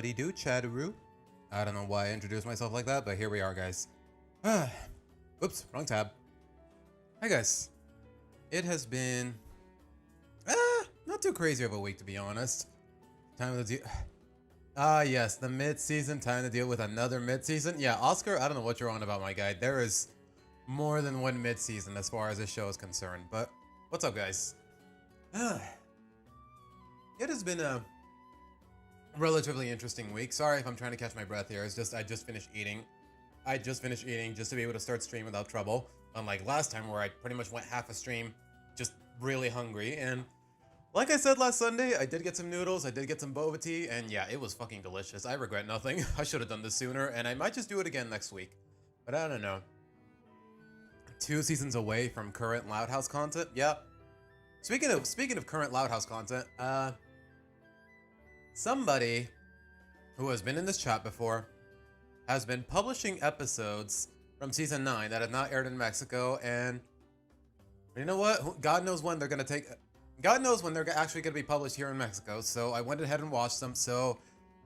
Howdy do, Chatteroo. I don't know why I introduced myself like that, but here we are, guys. Oops, wrong tab. Hi, guys. It has been not too crazy of a week, to be honest. Time to deal. Yes, the mid-season. Time to deal with another mid-season. Yeah, Oscar, I don't know what you're on about, my guy. There is more than one mid-season as far as this show is concerned. But what's up, guys? It has been a relatively interesting week. Sorry if I'm trying to catch my breath here. It's just I just finished eating. I just finished eating just to be able to start stream without trouble. Unlike last time where I pretty much went half a stream just really hungry. And like I said last Sunday, I did get some noodles, I did get some boba tea, and yeah, it was fucking delicious. I regret nothing. I should have done this sooner, and I might just do it again next week. But I don't know. 2 seasons away from current Loud House content. Yeah. Speaking of current Loud House content, somebody who has been in this chat before has been publishing episodes from season 9 that have not aired in Mexico, and you know what? God knows when they're gonna take. God knows when they're actually gonna be published here in Mexico. So I went ahead and watched them. So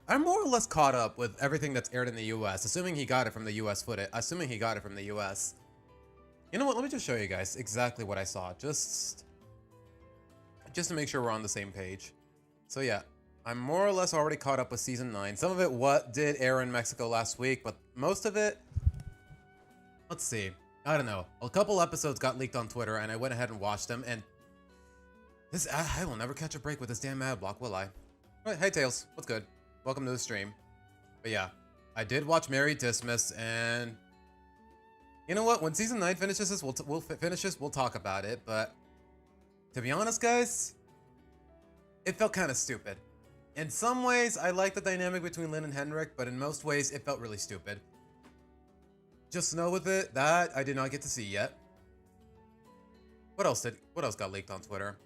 I'm more or less caught up with everything that's aired in the U.S. Assuming he got it from the U.S. footage. Assuming he got it from the U.S. You know what? Let me just show you guys exactly what I saw. Just to make sure we're on the same page. So yeah, I'm more or less already caught up with season 9. Some of it did air in Mexico last week, but most of it, let's see. I don't know. A couple episodes got leaked on Twitter, and I went ahead and watched them. And I will never catch a break with this damn ad block, will I? All right, hey Tails, what's good? Welcome to the stream. But yeah, I did watch Mary Dismiss, and you know what? When season 9 finishes, we'll talk about it. But to be honest, guys, it felt kind of stupid. In some ways, I like the dynamic between Lynn and Henrik, but in most ways, it felt really stupid. Just know with it, that I did not get to see yet. What else got leaked on Twitter?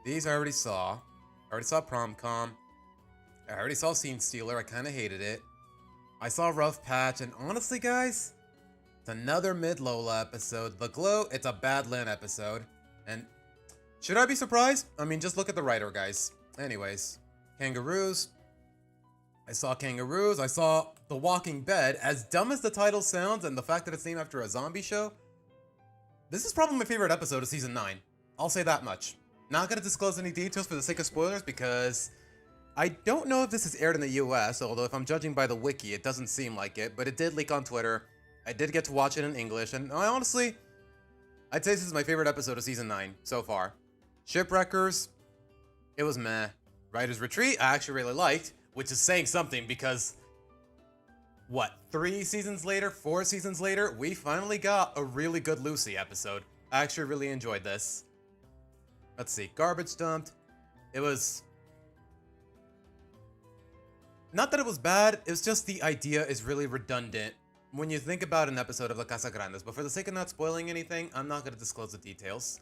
These I already saw. I already saw Promcom. I already saw Scene Stealer. I kind of hated it. I saw Rough Patch, and honestly, guys, it's another mid-Lola episode. The Glow, it's a bad Lynn episode. And should I be surprised? I mean, just look at the writer, guys. Anyways, Kangaroos. I saw Kangaroos. I saw The Walking Dead. As dumb as the title sounds and the fact that it's named after a zombie show, this is probably my favorite episode of season 9. I'll say that much. Not going to disclose any details for the sake of spoilers because I don't know if this is aired in the US, although if I'm judging by the wiki, it doesn't seem like it, but it did leak on Twitter. I did get to watch it in English, and I'd say this is my favorite episode of season 9 so far. Shipwreckers, it was meh. Writer's Retreat, I actually really liked, which is saying something because, what, 3 seasons later, 4 seasons later, we finally got a really good Lucy episode. I actually really enjoyed this. Let's see, Garbage Dumped. It was... Not that it was bad, it's just the idea is really redundant when you think about an episode of La Casa Grandes, but for the sake of not spoiling anything, I'm not going to disclose the details.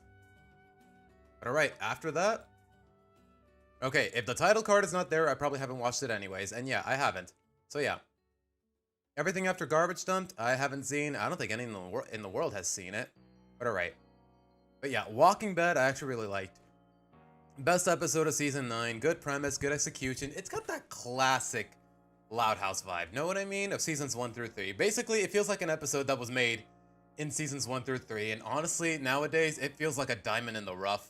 But alright, after that... Okay, if the title card is not there, I probably haven't watched it anyways, and yeah, I haven't. So yeah. Everything after Garbage Dumped, I haven't seen. I don't think anyone in the world has seen it. But alright. But yeah, Walking Dead, I actually really liked. Best episode of season 9, good premise, good execution. It's got that classic Loud House vibe, know what I mean? Of seasons 1 through 3. Basically, it feels like an episode that was made in seasons 1 through 3, and honestly, nowadays, it feels like a diamond in the rough.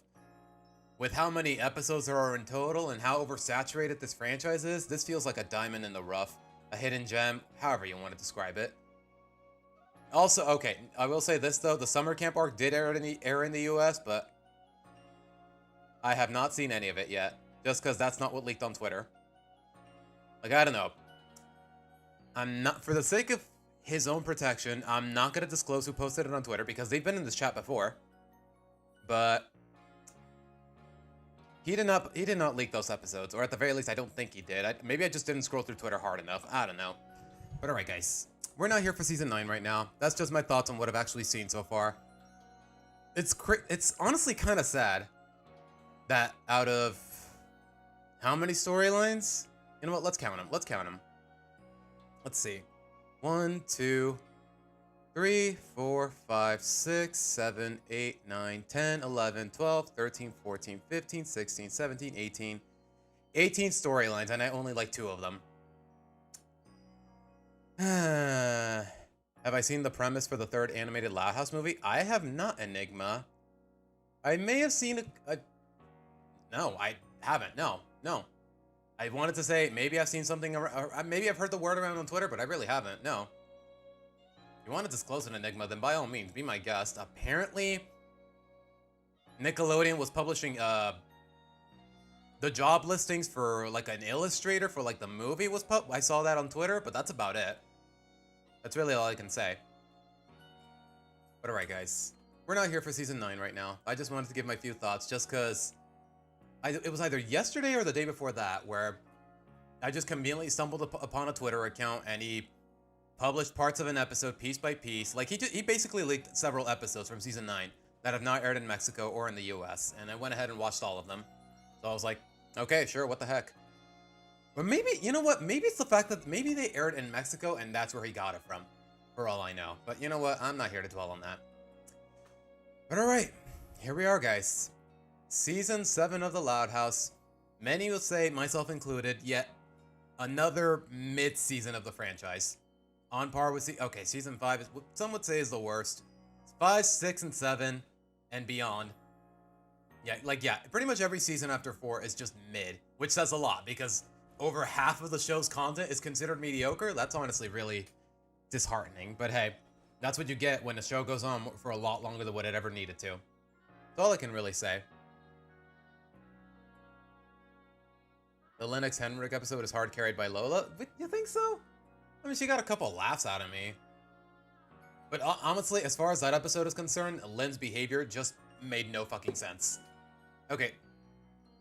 With how many episodes there are in total and how oversaturated this franchise is, this feels like a diamond in the rough, a hidden gem, however you want to describe it. Also, okay, I will say this though, the summer camp arc did air in the US, but I have not seen any of it yet, just because that's not what leaked on Twitter. Like, I don't know. I'm not, for the sake of his own protection, I'm not going to disclose who posted it on Twitter, because they've been in this chat before. But he did not leak those episodes, or at the very least, I don't think he did. Maybe I just didn't scroll through Twitter hard enough. I don't know. But alright, guys. We're not here for season 9 right now. That's just my thoughts on what I've actually seen so far. It's honestly kind of sad that out of how many storylines? You know what? Let's count them. Let's see. 1, 2, 3, 4, 5, 6, 7, 8, 9, 10, 11, 12, 13, 14, 15, 16, 17, 18. 18 storylines, and I only like 2 of them. Have I seen the premise for the third animated Loud House movie? I have not, Enigma. I may have seen No, I haven't. No. I wanted to say maybe I've seen something, or maybe I've heard the word around on Twitter, but I really haven't. No. If you want to disclose an Enigma, then by all means, be my guest. Apparently, Nickelodeon was publishing the job listings for like an illustrator for like the movie was I saw that on Twitter, but that's about it. That's really all I can say. But alright, guys. We're not here for Season 9 right now. I just wanted to give my few thoughts just because it was either yesterday or the day before that where I just conveniently stumbled upon a Twitter account and he published parts of an episode piece by piece. Like he basically leaked several episodes from Season 9 that have not aired in Mexico or in the US, and I went ahead and watched all of them. So I was like, okay, sure, what the heck. But maybe, you know what? Maybe it's the fact that maybe they aired in Mexico and that's where he got it from, for all I know. But you know what? I'm not here to dwell on that. But alright, here we are, guys. Season 7 of The Loud House. Many will say, myself included, yet another mid-season of the franchise. On par with okay, Season 5 is what some would say is the worst. 5, 6, and 7, and beyond. Yeah, pretty much every season after 4 is just mid, which says a lot, because over half of the show's content is considered mediocre. That's honestly really disheartening, but hey, that's what you get when a show goes on for a lot longer than what it ever needed to. That's all I can really say. The Lennox Henrik episode is hard carried by Lola. But you think so? I mean, she got a couple laughs out of me. But honestly, as far as that episode is concerned, Lynn's behavior just made no fucking sense. Okay,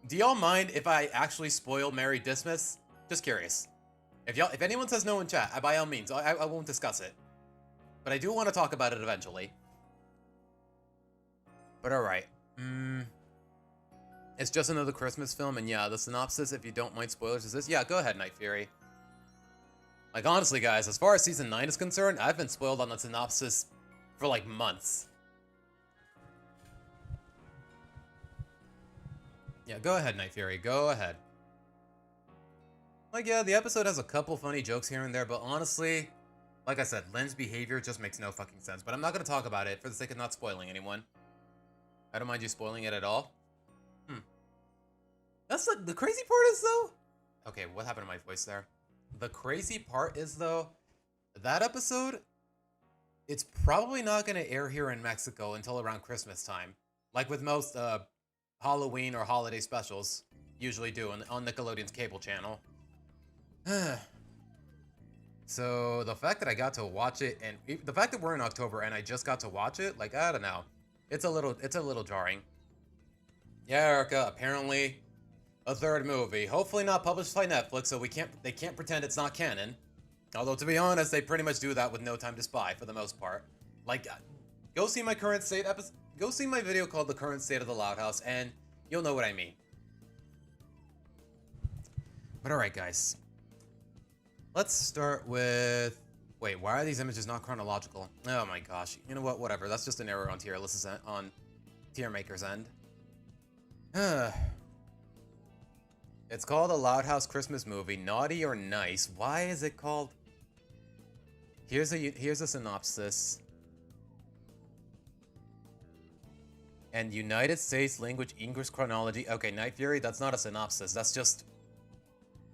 do y'all mind if I actually spoil Mary Dismas? Just curious. If anyone says no in chat, by all means, I won't discuss it. But I do want to talk about it eventually. But alright. It's just another Christmas film, and yeah, the synopsis, if you don't mind spoilers, is this. Yeah, go ahead, Night Fury. Like, honestly, guys, as far as Season 9 is concerned, I've been spoiled on the synopsis for, like, months. Yeah, go ahead, Night Fury. Go ahead. Like, yeah, the episode has a couple funny jokes here and there, but honestly, like I said, Lynn's behavior just makes no fucking sense. But I'm not going to talk about it for the sake of not spoiling anyone. I don't mind you spoiling it at all. That's the crazy part is, though... Okay, what happened to my voice there? The crazy part is, though, that episode, it's probably not going to air here in Mexico until around Christmas time. Like with most Halloween or holiday specials usually do on Nickelodeon's cable channel. So the fact that I got to watch it, and the fact that we're in October and I just got to watch it, like, I don't know. It's a little jarring. Yeah, Erica, apparently a third movie. Hopefully not published by Netflix, so they can't pretend it's not canon. Although, to be honest, they pretty much do that with No Time to Spy for the most part. Like, go see my current state episode. Go see my video called The Current State of the Loud House, and you'll know what I mean. But alright, guys. Let's start with... Wait, why are these images not chronological? Oh my gosh. You know what? Whatever. That's just an error on Tier Maker's end. It's called a Loud House Christmas movie. Naughty or Nice? Why is it called... Here's a synopsis. And United States language English chronology. Okay, Night Fury, that's not a synopsis. That's just...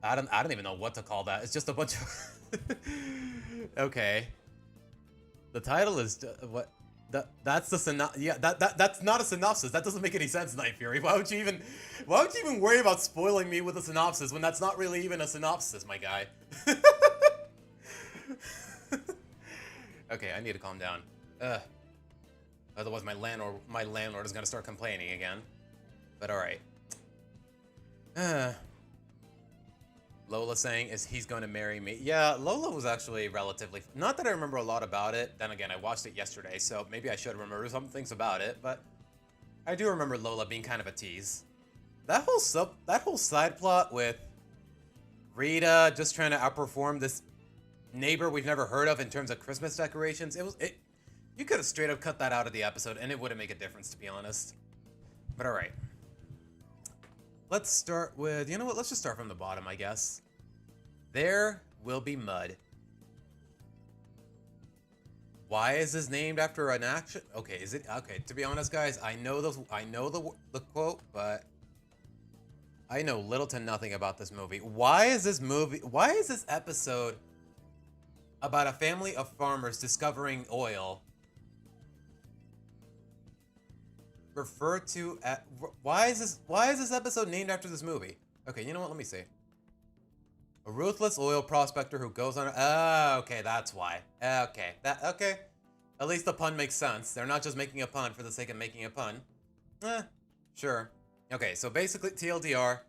I don't even know what to call that. It's just a bunch of... Okay. The title is... what? That's the synopsis. Yeah, that's not a synopsis. That doesn't make any sense, Night Fury. Why would you even worry about spoiling me with a synopsis when that's not really even a synopsis, my guy? Okay, I need to calm down. Otherwise my landlord is gonna start complaining again. But alright. Lola saying, is he's going to marry me? Yeah, Lola was actually relatively... Not that I remember a lot about it. Then again, I watched it yesterday, so maybe I should remember some things about it. But I do remember Lola being kind of a tease. That whole side plot with Rita just trying to outperform this neighbor we've never heard of in terms of Christmas decorations. You could have straight up cut that out of the episode, and it wouldn't make a difference, to be honest. But alright. Let's start with, you know what, let's just start from the bottom, I guess. There will be mud. Why is this named after an action? Okay, is it okay? To be honest, guys, I know the quote, but I know little to nothing about this movie. Why is this episode about a family of farmers discovering oil referred to at why is this episode named after this movie? Okay, you know what? Let me see. A ruthless oil prospector who goes on. Oh, okay, that's why. Okay. At least the pun makes sense. They're not just making a pun for the sake of making a pun. Sure. Okay, so basically, TLDR,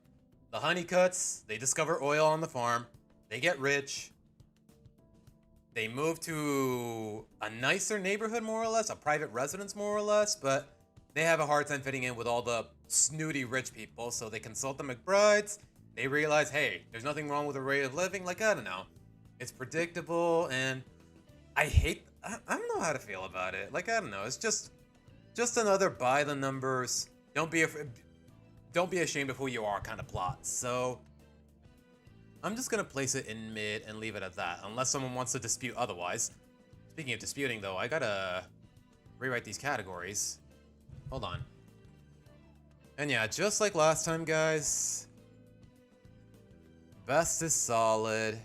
the Honeycutts, they discover oil on the farm. They get rich. They move to a nicer neighborhood, more or less, a private residence, more or less, but they have a hard time fitting in with all the snooty rich people, so they consult the McBrides. They realize, hey, there's nothing wrong with a way of living. Like, I don't know. It's predictable, and I don't know how to feel about it. Like, I don't know. It's just another by the numbers, don't be ashamed of who you are kind of plot. So I'm just gonna place it in mid and leave it at that, unless someone wants to dispute otherwise. Speaking of disputing, though, I gotta rewrite these categories. Hold on. And yeah, just like last time, guys, best is solid.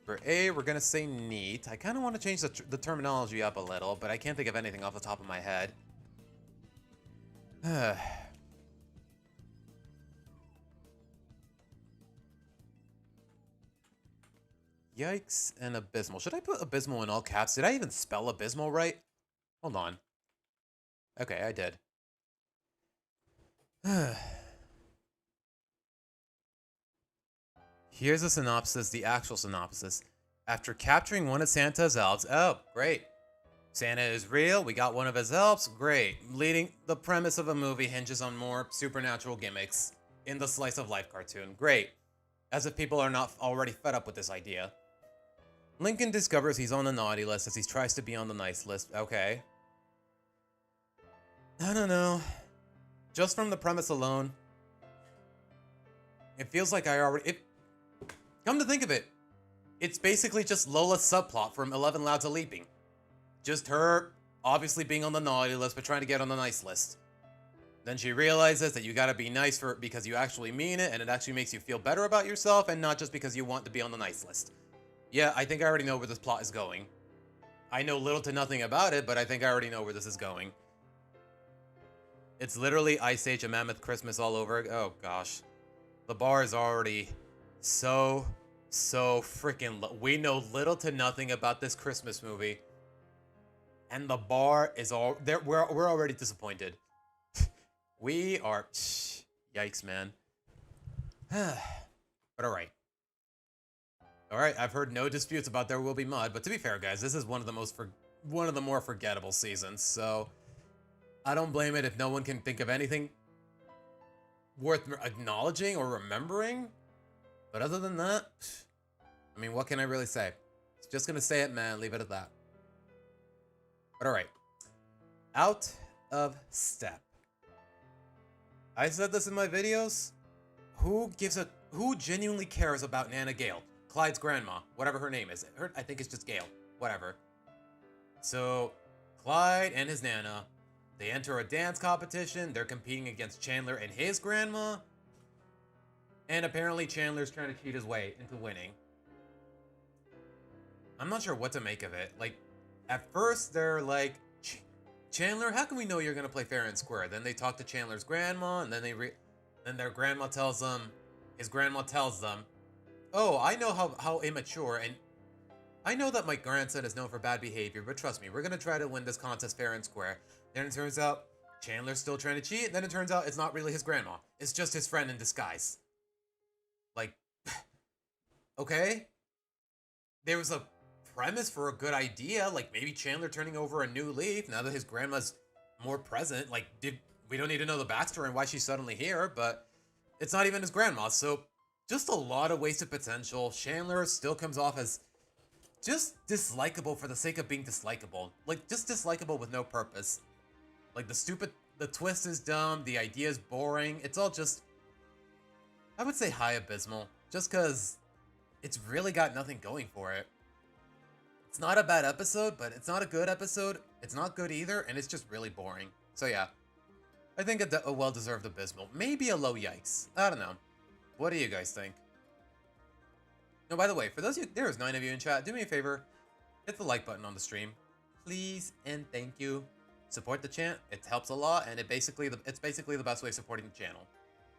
For A, we're gonna say neat. I kind of want to change the terminology up a little, but I can't think of anything off the top of my head. Yikes and abysmal. Should I put abysmal in all caps? Did I even spell abysmal right? Hold on. Okay, I did. Here's a synopsis, the actual synopsis. After capturing one of Santa's elves, oh, great. Santa is real, we got one of his elves, great. The premise of a movie hinges on more supernatural gimmicks in the slice of life cartoon, great. As if people are not already fed up with this idea. Lincoln discovers he's on the naughty list as he tries to be on the nice list, okay. I don't know. Just from the premise alone, it feels like come to think of it, it's basically just Lola's subplot from 11 Louds of Leaping. Just her obviously being on the naughty list, but trying to get on the nice list. Then she realizes that you gotta be nice because you actually mean it, and it actually makes you feel better about yourself, and not just because you want to be on the nice list. Yeah, I think I already know where this plot is going. I know little to nothing about it, but I think I already know where this is going. It's literally Ice Age, A Mammoth Christmas all over. Oh gosh. The bar is already so freaking low. We know little to nothing about this Christmas movie. And the bar is all there. We're already disappointed. We are yikes, man. But alright. Alright, I've heard no disputes about There Will Be Mud, but to be fair, guys, this is one of the more forgettable seasons, so I don't blame it if no one can think of anything worth acknowledging or remembering. But other than that, I mean, what can I really say? Just gonna say it, man. Leave it at that. But alright. Out of step. I said this in my videos. Who genuinely cares about Nana Gale? Clyde's grandma, whatever her name is. I think it's just Gale. Whatever. So, Clyde and his Nana, they enter a dance competition. They're competing against Chandler and his grandma. And apparently Chandler's trying to cheat his way into winning. I'm not sure what to make of it. Like, at first they're like, Chandler, how can we know you're gonna play fair and square? Then they talk to Chandler's grandma, and then their grandma tells them, his grandma tells them, oh, I know how immature, and I know that my grandson is known for bad behavior, but trust me, we're gonna try to win this contest fair and square. Then it turns out Chandler's still trying to cheat, and then it turns out it's not really his grandma. It's just his friend in disguise. Like, okay? There was a premise for a good idea, like maybe Chandler turning over a new leaf now that his grandma's more present. Like, we don't need to know the backstory and why she's suddenly here, but it's not even his grandma, so just a lot of wasted potential. Chandler still comes off as just dislikable for the sake of being dislikable. Like, just dislikable with no purpose. Like, the twist is dumb, the idea is boring, it's all just, I would say high abysmal, just because it's really got nothing going for it. It's not a bad episode, but it's not a good episode. It's not good either, and it's just really boring. So yeah, I think a well-deserved abysmal. Maybe a low yikes. I don't know. What do you guys think? No, by the way, for those of you, there's 9 of you in chat, do me a favor, hit the like button on the stream. Please and thank you. Support the channel. It helps a lot, and it's basically the best way of supporting the channel.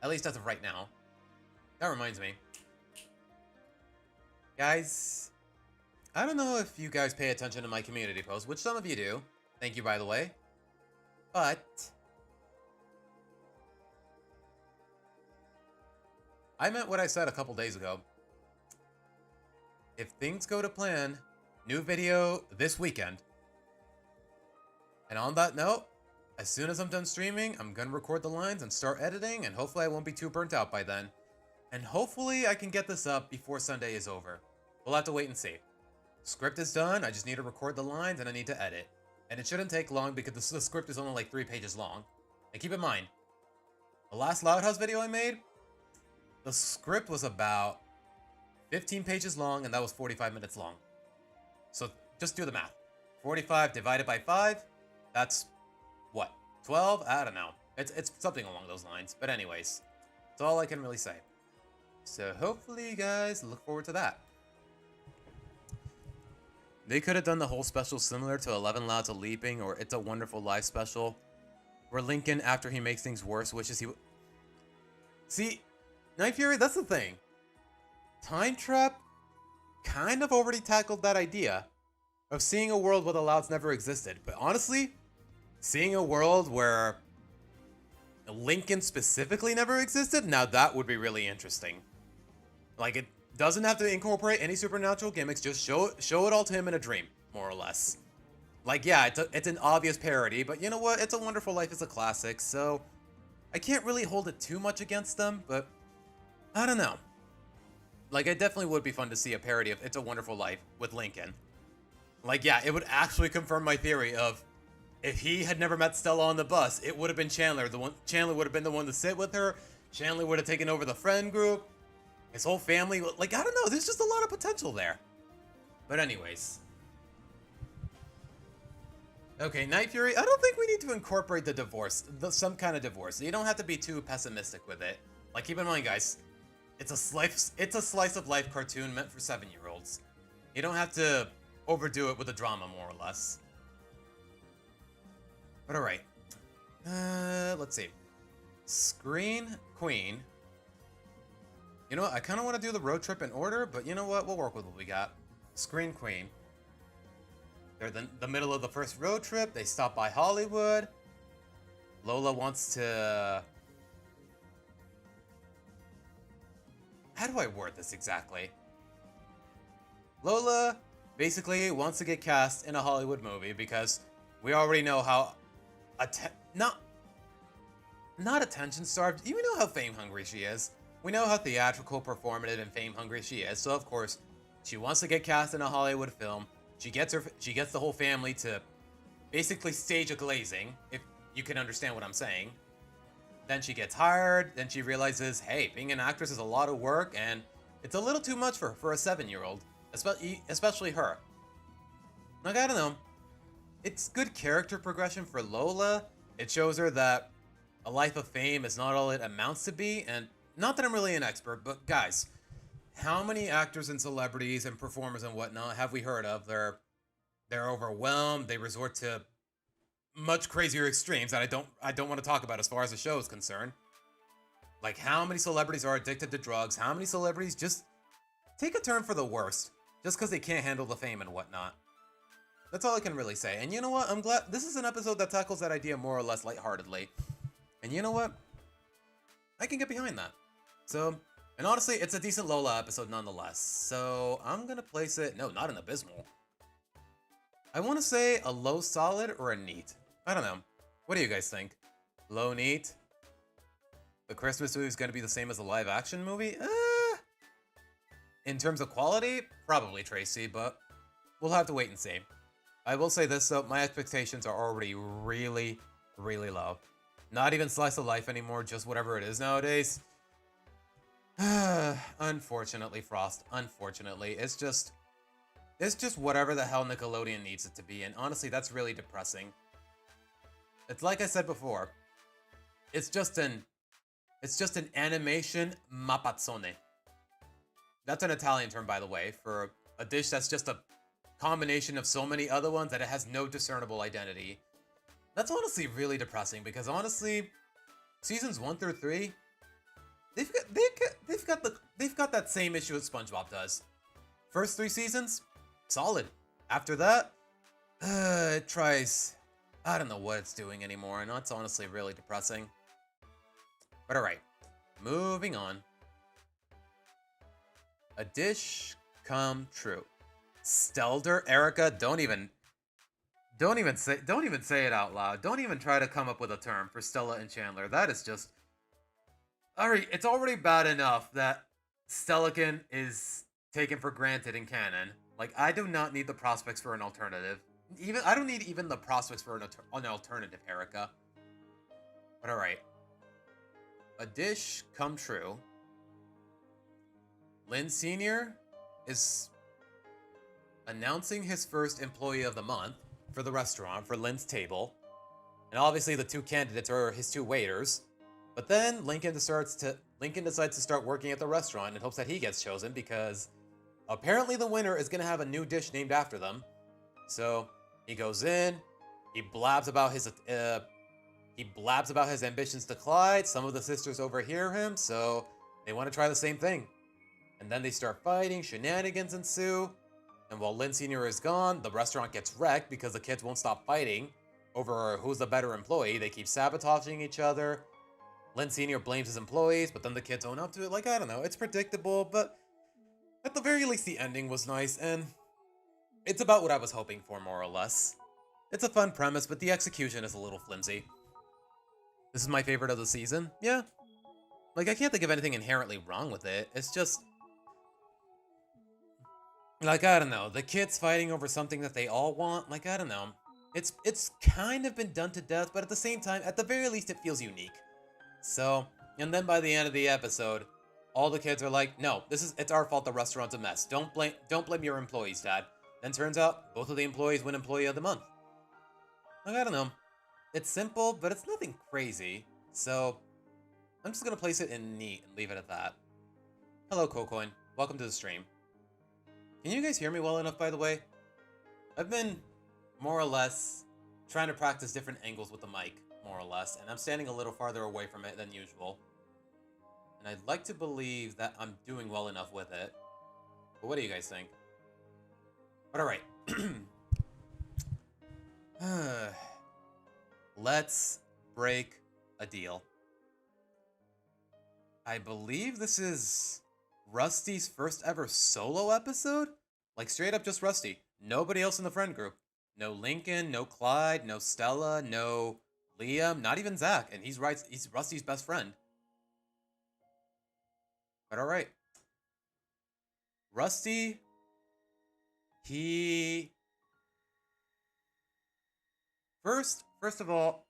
At least as of right now. That reminds me. Guys, I don't know if you guys pay attention to my community posts, which some of you do. Thank you, by the way. But I meant what I said a couple days ago. If things go to plan, new video this weekend. And on that note, as soon as I'm done streaming, I'm gonna record the lines and start editing, and hopefully I won't be too burnt out by then. And hopefully I can get this up before Sunday is over. We'll have to wait and see. Script is done, I just need to record the lines and I need to edit. And it shouldn't take long because the script is only like 3 pages long. And keep in mind, the last Loud House video I made, the script was about 15 pages long and that was 45 minutes long. So just do the math. 45 divided by 5, that's what? 12? I don't know. It's something along those lines. But anyways, that's all I can really say. So hopefully you guys look forward to that. They could have done the whole special similar to 11 Louds of Leaping or It's a Wonderful Life special, where Lincoln, after he makes things worse, wishes he would... See, Night Fury, that's the thing. Time Trap kind of already tackled that idea of seeing a world where the Louds never existed. But honestly, seeing a world where Lincoln specifically never existed, now that would be really interesting. Like, it doesn't have to incorporate any supernatural gimmicks, just show it all to him in a dream, more or less. Like, yeah, it's an obvious parody, but you know what? It's a Wonderful Life is a classic, so I can't really hold it too much against them, but I don't know. Like, it definitely would be fun to see a parody of It's a Wonderful Life with Lincoln. Like, yeah, it would actually confirm my theory of if he had never met Stella on the bus, it would have been Chandler. Chandler would have been the one to sit with her. Chandler would have taken over the friend group. His whole family, like, I don't know, there's just a lot of potential there. But anyways. Okay, Night Fury, I don't think we need to incorporate the divorce, some kind of divorce. You don't have to be too pessimistic with it. Like, keep in mind, guys, it's a slice of life cartoon meant for 7-year-olds. You don't have to overdo it with the drama, more or less. But alright. Let's see. Screen Queen. You know what? I kind of want to do the road trip in order, but you know what? We'll work with what we got. Screen Queen. They're the middle of the first road trip. They stop by Hollywood. Lola wants to... How do I word this exactly? Lola basically wants to get cast in a Hollywood movie because we already know how... Not attention-starved. You know how fame-hungry she is. We know how theatrical, performative, and fame-hungry she is, so of course, she wants to get cast in a Hollywood film. She gets the whole family to basically stage a glazing, if you can understand what I'm saying. Then she gets hired, then she realizes, hey, being an actress is a lot of work, and it's a little too much for a 7-year-old, especially her. Like, I don't know. It's good character progression for Lola. It shows her that a life of fame is not all it amounts to be, and not that I'm really an expert, but guys, how many actors and celebrities and performers and whatnot have we heard of? They're overwhelmed. They resort to much crazier extremes that I don't want to talk about as far as the show is concerned. Like, how many celebrities are addicted to drugs? How many celebrities just take a turn for the worst just because they can't handle the fame and whatnot? That's all I can really say. And you know what? I'm glad this is an episode that tackles that idea more or less lightheartedly. And you know what? I can get behind that. So, and honestly, it's a decent Lola episode nonetheless. So, I'm gonna place it... No, not an abysmal. I want to say a low solid or a neat. I don't know. What do you guys think? Low neat? The Christmas movie is gonna be the same as a live action movie? In terms of quality, probably Tracy, but we'll have to wait and see. I will say this though, my expectations are already really, really low. Not even slice of life anymore, just whatever it is nowadays. Unfortunately, Frost, unfortunately. It's just... It's just whatever the hell Nickelodeon needs it to be, and honestly, that's really depressing. It's like I said before. It's just an animation mappazzone. That's an Italian term, by the way, for a dish that's just a combination of so many other ones that it has no discernible identity. That's honestly really depressing because honestly, seasons 1 through 3, they've got that same issue as SpongeBob does. First 3 seasons, solid. After that, it tries. I don't know what it's doing anymore, and that's honestly really depressing. But alright, moving on. A dish come true. Stelter, Erica, don't even say it out loud. Don't even try to come up with a term for Stella and Chandler. That is just alright. It's already bad enough that Stellakin is taken for granted in canon. Like, I do not need the prospects for an alternative. I don't need even the prospects for an alternative, Erica. But alright. A dish come true. Lynn Sr. is announcing his first employee of the month for the restaurant, for Lynn's table. And obviously the 2 candidates are his 2 waiters. But then Lincoln decides to start working at the restaurant in hopes that he gets chosen because apparently the winner is going to have a new dish named after them. So he goes in, he blabs about his ambitions to Clyde. Some of the sisters overhear him, so they want to try the same thing. And then they start fighting, shenanigans ensue, and while Lynn Sr. is gone, the restaurant gets wrecked because the kids won't stop fighting over who's the better employee. They keep sabotaging each other. Lynn Sr. blames his employees, but then the kids own up to it. Like, I don't know, it's predictable, but at the very least the ending was nice, and it's about what I was hoping for, more or less. It's a fun premise, but the execution is a little flimsy. This is my favorite of the season, yeah. Like, I can't think of anything inherently wrong with it. It's just, like, I don't know, the kids fighting over something that they all want, like, I don't know. It's kind of been done to death, but at the same time, at the very least, it feels unique. So, and then by the end of the episode, all the kids are like, no, it's our fault the restaurant's a mess. Don't blame your employees, Dad. Then turns out, both of the employees win Employee of the Month. Like, I don't know. It's simple, but it's nothing crazy. So, I'm just gonna place it in neat and leave it at that. Hello, Cocoin. Welcome to the stream. Can you guys hear me well enough, by the way? I've been, more or less, trying to practice different angles with the mic, more or less, and I'm standing a little farther away from it than usual. And I'd like to believe that I'm doing well enough with it. But what do you guys think? But alright. Let's break a deal. I believe this is Rusty's first ever solo episode? Like, straight up just Rusty. Nobody else in the friend group. No Lincoln, no Clyde, no Stella, no Liam, not even Zach. And he's Rusty's best friend. But alright. Rusty, First of all,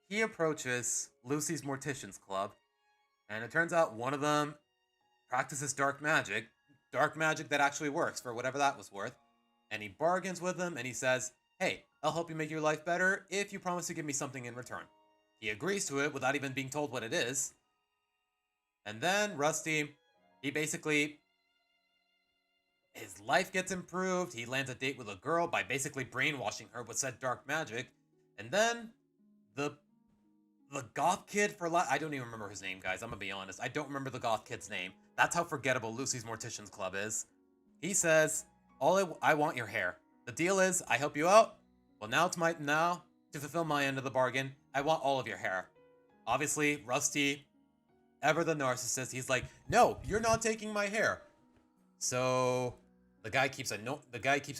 he approaches Lucy's Morticians Club. And it turns out one of them practices dark magic that actually works for whatever that was worth. And he bargains with them and he says, hey, I'll help you make your life better if you promise to give me something in return. He agrees to it without even being told what it is. And then Rusty, his life gets improved. He lands a date with a girl by basically brainwashing her with said dark magic. And then the goth kid I don't even remember his name, guys. I'm gonna be honest. I don't remember the goth kid's name. That's how forgettable Lucy's Morticians Club is. He says, I want your hair. The deal is, I help you out. Well, now to fulfill my end of the bargain, I want all of your hair. Obviously, Rusty, ever the narcissist, he's like, no, you're not taking my hair. So the guy keeps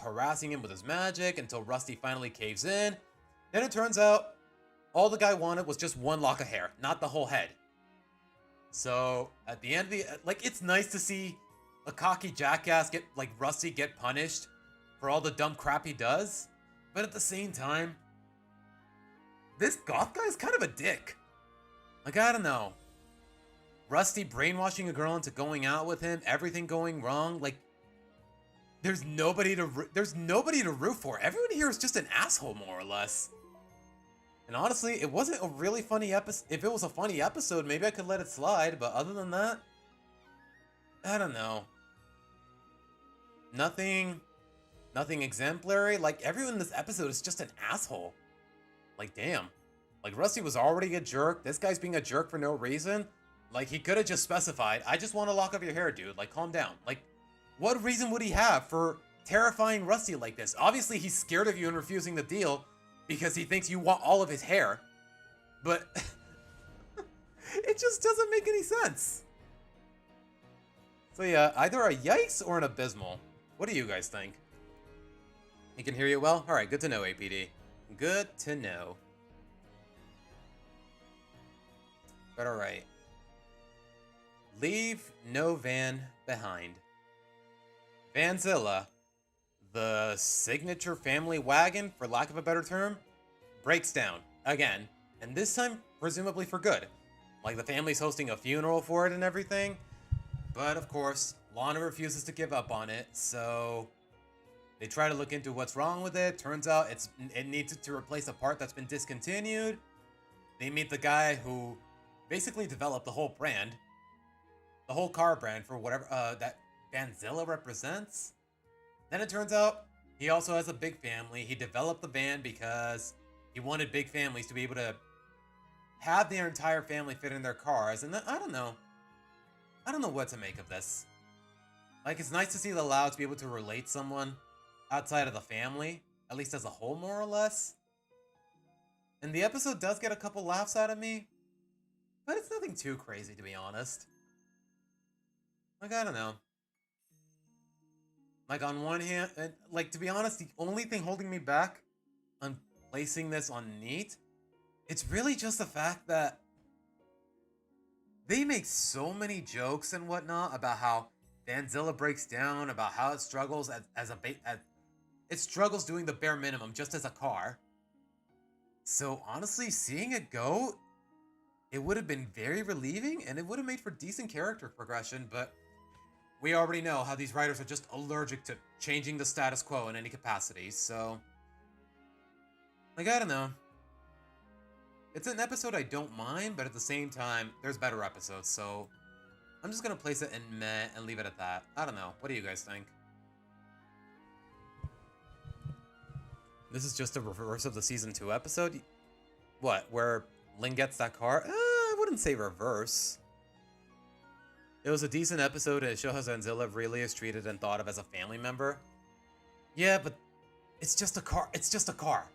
harassing him with his magic until Rusty finally caves in. Then it turns out all the guy wanted was just one lock of hair, not the whole head. So at the end of it's nice to see a cocky jackass Rusty get punished for all the dumb crap he does. But at the same time, this goth guy is kind of a dick. Like, I don't know. Rusty brainwashing a girl into going out with him, everything going wrong. Like, there's nobody to root for. Everyone here is just an asshole, more or less. And honestly, it wasn't a really funny episode. If it was a funny episode, maybe I could let it slide. But other than that, I don't know. Nothing exemplary. Like, everyone in this episode is just an asshole. Like, damn. Like, Rusty was already a jerk. This guy's being a jerk for no reason. Like, he could have just specified, I just want to lock up your hair, dude. Like, calm down. Like, what reason would he have for terrifying Rusty like this? Obviously, he's scared of you and refusing the deal because he thinks you want all of his hair. But it just doesn't make any sense. So yeah, either a yikes or an abysmal. What do you guys think? He can hear you well? Alright, good to know, APD. Good to know. But alright. Leave no van behind. Vanzilla, the signature family wagon, for lack of a better term, breaks down again. And this time, presumably for good. Like, the family's hosting a funeral for it and everything. But of course, Lana refuses to give up on it, so they try to look into what's wrong with it. Turns out it needs to replace a part that's been discontinued. They meet the guy who basically developed the whole brand, the whole car brand for whatever that Vanzilla represents. Then it turns out he also has a big family. He developed the van because he wanted big families to be able to have their entire family fit in their cars. And I don't know what to make of this. Like, it's nice to see the Louds be able to relate someone outside of the family, at least as a whole, more or less. And the episode does get a couple laughs out of me, but it's nothing too crazy, to be honest. Like, I don't know. Like, on one hand, like, to be honest, the only thing holding me back on placing this on Neat, it's really just the fact that they make so many jokes and whatnot about how Vanzilla breaks down, about how it struggles it struggles doing the bare minimum just as a car. So honestly, seeing it go, it would have been very relieving and it would have made for decent character progression, but we already know how these writers are just allergic to changing the status quo in any capacity, so like, I don't know. It's an episode I don't mind, but at the same time, there's better episodes, so I'm just gonna place it in meh and leave it at that. I don't know. What do you guys think? This is just a reverse of the season 2 episode? What, where Lin gets that car? I wouldn't say reverse. It was a decent episode and it shows how Vanzilla really is treated and thought of as a family member. Yeah, but it's just a car. It's just a car.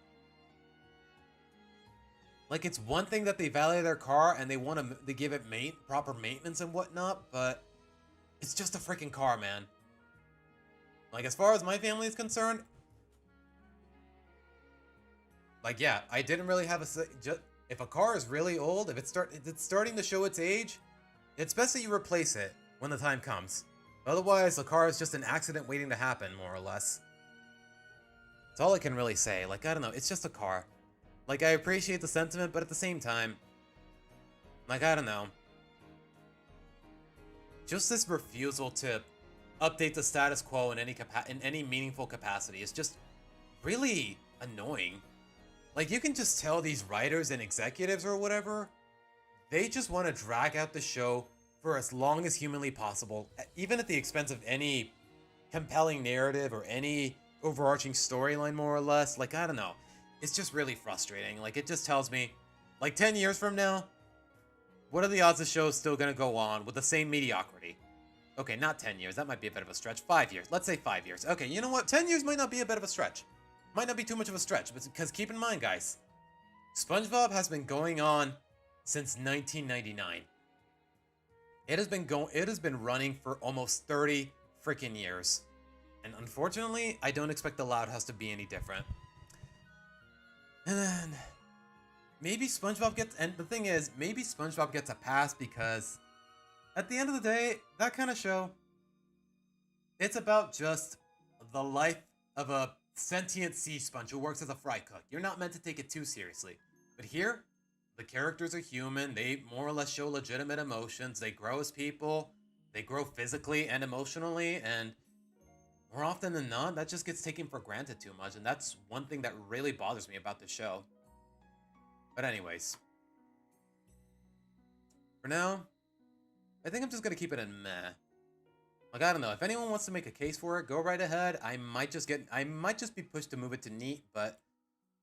Like, it's one thing that they value their car and they give it proper maintenance and whatnot, but it's just a freaking car, man. Like, as far as my family is concerned, like, yeah, I didn't really have if a car is really old, if it's starting to show its age, it's best that you replace it when the time comes. Otherwise, the car is just an accident waiting to happen, more or less. That's all I can really say. Like, I don't know, it's just a car. Like, I appreciate the sentiment, but at the same time, like, I don't know. Just this refusal to update the status quo in any meaningful capacity is just really annoying. Like, you can just tell these writers and executives or whatever, they just want to drag out the show for as long as humanly possible, even at the expense of any compelling narrative or any overarching storyline, more or less. Like, I don't know. It's just really frustrating. Like, it just tells me, like, 10 years from now, what are the odds the show is still going to go on with the same mediocrity? Okay, not 10 years. That might be a bit of a stretch. 5 years. Let's say 5 years. Okay, you know what? 10 years might not be a bit of a stretch. Might not be too much of a stretch, because keep in mind, guys, SpongeBob has been going on since 1999. It has been running for almost 30 freaking years. And unfortunately, I don't expect the Loud House to be any different. And then maybe SpongeBob gets, and the thing is, maybe SpongeBob gets a pass because at the end of the day, that kind of show, it's about just the life of a sentient sea sponge who works as a fry cook. You're not meant to take it too seriously. But here, the characters are human. They more or less show legitimate emotions. They grow as people. They grow physically and emotionally. And, more often than not, that just gets taken for granted too much, and that's one thing that really bothers me about the show. But anyways, for now, I think I'm just gonna keep it in meh. Like, I don't know, if anyone wants to make a case for it, go right ahead. I might just be pushed to move it to neat, but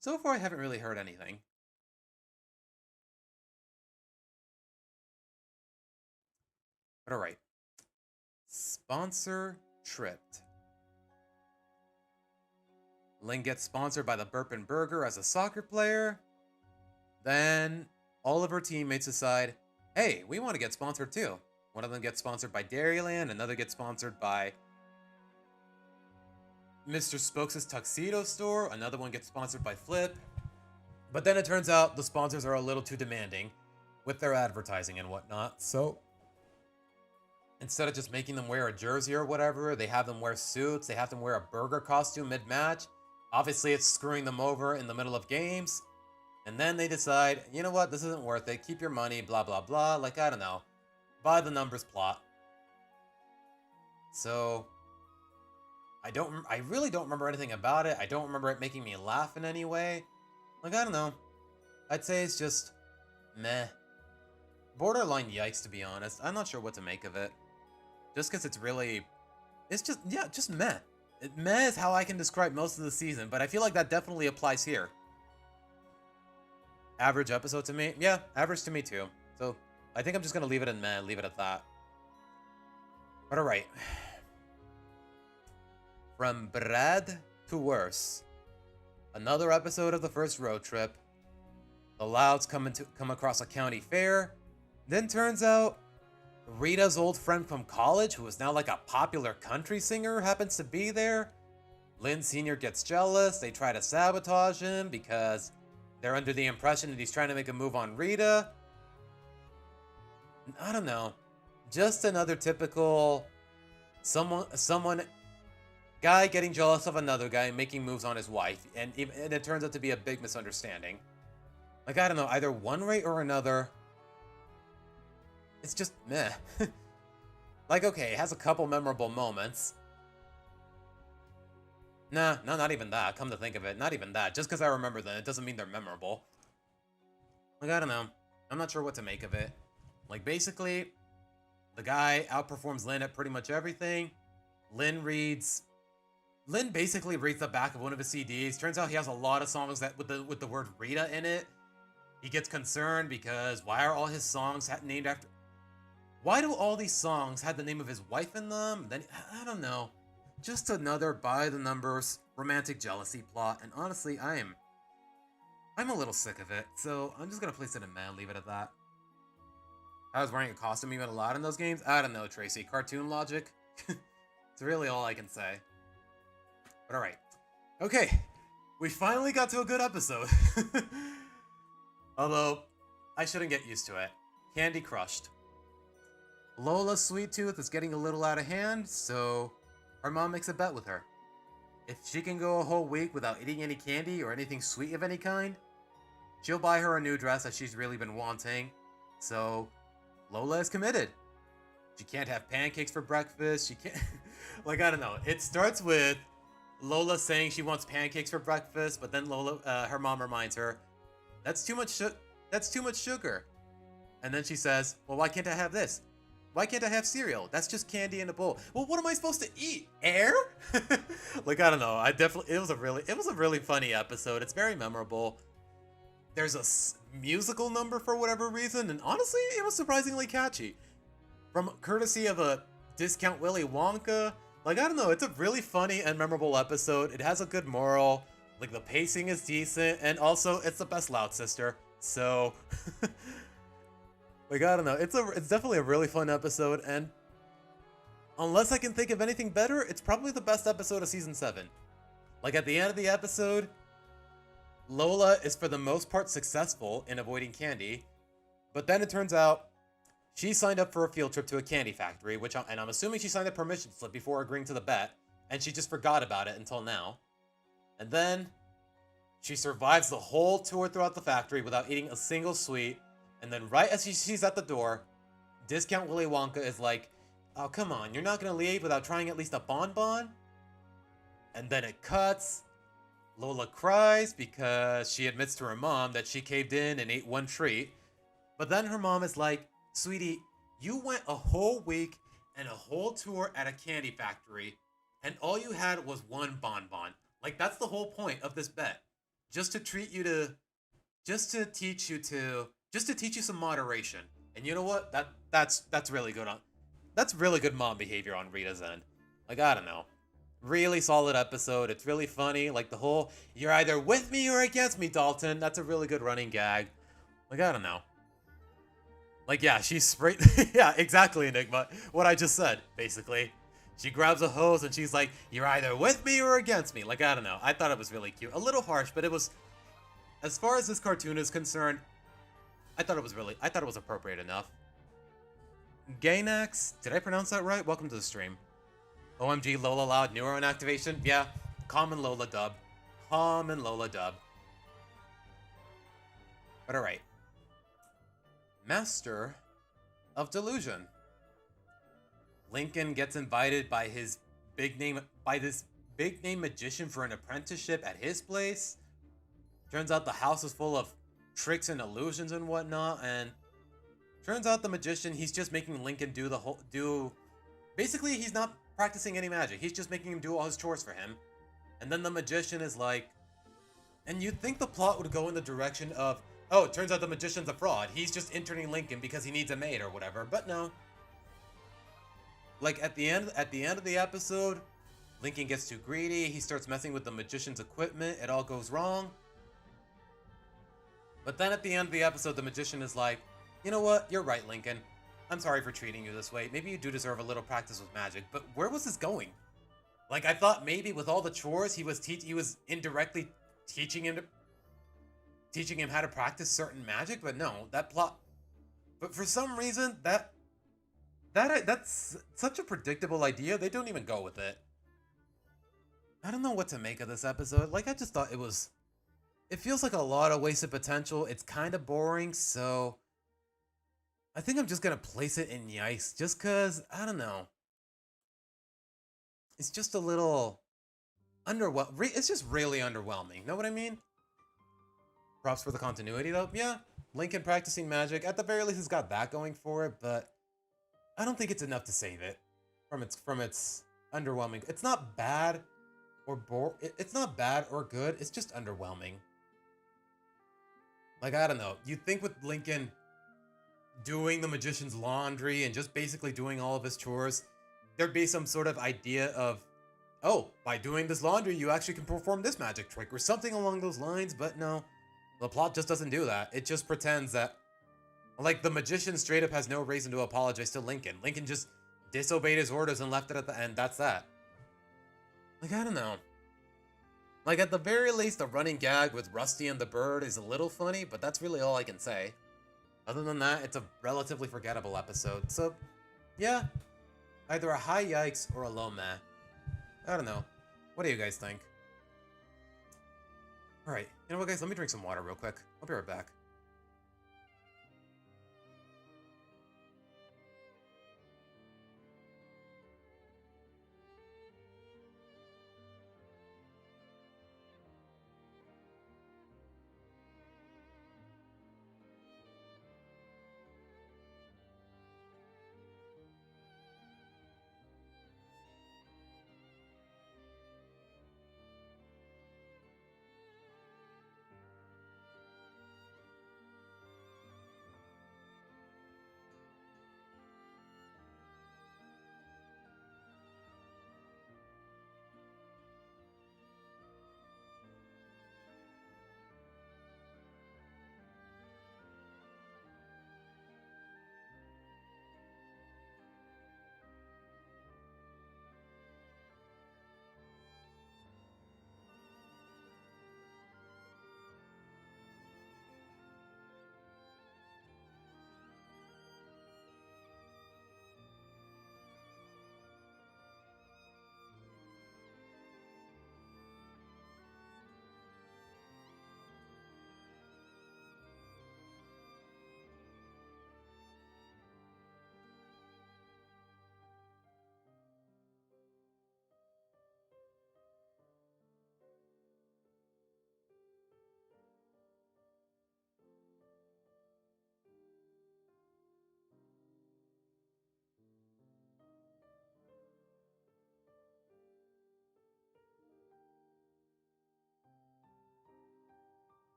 so far I haven't really heard anything. But alright. Sponsor tripped. Lynn gets sponsored by the Burpin Burger as a soccer player. Then all of her teammates decide, hey, we want to get sponsored too. One of them gets sponsored by Dairyland, another gets sponsored by Mr. Spokes' Tuxedo Store, another one gets sponsored by Flip. But then it turns out the sponsors are a little too demanding with their advertising and whatnot, so instead of just making them wear a jersey or whatever, they have them wear suits, they have them wear a burger costume mid-match. Obviously, it's screwing them over in the middle of games. And then they decide, you know what, this isn't worth it, keep your money, blah, blah, blah. Like, I don't know. By the numbers plot. So, I really don't remember anything about it. I don't remember it making me laugh in any way. Like, I don't know. I'd say it's just meh. Borderline yikes, to be honest. I'm not sure what to make of it. Just because it's just meh. Meh is how I can describe most of the season, but I feel like that definitely applies here. Average episode to me? Yeah, average to me too. So, I think I'm just going to leave it in meh, leave it at that. But alright. From Brad to worse. Another episode of the first road trip. The Louds come across a county fair. Then turns out Rita's old friend from college, who is now like a popular country singer, happens to be there. Lynn Sr. gets jealous. They try to sabotage him because they're under the impression that he's trying to make a move on Rita. I don't know. Just another typical guy getting jealous of another guy making moves on his wife, and it turns out to be a big misunderstanding. Like, I don't know, either one way or another, it's just meh. Like, okay, it has a couple memorable moments. Nah, no, not even that. Come to think of it, not even that. Just because I remember them, it doesn't mean they're memorable. Like, I don't know. I'm not sure what to make of it. Like, basically, the guy outperforms Lynn at pretty much everything. Lynn basically reads the back of one of his CDs. Turns out he has a lot of songs that with the word Rita in it. He gets concerned because why are all his songs named after... Why do all these songs have the name of his wife in them? Then, I don't know. Just another by-the-numbers romantic jealousy plot. And honestly, I'm a little sick of it. So I'm just going to place it in meh, leave it at that. I was wearing a costume even a lot in those games. I don't know, Tracy. Cartoon logic? It's really all I can say. But alright. Okay. We finally got to a good episode. Although, I shouldn't get used to it. Candy crushed. Lola's sweet tooth is getting a little out of hand, so her mom makes a bet with her. If she can go a whole week without eating any candy or anything sweet of any kind, she'll buy her a new dress that she's really been wanting. So, Lola is committed. She can't have pancakes for breakfast. She can't... Like, I don't know. It starts with Lola saying she wants pancakes for breakfast, but then her mom reminds her, that's too much sugar. And then she says, well, why can't I have this? Why can't I have cereal? That's just candy in a bowl. Well, what am I supposed to eat? Air? Like, I don't know. It was a really funny episode. It's very memorable. There's a musical number for whatever reason, and honestly, it was surprisingly catchy. From courtesy of a Discount Willy Wonka. Like, I don't know. It's a really funny and memorable episode. It has a good moral. Like, the pacing is decent, and also, it's the best Loud sister. So... Like, I don't know. It's definitely a really fun episode, and unless I can think of anything better, it's probably the best episode of Season 7. Like, at the end of the episode, Lola is for the most part successful in avoiding candy, but then it turns out she signed up for a field trip to a candy factory, and I'm assuming she signed a permission slip before agreeing to the bet, and she just forgot about it until now. And then she survives the whole tour throughout the factory without eating a single sweet. And then right as she's at the door, Discount Willy Wonka is like, oh, come on, you're not going to leave without trying at least a bonbon? And then it cuts. Lola cries because she admits to her mom that she caved in and ate one treat. But then her mom is like, sweetie, you went a whole week and a whole tour at a candy factory, and all you had was one bonbon. Like, that's the whole point of this bet. Just to treat you to, just to teach you to, just to teach you some moderation. And you know what? That's really good on, that's really good mom behavior on Rita's end. Like, I don't know. Really solid episode. It's really funny. Like the whole, you're either with me or against me, Dalton. That's a really good running gag. Like, I don't know. Like, yeah, she's sprayed. Yeah, exactly, Enigma. What I just said, basically. She grabs a hose and she's like, you're either with me or against me. Like, I don't know. I thought it was really cute. A little harsh, but it was, as far as this cartoon is concerned, I thought it was appropriate enough. Gainax, did I pronounce that right? Welcome to the stream. OMG Lola Loud neuron activation? Yeah, common Lola dub. Common Lola dub. But alright. Master of Delusion. Lincoln gets invited by this big name magician for an apprenticeship at his place. Turns out the house is full of tricks and illusions and whatnot, and turns out the magician, he's just making Lincoln basically he's not practicing any magic. He's just making him do all his chores for him. And then the magician is like, and you'd think the plot would go in the direction of, oh, it turns out the magician's a fraud. He's just interning Lincoln because he needs a maid or whatever. But no. Like at the end of the episode, Lincoln gets too greedy. He starts messing with the magician's equipment. It all goes wrong. But then at the end of the episode, the magician is like, you know what? You're right, Lincoln. I'm sorry for treating you this way. Maybe you do deserve a little practice with magic. But where was this going? Like, I thought maybe with all the chores, he was indirectly teaching him how to practice certain magic. But no, that plot. But for some reason, that's such a predictable idea. They don't even go with it. I don't know what to make of this episode. Like, I just thought it feels like a lot of wasted potential. It's kind of boring, so I think I'm just gonna place it in yikes, just cause I don't know. It's just a little it's just really underwhelming. Know what I mean? Props for the continuity, though. Yeah, Lincoln practicing magic. At the very least, it's got that going for it, but I don't think it's enough to save it from its underwhelming. It's not bad or it's not bad or good. It's just underwhelming. Like, I don't know. You'd think with Lincoln doing the magician's laundry and just basically doing all of his chores, there'd be some sort of idea of, oh, by doing this laundry, you actually can perform this magic trick or something along those lines. But no, the plot just doesn't do that. It just pretends that, like, the magician straight up has no reason to apologize to Lincoln. Lincoln just disobeyed his orders and left it at the end. That's that. Like, I don't know. Like, at the very least, the running gag with Rusty and the bird is a little funny, but that's really all I can say. Other than that, it's a relatively forgettable episode. So, yeah, either a high yikes or a low meh. I don't know. What do you guys think? Alright, you know what, guys? Let me drink some water real quick. I'll be right back.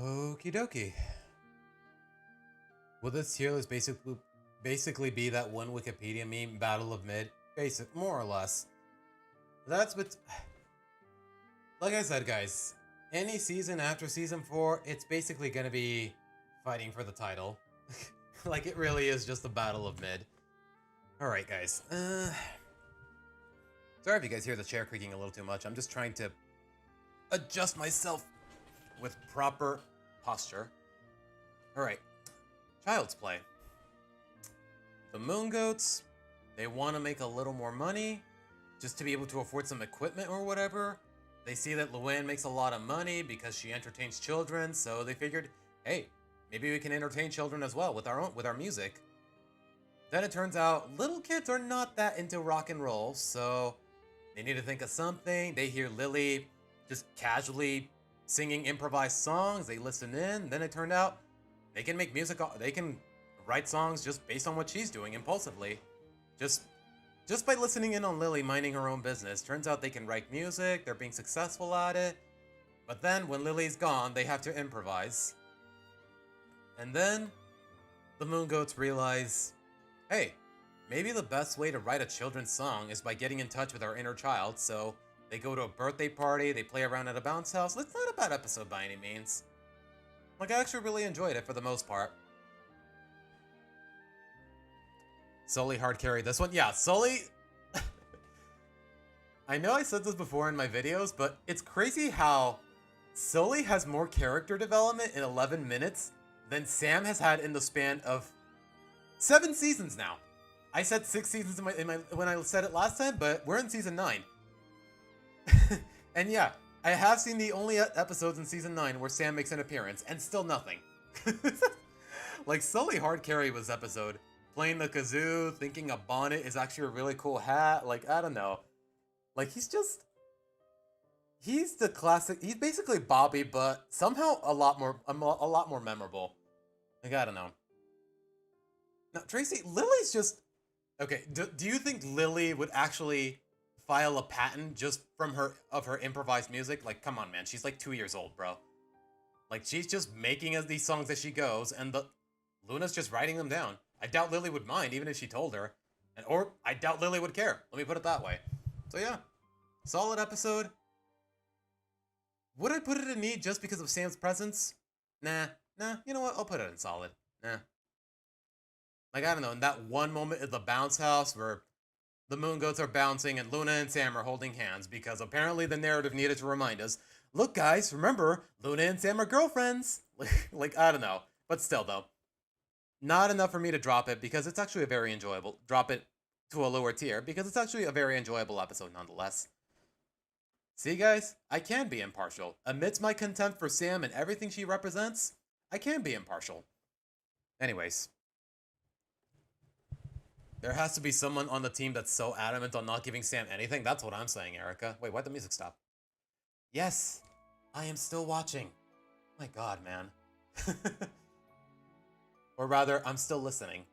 Okie dokie. Will this tier list basically be that one Wikipedia meme, Battle of Mid? Basic, more or less. That's what. Like I said, guys, any season after season 4, it's basically gonna be fighting for the title. Like, it really is just the Battle of Mid. Alright, guys. Sorry if you guys hear the chair creaking a little too much. I'm just trying to adjust myself with proper posture. Alright. Child's Play. The Moon Goats, they want to make a little more money just to be able to afford some equipment or whatever. They see that Luann makes a lot of money because she entertains children, so they figured, hey, maybe we can entertain children as well with our music. Then it turns out little kids are not that into rock and roll, so they need to think of something. They hear Lily just casually singing improvised songs. They listen in. Then it turned out they can make music. They can write songs just based on what she's doing impulsively. Just by listening in on Lily minding her own business. Turns out they can write music. They're being successful at it. But then when Lily's gone, they have to improvise. And then the Moon Goats realize, hey, maybe the best way to write a children's song is by getting in touch with our inner child. So they go to a birthday party. They play around at a bounce house. It's not a bad episode by any means. Like, I actually really enjoyed it for the most part. Sully hard carried this one. Yeah, Sully... I know I said this before in my videos, but it's crazy how Sully has more character development in 11 minutes than Sam has had in the span of 7 seasons now. I said 6 seasons when I said it last time, but we're in season 9. And yeah, I have seen the only episodes in season 9 where Sam makes an appearance, and still nothing. Like, Sully hard carry was episode. Playing the kazoo, thinking a bonnet is actually a really cool hat. Like, I don't know. Like, he's the classic. He's basically Bobby, but somehow a lot more memorable. Like, I don't know. Now, Tracy, Lily's just okay. Do you think Lily would actually file a patent just from her improvised music? Like, come on, man. She's like 2 years old, bro. Like, she's just making these songs as she goes, and Luna's just writing them down. I doubt Lily would mind, even if she told her. Or I doubt Lily would care. Let me put it that way. So yeah, solid episode. Would I put it in neat just because of Sam's presence? Nah, you know what? I'll put it in solid. Nah. Like, I don't know, in that one moment at the bounce house where the Moon Goats are bouncing and Luna and Sam are holding hands because apparently the narrative needed to remind us, look guys, remember, Luna and Sam are girlfriends. Like, I don't know. But still though. Not enough for me to drop it because it's actually a very enjoyable. Drop it to a lower tier because it's actually a very enjoyable episode nonetheless. See guys, I can be impartial. Amidst my contempt for Sam and everything she represents, I can be impartial. Anyways. There has to be someone on the team that's so adamant on not giving Sam anything. That's what I'm saying, Erica. Wait, why'd the music stop? Yes, I am still watching. My god, man. Or rather, I'm still listening.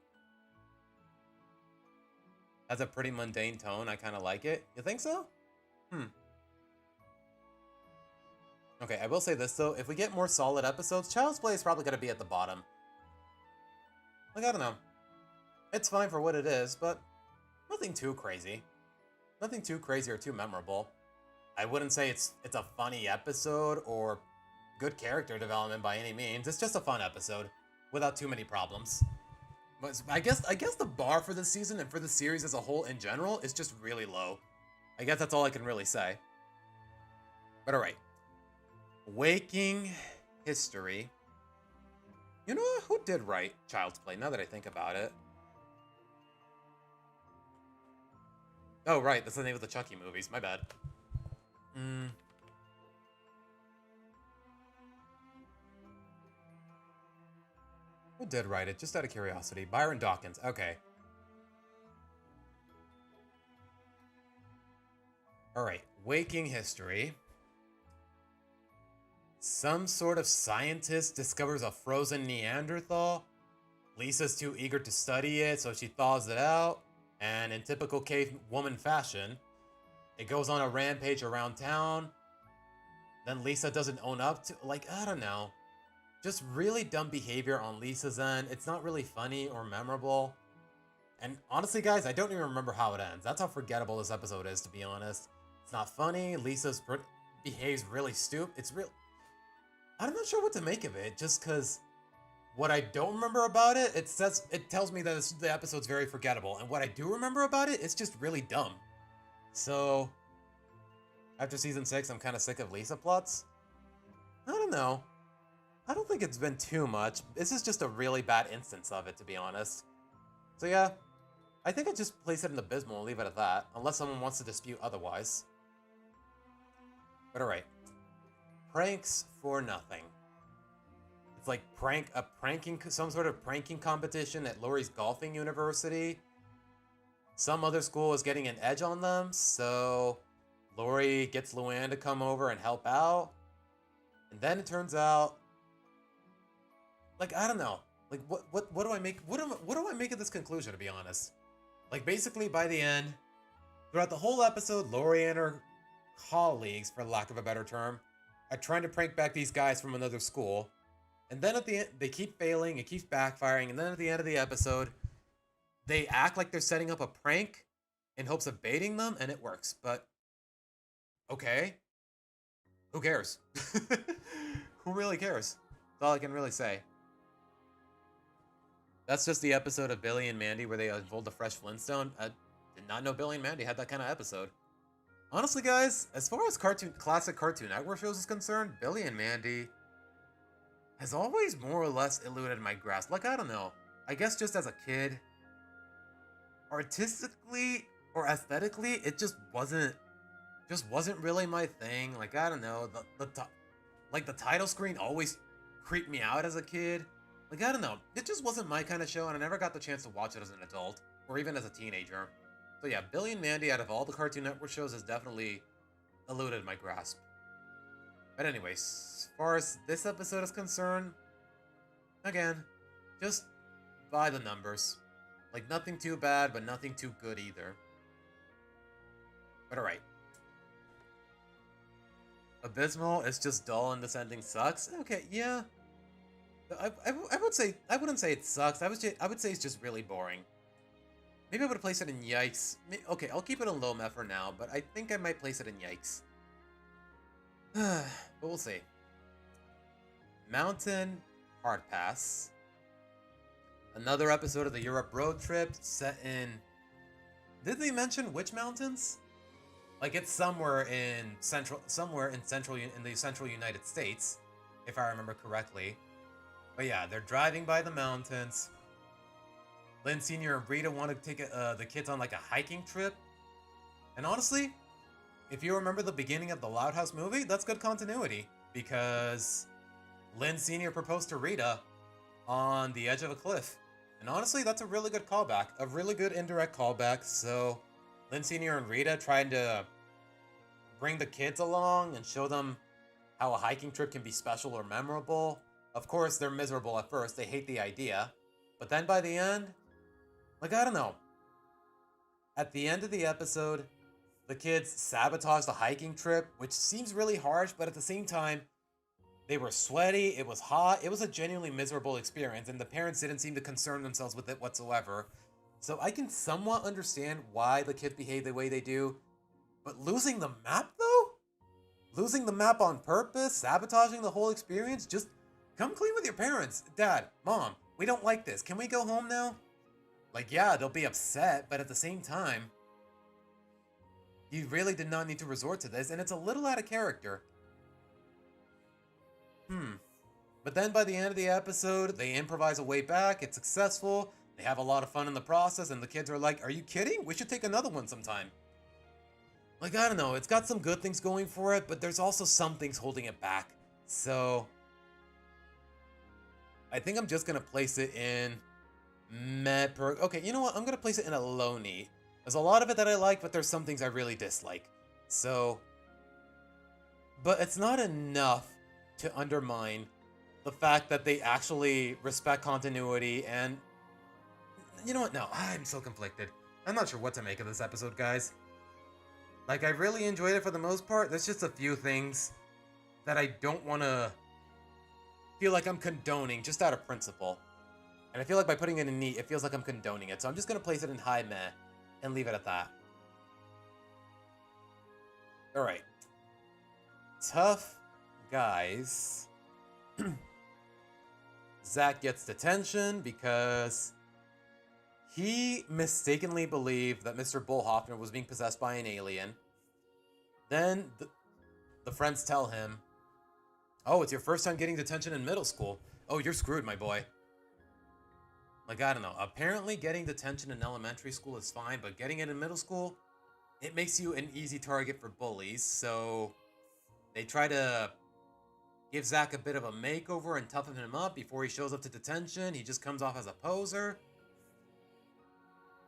Has a pretty mundane tone. I kind of like it. You think so? Okay, I will say this though. If we get more solid episodes, Child's Play is probably going to be at the bottom. Like, I don't know. It's fine for what it is, but nothing too crazy. Nothing too crazy or too memorable. I wouldn't say it's a funny episode or good character development by any means. It's just a fun episode without too many problems. But I guess the bar for this season and for the series as a whole in general is just really low. I guess that's all I can really say. But alright. Waking History. You know what? Who did write Child's Play, now that I think about it? Oh, right. That's the name of the Chucky movies. My bad. Who did write it? Just out of curiosity. Byron Dawkins. Okay. Alright. Waking History. Some sort of scientist discovers a frozen Neanderthal. Lisa's too eager to study it, so she thaws it out. And in typical cave woman fashion, it goes on a rampage around town. Then Lisa doesn't own up to... Like, I don't know. just really dumb behavior on Lisa's end. It's not really funny or memorable. And honestly, guys, I don't even remember how it ends. That's how forgettable this episode is, to be honest. It's not funny. Behaves really stupid. It's real. I'm not sure what to make of it, just because what I don't remember about it, it tells me that the episode's very forgettable. And what I do remember about it, it's just really dumb. So, after season 6, I'm kind of sick of Lisa plots. I don't know. I don't think it's been too much. This is just a really bad instance of it, to be honest. So yeah, I think I just place it in Abysmal and leave it at that, unless someone wants to dispute otherwise. But alright. Pranks for nothing. It's like some sort of pranking competition at Lori's golfing university. Some other school is getting an edge on them, so Lori gets Luann to come over and help out. And then it turns out, like, I don't know. Like, what do I make? What do I make of this conclusion, to be honest? Like, basically, by the end, throughout the whole episode, Lori and her colleagues, for lack of a better term, are trying to prank back these guys from another school. And then at the end, they keep failing, it keeps backfiring, and then at the end of the episode, they act like they're setting up a prank in hopes of baiting them, and it works. But, okay. Who cares? Who really cares? That's all I can really say. That's just the episode of Billy and Mandy where they unfold the Fresh Flintstone. I did not know Billy and Mandy had that kind of episode. Honestly, guys, as far as classic Cartoon Network shows is concerned, Billy and Mandy has always more or less eluded my grasp. Like, I don't know. I guess just as a kid, artistically or aesthetically, it just wasn't really my thing. Like, I don't know. The title screen always creeped me out as a kid. Like, I don't know. It just wasn't my kind of show, and I never got the chance to watch it as an adult, or even as a teenager. So yeah, Billy and Mandy, out of all the Cartoon Network shows, has definitely eluded my grasp. But anyways, as far as this episode is concerned, again, just by the numbers. Like, nothing too bad, but nothing too good either. But alright. Abysmal is just dull and this ending sucks? Okay, yeah. I wouldn't say it sucks. I would say it's just really boring. Maybe I would place it in yikes. Okay, I'll keep it in low meh for now, but I think I might place it in yikes. But we'll see. Mountain Hard Pass. Another episode of the Europe road trip set in. Did they mention which mountains? Like, it's somewhere in the central United States, if I remember correctly. But yeah, they're driving by the mountains. Lynn Sr. and Rita want to take the kids on like a hiking trip. And honestly, if you remember the beginning of the Loud House movie, that's good continuity. Because Lynn Sr. proposed to Rita on the edge of a cliff. And honestly, that's a really good callback. A really good indirect callback. So Lynn Sr. and Rita trying to bring the kids along and show them how a hiking trip can be special or memorable. Of course, they're miserable at first. They hate the idea. But then by the end, like, I don't know. At the end of the episode, the kids sabotage the hiking trip, which seems really harsh, but at the same time, they were sweaty, it was hot, it was a genuinely miserable experience, and the parents didn't seem to concern themselves with it whatsoever. So I can somewhat understand why the kids behave the way they do. But losing the map, though? Losing the map on purpose? Sabotaging the whole experience? Just come clean with your parents. Dad, Mom, we don't like this. Can we go home now? Like, yeah, they'll be upset, but at the same time, you really did not need to resort to this, and it's a little out of character. But then by the end of the episode, they improvise a way back, it's successful, they have a lot of fun in the process, and the kids are like, are you kidding? We should take another one sometime. Like, I don't know, it's got some good things going for it, but there's also some things holding it back. So I think I'm just gonna place it in okay, you know what? I'm gonna place it in a low need. There's a lot of it that I like, but there's some things I really dislike. So, but it's not enough to undermine the fact that they actually respect continuity. And you know what? No, I'm so conflicted. I'm not sure what to make of this episode, guys. Like, I really enjoyed it for the most part. There's just a few things that I don't want to feel like I'm condoning just out of principle. And I feel like by putting it in neat, it feels like I'm condoning it. So I'm just going to place it in high meh and leave it at that. Alright. Tough guys. Zach gets detention because he mistakenly believed that Mr. Bullhoffner was being possessed by an alien. Then the friends tell him, oh, it's your first time getting detention in middle school. Oh, you're screwed, my boy. Like, I don't know. Apparently getting detention in elementary school is fine, but getting it in middle school, it makes you an easy target for bullies. So they try to give Zach a bit of a makeover and toughen him up before he shows up to detention. He just comes off as a poser.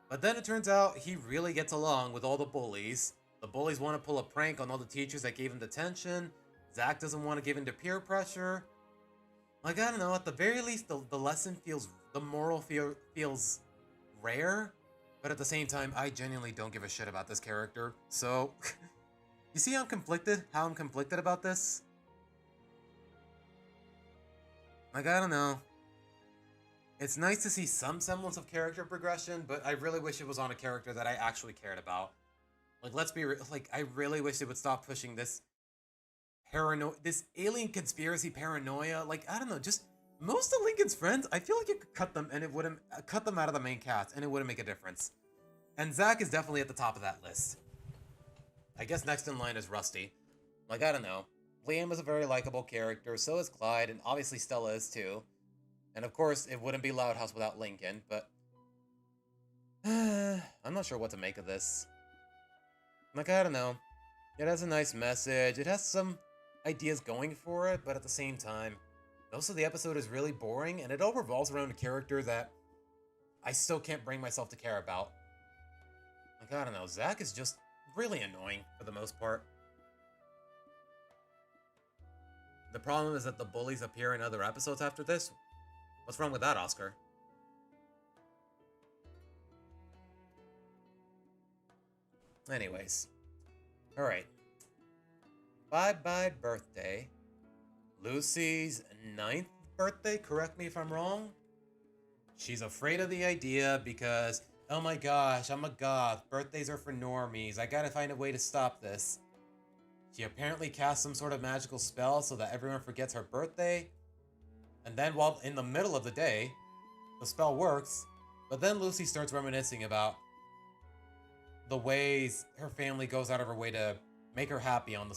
But then it turns out he really gets along with all the bullies. The bullies want to pull a prank on all the teachers that gave him detention. Zach doesn't want to give in to peer pressure. Like, I don't know, at the very least, the lesson feels, the moral feels rare. But at the same time, I genuinely don't give a shit about this character. So, you see how I'm conflicted about this? Like, I don't know. It's nice to see some semblance of character progression, but I really wish it was on a character that I actually cared about. Like, let's be real, like, I really wish they would stop pushing this this alien conspiracy paranoia. Like, I don't know, just most of Lincoln's friends, I feel like you could cut them and it wouldn't cut them out of the main cast and it wouldn't make a difference. And Zach is definitely at the top of that list. I guess next in line is Rusty. Like, I don't know. Liam is a very likable character, so is Clyde, and obviously Stella is too. And of course, it wouldn't be Loud House without Lincoln, but I'm not sure what to make of this. Like, I don't know. It has a nice message. It has some ideas going for it, but at the same time, most of the episode is really boring, and it all revolves around a character that I still can't bring myself to care about. Like, I don't know. Zach is just really annoying for the most part. The problem is that the bullies appear in other episodes after this. What's wrong with that, Oscar? Anyways. Alright. Bye-bye birthday. Lucy's 9th birthday, correct me if I'm wrong? She's afraid of the idea because, oh my gosh, I'm a goth. Birthdays are for normies. I gotta find a way to stop this. She apparently casts some sort of magical spell so that everyone forgets her birthday. And then while in the middle of the day, the spell works, but then Lucy starts reminiscing about the ways her family goes out of her way to make her happy on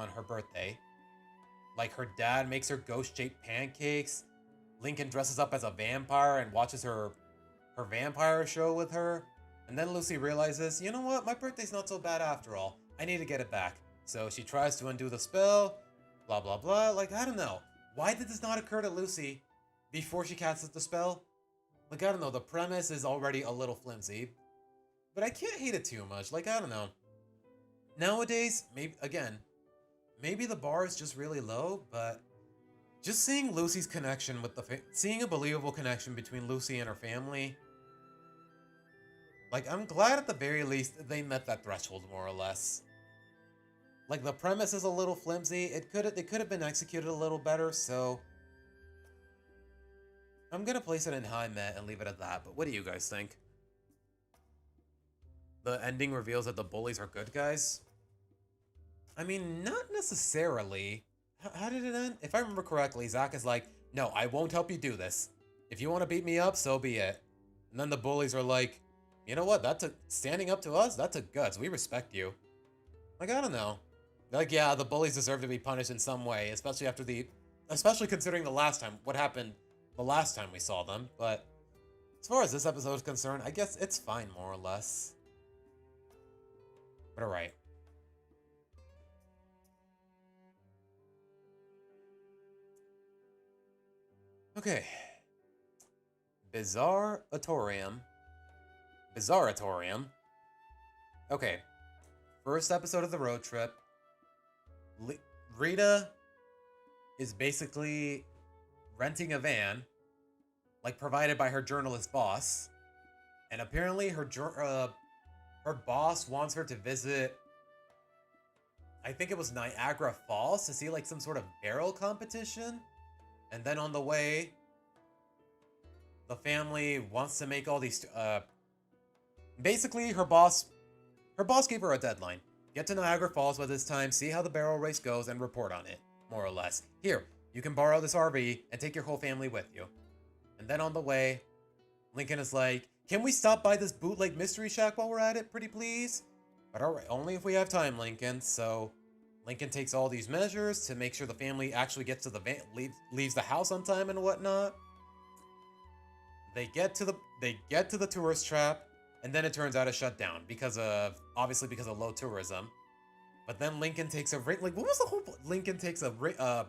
her birthday. Like, her dad makes her ghost-shaped pancakes, Lincoln dresses up as a vampire and watches her vampire show with her, and then Lucy realizes, you know what, my birthday's not so bad after all. I need to get it back. So she tries to undo the spell, blah blah blah. Like, I don't know. Why did this not occur to Lucy before she casts the spell? Like, I don't know, the premise is already a little flimsy, but I can't hate it too much. Like, I don't know. Nowadays, maybe the bar is just really low, but just seeing Lucy's connection with seeing a believable connection between Lucy and her family, like, I'm glad at the very least they met that threshold more or less. Like, the premise is a little flimsy. It could have been executed a little better, so I'm gonna place it in high met and leave it at that. But what do you guys think? The ending reveals that the bullies are good guys. I mean, not necessarily. How did it end? If I remember correctly, Zach is like, no, I won't help you do this. If you want to beat me up, so be it. And then the bullies are like, you know what? Standing up to us, that took guts. We respect you. Like, I don't know. Like, yeah, the bullies deserve to be punished in some way, especially considering what happened the last time we saw them. But as far as this episode is concerned, I guess it's fine, more or less. But alright. Okay. Bizarratorium. Okay. First episode of the road trip. Rita is basically renting a van, like, provided by her journalist boss, and apparently her boss wants her to visit, I think it was Niagara Falls, to see, like, some sort of barrel competition. And then on the way, the family wants to make all these. Basically, her boss gave her a deadline. Get to Niagara Falls by this time, see how the barrel race goes, and report on it, more or less. Here, you can borrow this RV and take your whole family with you. And then on the way, Lincoln is like, can we stop by this bootleg mystery shack while we're at it, pretty please? But alright, only if we have time, Lincoln. So Lincoln takes all these measures to make sure the family actually gets to the van, leaves the house on time and whatnot. They get to the tourist trap, and then it turns out it's shut down obviously because of low tourism. But then Lincoln takes what was the whole? Lincoln takes a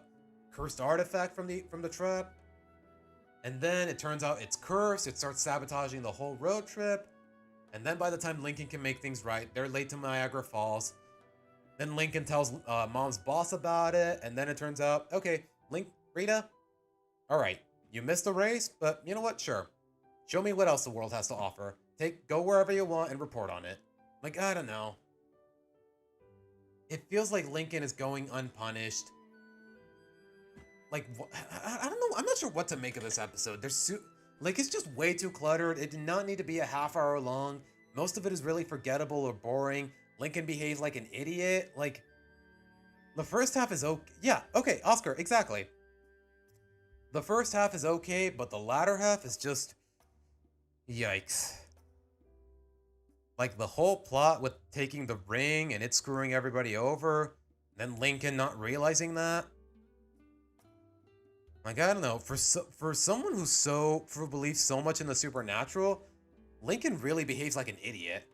cursed artifact from the trap, and then it turns out it's cursed. It starts sabotaging the whole road trip, and then by the time Lincoln can make things right, they're late to Niagara Falls. Then Lincoln tells Mom's boss about it, and then it turns out, okay, Rita, all right, you missed the race, but you know what? Sure, show me what else the world has to offer. Go wherever you want and report on it. Like, I don't know. It feels like Lincoln is going unpunished. Like, I don't know. I'm not sure what to make of this episode. It's just way too cluttered. It did not need to be a half hour long. Most of it is really forgettable or boring. Lincoln behaves like an idiot. Like, the first half is okay. Yeah, okay, Oscar, exactly. The first half is okay, but the latter half is just... yikes. Like, the whole plot with taking the ring and it screwing everybody over, then Lincoln not realizing that. Like, I don't know, for someone who believes so much in the supernatural, Lincoln really behaves like an idiot.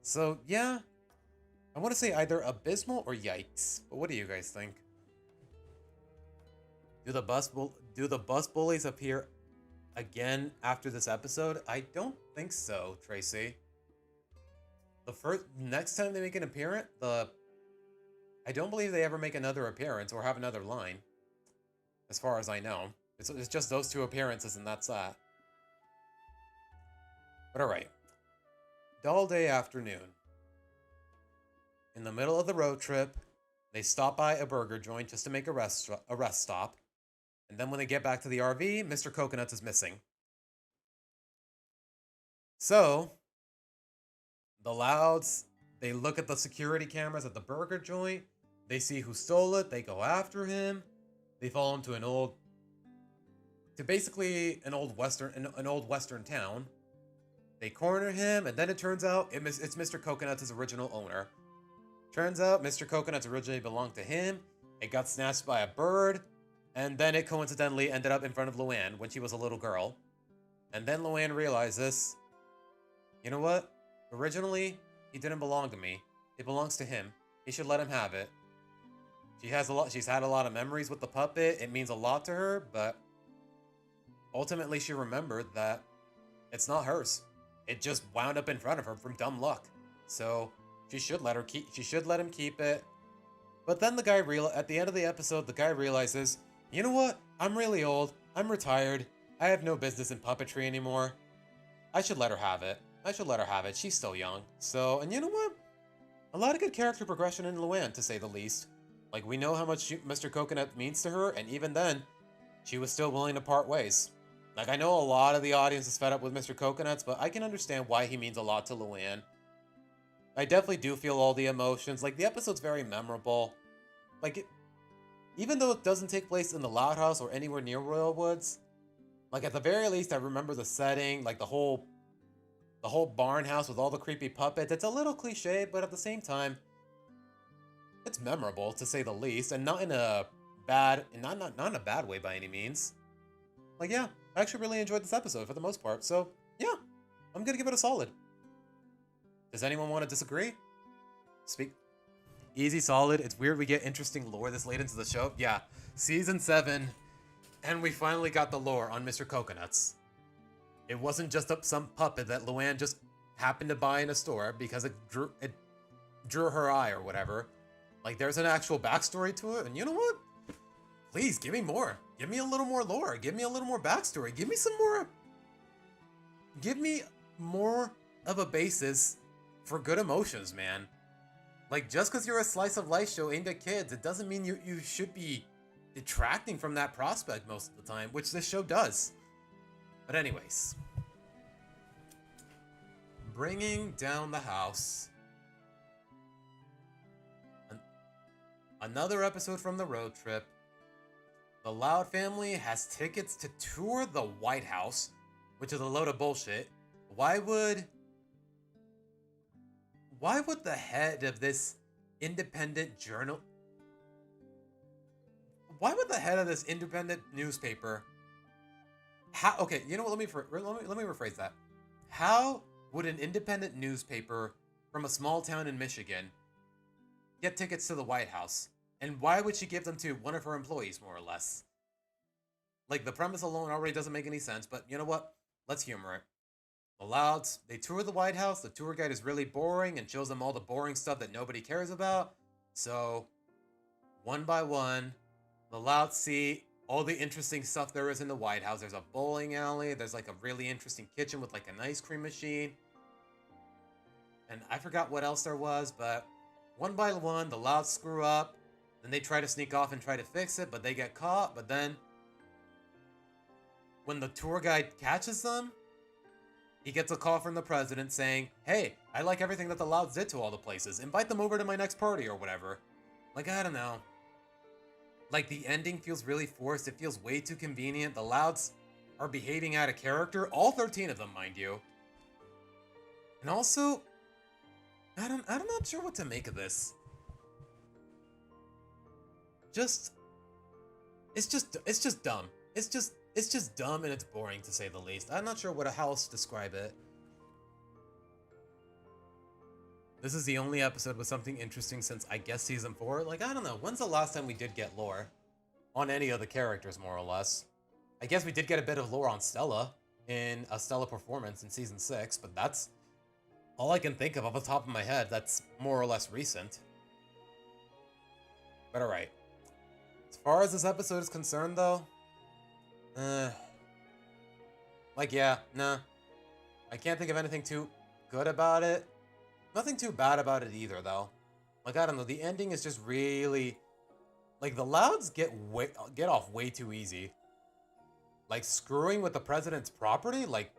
So, yeah, I want to say either abysmal or yikes. But what do you guys think? Do the bus bullies appear again after this episode? I don't think so, Tracy. Next time they make an appearance, I don't believe they ever make another appearance or have another line. As far as I know. It's just those two appearances and that's that. But alright. Dull day afternoon. In the middle of the road trip, they stop by a burger joint just to make a rest stop. And then when they get back to the RV, Mr. Coconuts is missing. So, the Louds, they look at the security cameras at the burger joint. They see who stole it. They go after him. They follow him to basically an old western town. They corner him, and then it turns out it's Mr. Coconuts' original owner. Turns out Mr. Coconuts originally belonged to him. It got snatched by a bird, and then it coincidentally ended up in front of Luann when she was a little girl. And then Luann realizes, you know what? Originally, he didn't belong to me. It belongs to him. He should let him have it. She's had a lot of memories with the puppet. It means a lot to her, but ultimately she remembered that it's not hers. It just wound up in front of her from dumb luck. So she should let him keep it. But then at the end of the episode, the guy realizes, you know what? I'm really old. I'm retired. I have no business in puppetry anymore. I should let her have it. She's still young. So, and you know what? A lot of good character progression in Luann, to say the least. Like, we know how much Mr. Coconut means to her, and even then, she was still willing to part ways. Like, I know a lot of the audience is fed up with Mr. Coconuts, but I can understand why he means a lot to Luann. I definitely do feel all the emotions. Like, the episode's very memorable. Like, even though it doesn't take place in the Loud House or anywhere near Royal Woods, like, at the very least, I remember the setting, like, the whole barn house with all the creepy puppets. It's a little cliche, but at the same time, it's memorable, to say the least, and not in a bad way by any means. Like, yeah, I actually really enjoyed this episode for the most part, so yeah, I'm gonna give it a solid. Does anyone want to disagree? Easy, solid. It's weird we get interesting lore this late into the show. Yeah, season 7, and we finally got the lore on Mr. Coconuts. It wasn't just some puppet that Luann just happened to buy in a store because it drew her eye or whatever. Like, there's an actual backstory to it, and you know what? Please, give me more. Give me a little more lore. Give me a little more backstory. Give me some more... Give me more of a basis for good emotions, man. Like, just because you're a slice of life show aimed at kids, it doesn't mean you should be detracting from that prospect most of the time, which this show does. But anyways, bringing down the house. Another episode from the road trip. The Loud family has tickets to tour the White House, which is a load of bullshit. Why would the head of this independent journal... Why would the head of this independent newspaper... Okay, you know what? Let me rephrase that. How would an independent newspaper from a small town in Michigan get tickets to the White House? And why would she give them to one of her employees, more or less? Like, the premise alone already doesn't make any sense, but you know what? Let's humor it. The Louds, they tour the White House. The tour guide is really boring and shows them all the boring stuff that nobody cares about. So, one by one, the Louds see all the interesting stuff there is in the White House. There's a bowling alley. There's like a really interesting kitchen with like an ice cream machine. And I forgot what else there was, but one by one, the Louds screw up. Then they try to sneak off and try to fix it, but they get caught. But then, when the tour guide catches them, he gets a call from the president saying, "Hey, I like everything that the Louds did to all the places. Invite them over to my next party," or whatever. Like, I don't know. Like, the ending feels really forced. It feels way too convenient. The Louds are behaving out of character. All 13 of them, mind you. And also, I'm not sure what to make of this. It's just dumb. It's just dumb and it's boring, to say the least. I'm not sure how else to describe it. This is the only episode with something interesting since, I guess, season 4. Like, I don't know. When's the last time we did get lore? On any of the characters, more or less. I guess we did get a bit of lore on Stella in a Stella performance in season 6, but that's all I can think of off the top of my head that's more or less recent. But alright. As far as this episode is concerned, though, like, yeah, nah. I can't think of anything too good about it. Nothing too bad about it either, though. Like, I don't know, the ending is just really... Like, the Louds get off way too easy. Like, screwing with the president's property? Like,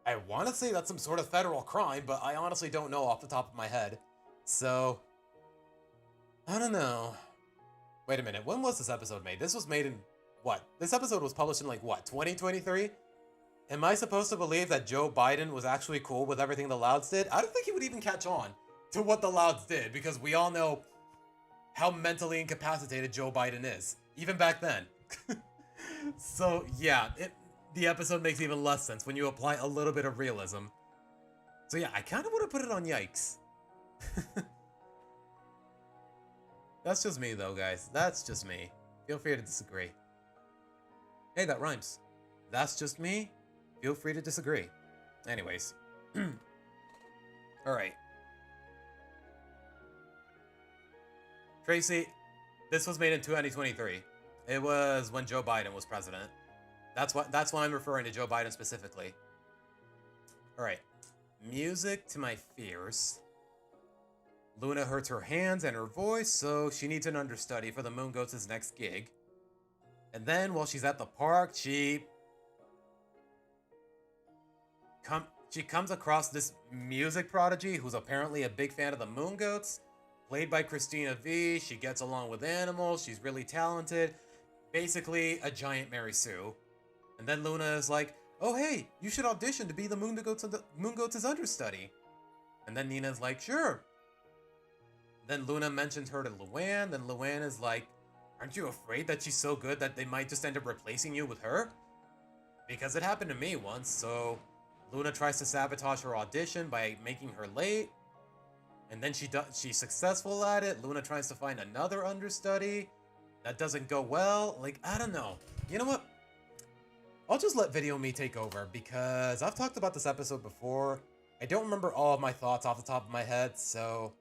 I want to say that's some sort of federal crime, but I honestly don't know off the top of my head. So, I don't know. Wait a minute, when was this episode made? This was made in... What? This episode was published in, like, what, 2023? Am I supposed to believe that Joe Biden was actually cool with everything the Louds did? I don't think he would even catch on to what the Louds did, because we all know how mentally incapacitated Joe Biden is, even back then. So, yeah, the episode makes even less sense when you apply a little bit of realism. So yeah, I kind of want to put it on Yikes. That's just me, though, guys. That's just me. Feel free to disagree. Hey, that rhymes. That's just me. Feel free to disagree. Anyways. Alright. Tracy, this was made in 2023. It was when Joe Biden was president. That's why I'm referring to Joe Biden specifically. Alright. Music to my fears. Luna hurts her hands and her voice, so she needs an understudy for the Moon Goats' next gig. And then, while she's at the park, she comes across this music prodigy who's apparently a big fan of the Moon Goats, played by Christina V. She gets along with animals. She's really talented. Basically, a giant Mary Sue. And then Luna is like, "Oh, hey, you should audition to be the Moon Goats' understudy." And then Nina's like, "Sure." Then Luna mentions her to Luann. Then Luann is like, "Aren't you afraid that she's so good that they might just end up replacing you with her?" Because it happened to me once, so Luna tries to sabotage her audition by making her late. And then she's successful at it. Luna tries to find another understudy. That doesn't go well. Like, I don't know. You know what? I'll just let Video Me take over, because I've talked about this episode before. I don't remember all of my thoughts off the top of my head, so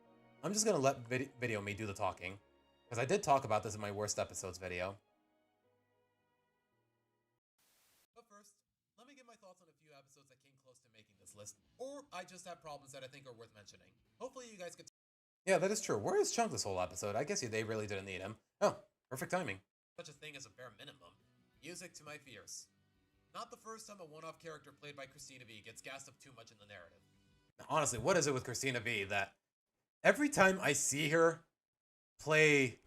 I'm just gonna let Video Me do the talking. Because I did talk about this in my worst episodes video. But first, let me give my thoughts on a few episodes that came close to making this list. Or I just have problems that I think are worth mentioning. Hopefully you guys could... Yeah, that is true. Where is Chunk this whole episode? I guess they really didn't need him. Oh, perfect timing. such a thing as a bare minimum. Music to my fears. Not the first time a one-off character played by Christina V gets gassed up too much in the narrative. Honestly, what is it with Christina V that every time I see her play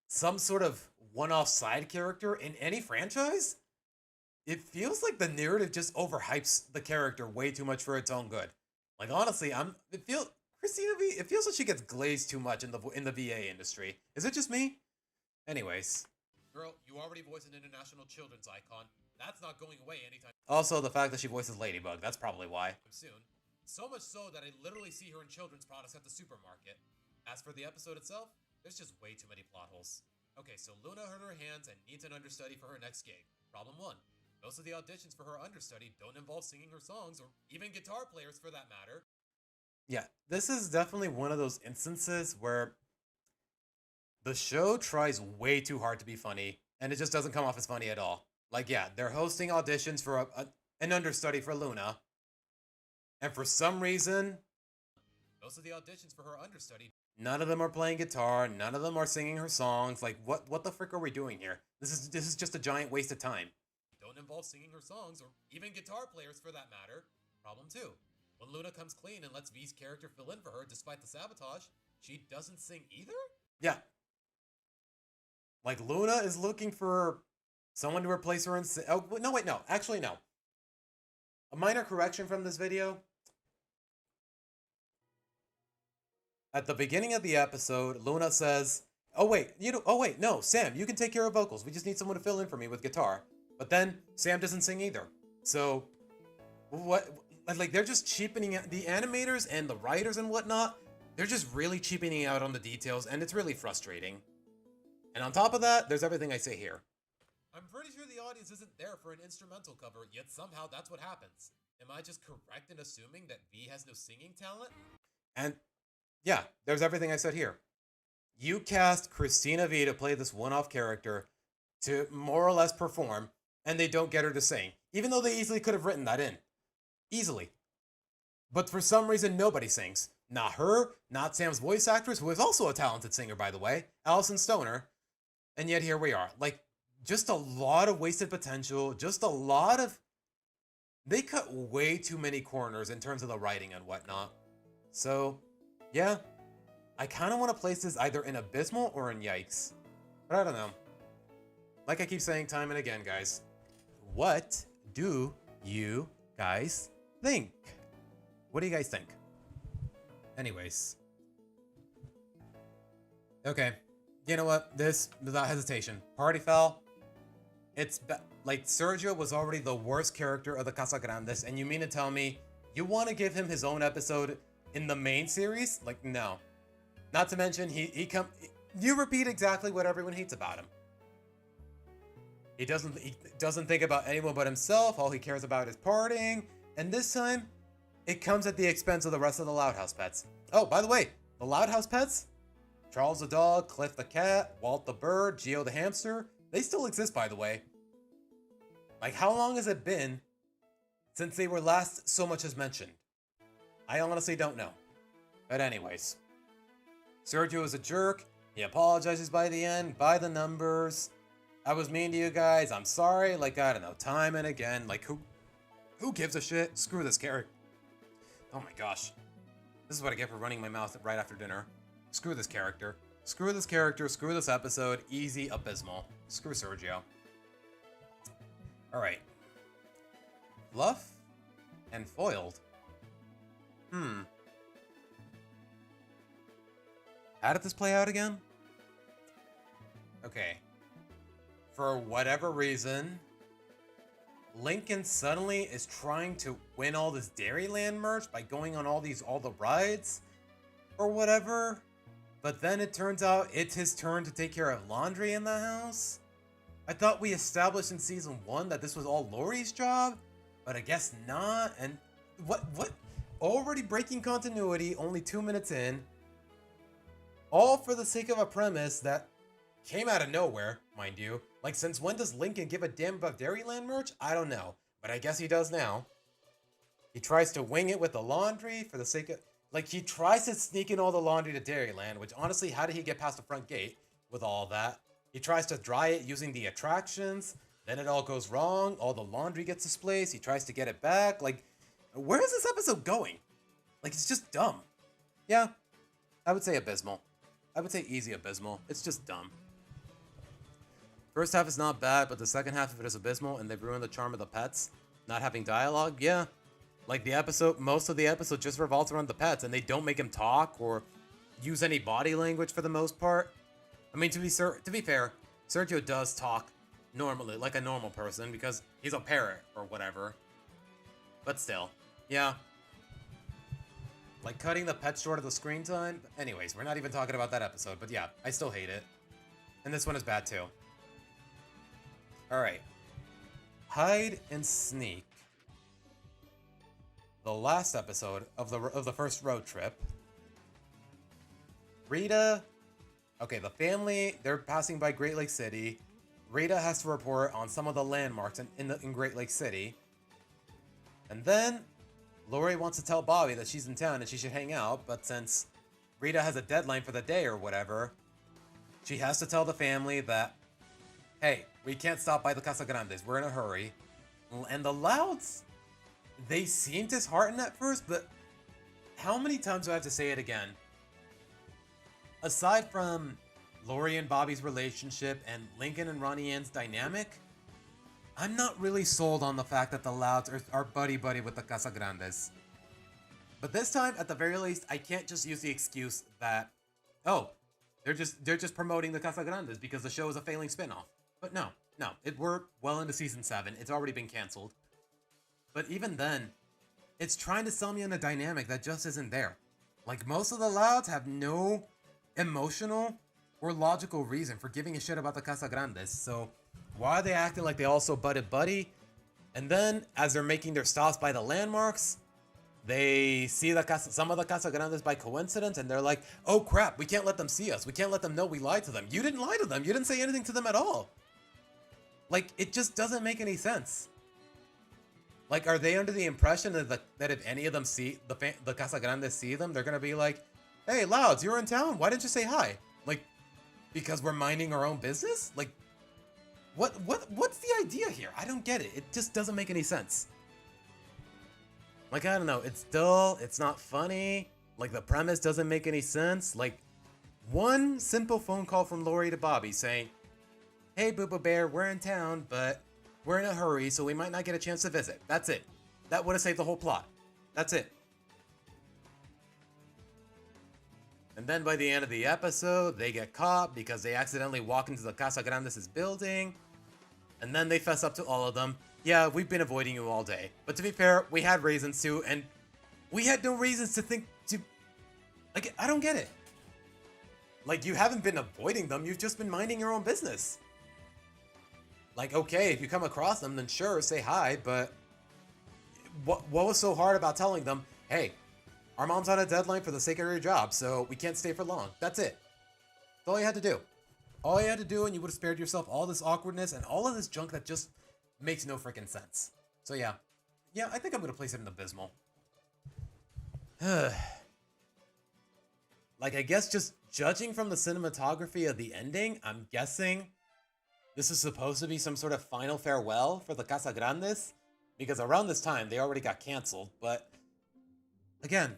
some sort of one-off side character in any franchise, it feels like the narrative just overhypes the character way too much for its own good. Like honestly, Christina V. It feels like she gets glazed too much in the VA industry. Is it just me? Anyways, girl, you already voiced an international children's icon. That's not going away anytime. Also, the fact that she voices Ladybug. That's probably why. Soon. So much so that I literally see her in children's products at the supermarket. As for the episode itself, there's just way too many plot holes. Okay, so Luna hurt her hands and needs an understudy for her next gig. Problem 1. Most of the auditions for her understudy don't involve singing her songs, or even guitar players for that matter. Yeah, this is definitely one of those instances where the show tries way too hard to be funny, and it just doesn't come off as funny at all. Like, yeah, they're hosting auditions for an understudy for Luna, and for some reason, most of the auditions for her understudy, none of them are playing guitar, none of them are singing her songs. Like, what the frick are we doing here? This is just a giant waste of time. Don't involve singing her songs, or even guitar players for that matter. Problem 2. When Luna comes clean and lets V's character fill in for her despite the sabotage, she doesn't sing either? Yeah. Like, Luna is looking for someone to replace her in... Oh, no, wait, no. Actually, no. A minor correction from this video. At the beginning of the episode, Luna says, oh wait, no, Sam, you can take care of vocals. We just need someone to fill in for me with guitar. But then, Sam doesn't sing either. So, what, like, they're just cheapening out, the animators and the writers and whatnot, they're just really cheapening out on the details, and it's really frustrating. And on top of that, there's everything I say here. I'm pretty sure the audience isn't there for an instrumental cover, yet somehow that's what happens. Am I just correct in assuming that V has no singing talent? And yeah, there's everything I said here. You cast Christina V to play this one-off character to more or less perform, and they don't get her to sing, even though they easily could have written that in. Easily. But for some reason, nobody sings. Not her, not Sam's voice actress, who is also a talented singer, by the way, Allison Stoner. And yet here we are. Like, just a lot of wasted potential, just a lot of... They cut way too many corners in terms of the writing and whatnot. So, yeah, I kind of want to place this either in Abysmal or in Yikes. But I don't know. Like I keep saying time and again, guys, what do you guys think? What do you guys think? Anyways. Okay. You know what? This, without hesitation, Party Foul. It's like Sergio was already the worst character of the Casagrandes, and you mean to tell me you want to give him his own episode in the main series? Like, no. Not to mention, you repeat exactly what everyone hates about him. He doesn't think about anyone but himself. All he cares about is partying. And this time, it comes at the expense of the rest of the Loud House pets. Oh, by the way, the Loud House pets, Charles the dog, Cliff the cat, Walt the bird, Geo the hamster, they still exist, by the way. Like, how long has it been since they were last so much as mentioned? I honestly don't know. But anyways, Sergio is a jerk. He apologizes by the end, by the numbers. I was mean to you guys. I'm sorry. Like, I don't know, time and again. Like, who gives a shit? Screw this character. Oh my gosh. This is what I get for running my mouth right after dinner. Screw this character. Screw this character. Screw this episode. Easy, Abysmal. Screw Sergio. Alright. Fluff and foiled. How did this play out again? Okay. For whatever reason, Lincoln suddenly is trying to win all this Dairyland merch by going on all the rides or whatever. But then it turns out it's his turn to take care of laundry in the house. I thought we established in season 1 that this was all Lori's job, but I guess not. And what? Already breaking continuity, only 2 minutes in. All for the sake of a premise that came out of nowhere, mind you. Like, since when does Lincoln give a damn about Dairyland merch? I don't know, but I guess he does now. He tries to wing it with the laundry for the sake of... Like, he tries to sneak in all the laundry to Dairyland, which honestly, how did he get past the front gate with all that? He tries to dry it using the attractions. Then it all goes wrong. All the laundry gets displaced. He tries to get it back. Like, where is this episode going? Like, it's just dumb. Yeah, I would say abysmal. I would say easy abysmal. It's just dumb. First half is not bad, but the second half of it is abysmal, and they've ruined the charm of the pets. Not having dialogue, yeah. Like the episode, most of the episode just revolves around the pets, and they don't make him talk or use any body language for the most part. I mean, to be fair, Sergio does talk normally, like a normal person, because he's a parrot or whatever. But still, yeah. Like cutting the pet short of the screen time. Anyways, we're not even talking about that episode, but yeah, I still hate it. And this one is bad too. Alright. Hide and Sneak. The last episode of the first road trip. Rita... Okay, the family, they're passing by Great Lake City. Rita has to report on some of the landmarks in Great Lake City. And then, Lori wants to tell Bobby that she's in town and she should hang out, but since Rita has a deadline for the day or whatever, she has to tell the family that, hey, we can't stop by the Casa Grandes, we're in a hurry. And the Louds, they seem disheartened at first, but how many times do I have to say it again? Aside from Lori and Bobby's relationship and Lincoln and Ronnie Ann's dynamic, I'm not really sold on the fact that the Louds are buddy-buddy with the Casa Grandes. But this time, at the very least, I can't just use the excuse that, oh, they're just promoting the Casa Grandes because the show is a failing spinoff. But no, we're well into season 7. It's already been canceled. But even then, it's trying to sell me on a dynamic that just isn't there. Like, most of the Louds have no emotional or logical reason for giving a shit about the Casa Grandes. So why are they acting like they also butted buddy? And then, as they're making their stops by the landmarks, they see some of the Casa Grandes by coincidence, and they're like, oh crap, we can't let them see us. We can't let them know we lied to them. You didn't lie to them. You didn't say anything to them at all. Like, it just doesn't make any sense. Like, are they under the impression that if any of them see the Casa Grandes see them, they're gonna be like, hey, Louds, you're in town? Why didn't you say hi? Like, because we're minding our own business? Like, what's the idea here? I don't get it. It just doesn't make any sense. Like, I don't know. It's dull. It's not funny. Like, the premise doesn't make any sense. Like, one simple phone call from Lori to Bobby saying, hey, Boo Boo Bear, we're in town, but we're in a hurry, so we might not get a chance to visit. That's it. That would have saved the whole plot. That's it. And then by the end of the episode, they get caught because they accidentally walk into the Casa Grandes' building. And then they fess up to all of them. Yeah, we've been avoiding you all day. But to be fair, we had reasons to, and we had no reasons to think to... Like, I don't get it. Like, you haven't been avoiding them, you've just been minding your own business. Like, okay, if you come across them, then sure, say hi, but... What was so hard about telling them, hey, our mom's on a deadline for the sake of your job, so we can't stay for long. That's it. That's all you had to do. All you had to do, and you would have spared yourself all this awkwardness and all of this junk that just makes no freaking sense. So yeah. Yeah, I think I'm going to place it in abysmal. Like, I guess just judging from the cinematography of the ending, I'm guessing this is supposed to be some sort of final farewell for the Casa Grandes, because around this time, they already got canceled, but again,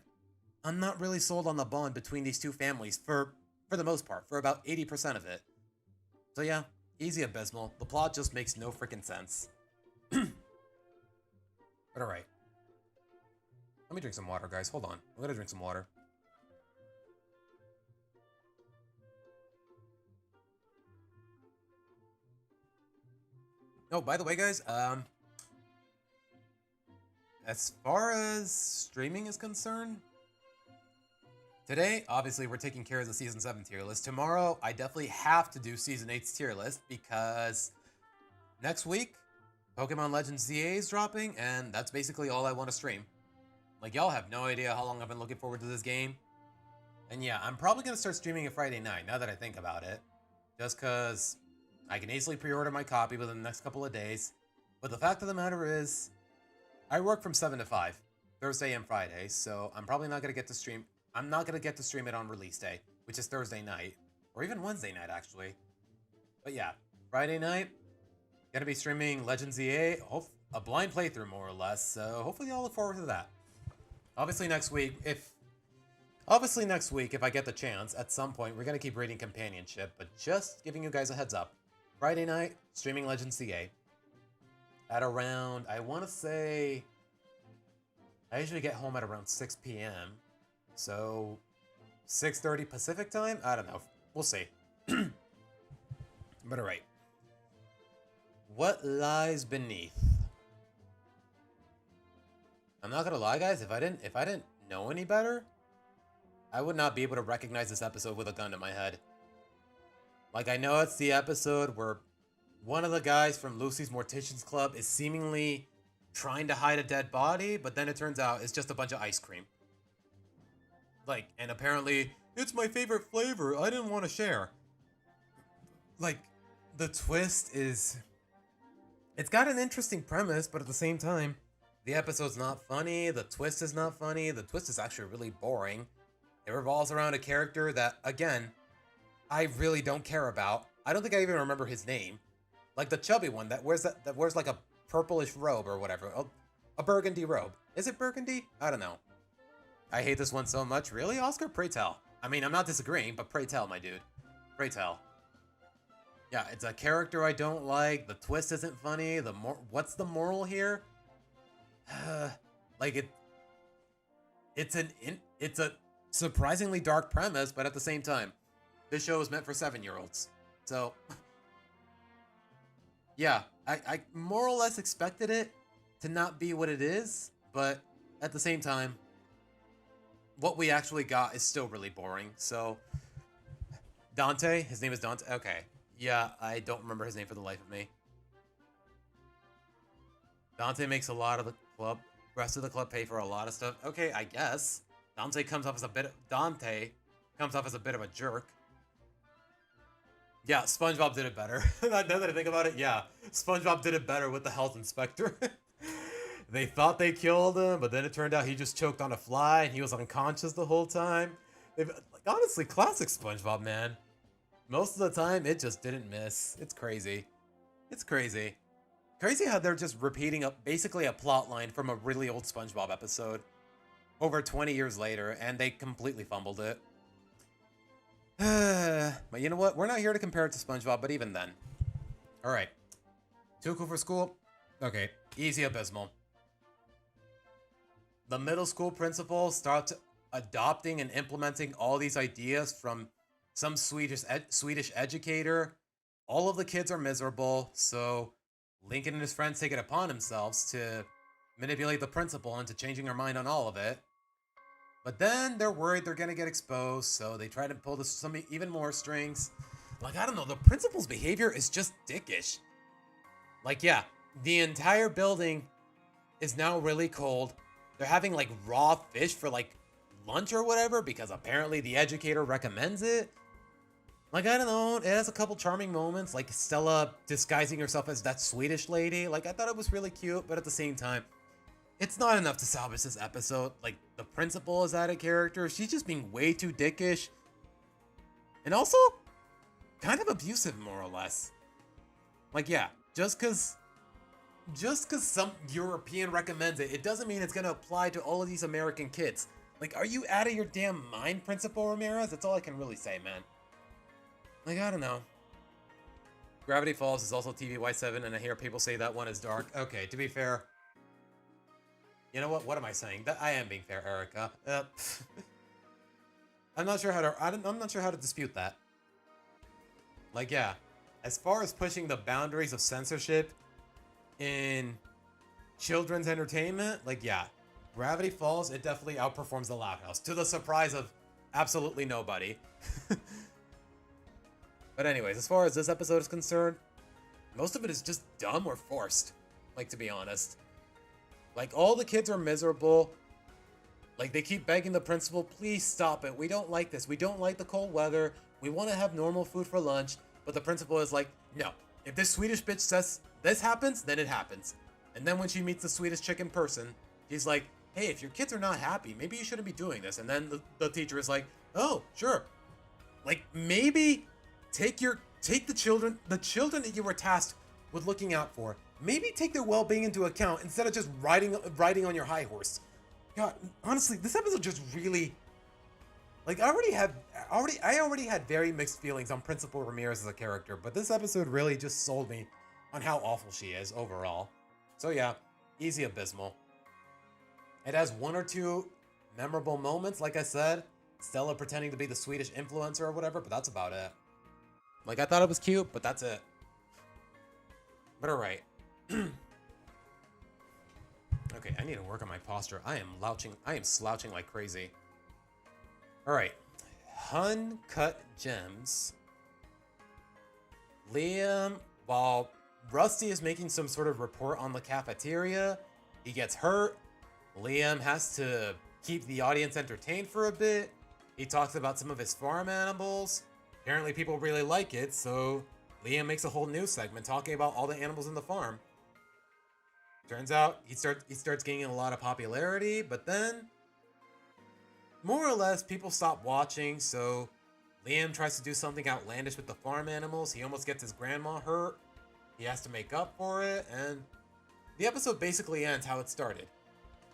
I'm not really sold on the bond between these two families for the most part, for about 80% of it. So yeah, easy abysmal. The plot just makes no freaking sense. But alright. Let me drink some water, guys. Hold on. I'm gonna drink some water. Oh, by the way, guys, as far as streaming is concerned, today, obviously, we're taking care of the Season 7 tier list. Tomorrow, I definitely have to do Season 8's tier list because next week, Pokemon Legends ZA is dropping, and that's basically all I want to stream. Like, y'all have no idea how long I've been looking forward to this game. And yeah, I'm probably going to start streaming it Friday night, now that I think about it. Just because I can easily pre-order my copy within the next couple of days. But the fact of the matter is, I work from 7 to 5, Thursday and Friday, so I'm probably not going to get to stream. I'm not going to get to stream it on release day, which is Thursday night, or even Wednesday night, actually. But yeah, Friday night, gonna be streaming Legends EA, a blind playthrough more or less. So hopefully y'all look forward to that. Obviously next week, if I get the chance, at some point, we're gonna keep reading Companionship, but just giving you guys a heads up. Friday night, streaming Legends CA. At around, I want to say, I usually get home at around 6 p.m. So, 6:30 Pacific time? I don't know. We'll see. But alright. What lies beneath? I'm not gonna lie, guys. If I didn't know any better, I would not be able to recognize this episode with a gun to my head. Like, I know it's the episode where one of the guys from Lucy's Mortician's Club is seemingly trying to hide a dead body, but then it turns out it's just a bunch of ice cream. Like, and apparently, it's my favorite flavor, I didn't want to share. Like, the twist is... It's got an interesting premise, but at the same time, the episode's not funny, the twist is not funny, the twist is actually really boring. It revolves around a character that, again, I really don't care about. I don't think I even remember his name. Like the chubby one that wears like a purplish robe or whatever. A burgundy robe. Is it burgundy? I don't know. I hate this one so much. Really, Oscar? Pray tell. I mean, I'm not disagreeing, but pray tell, my dude. Pray tell. Yeah, it's a character I don't like. The twist isn't funny. What's the moral here? Like it's a surprisingly dark premise, but at the same time, this show is meant for 7-year-olds. So, yeah, I more or less expected it to not be what it is, but at the same time, what we actually got is still really boring. So, Dante, his name is Dante. Okay, yeah, I don't remember his name for the life of me. Dante makes a lot of the rest of the club pay for a lot of stuff. Okay, I guess. Dante comes off as a bit of a jerk. Yeah, SpongeBob did it better. Now that I think about it, yeah. SpongeBob did it better with the health inspector. They thought they killed him, but then it turned out he just choked on a fly and he was unconscious the whole time. Honestly, classic SpongeBob, man. Most of the time, it just didn't miss. It's crazy. It's crazy. Crazy how they're just repeating basically a plot line from a really old SpongeBob episode over 20 years later, and they completely fumbled it. But you know what? We're not here to compare it to SpongeBob, but even then. Alright. Too cool for school? Okay. Easy abysmal. The middle school principal starts adopting and implementing all these ideas from some Swedish educator. All of the kids are miserable, so Lincoln and his friends take it upon themselves to manipulate the principal into changing her mind on all of it. But then they're worried they're gonna get exposed, so they try to pull some even more strings. Like, I don't know, the principal's behavior is just dickish. Like, yeah, the entire building is now really cold. They're having, like, raw fish for, like, lunch or whatever, because apparently the educator recommends it. Like, I don't know, it has a couple charming moments, like Stella disguising herself as that Swedish lady. Like, I thought it was really cute, but at the same time, it's not enough to salvage this episode. Like, the principal is out of character. She's just being way too dickish. And also, kind of abusive, more or less. Like, yeah, just cause some European recommends it, it doesn't mean it's gonna apply to all of these American kids. Like, are you out of your damn mind, Principal Ramirez? That's all I can really say, man. Like, I don't know. Gravity Falls is also TVY7, and I hear people say that one is dark. Okay, to be fair, you know what? What am I saying? I am being fair, Erica. I'm not sure how to dispute that. Like, yeah, as far as pushing the boundaries of censorship in children's entertainment, like, yeah, Gravity Falls, it definitely outperforms The Loud House, to the surprise of absolutely nobody. But anyways, as far as this episode is concerned, most of it is just dumb or forced, like, to be honest. Like, all the kids are miserable. Like, they keep begging the principal, please stop it. We don't like this. We don't like the cold weather. We want to have normal food for lunch. But the principal is like, no. If this Swedish bitch says this happens, then it happens. And then when she meets the Swedish chick in person, he's like, hey, if your kids are not happy, maybe you shouldn't be doing this. And then the teacher is like, oh, sure. Like, maybe take your take the children that you were tasked with looking out for. Maybe take their well-being into account instead of just riding on your high horse. God, honestly, this episode just really, like, I already had very mixed feelings on Principal Ramirez as a character, but this episode really just sold me on how awful she is overall. So yeah, easy abysmal. It has one or two memorable moments, like I said, Stella pretending to be the Swedish influencer or whatever, but that's about it. Like, I thought it was cute, but that's it. But alright. Okay, I need to work on my posture. I am slouching like crazy. Alright. Uncut Gems. Liam, while Rusty is making some sort of report on the cafeteria, he gets hurt. Liam has to keep the audience entertained for a bit. He talks about some of his farm animals. Apparently people really like it, so Liam makes a whole news segment talking about all the animals in the farm. Turns out he starts gaining a lot of popularity, but then more or less people stop watching, so Liam tries to do something outlandish with the farm animals. He almost gets his grandma hurt. He has to make up for it, and the episode basically ends how it started.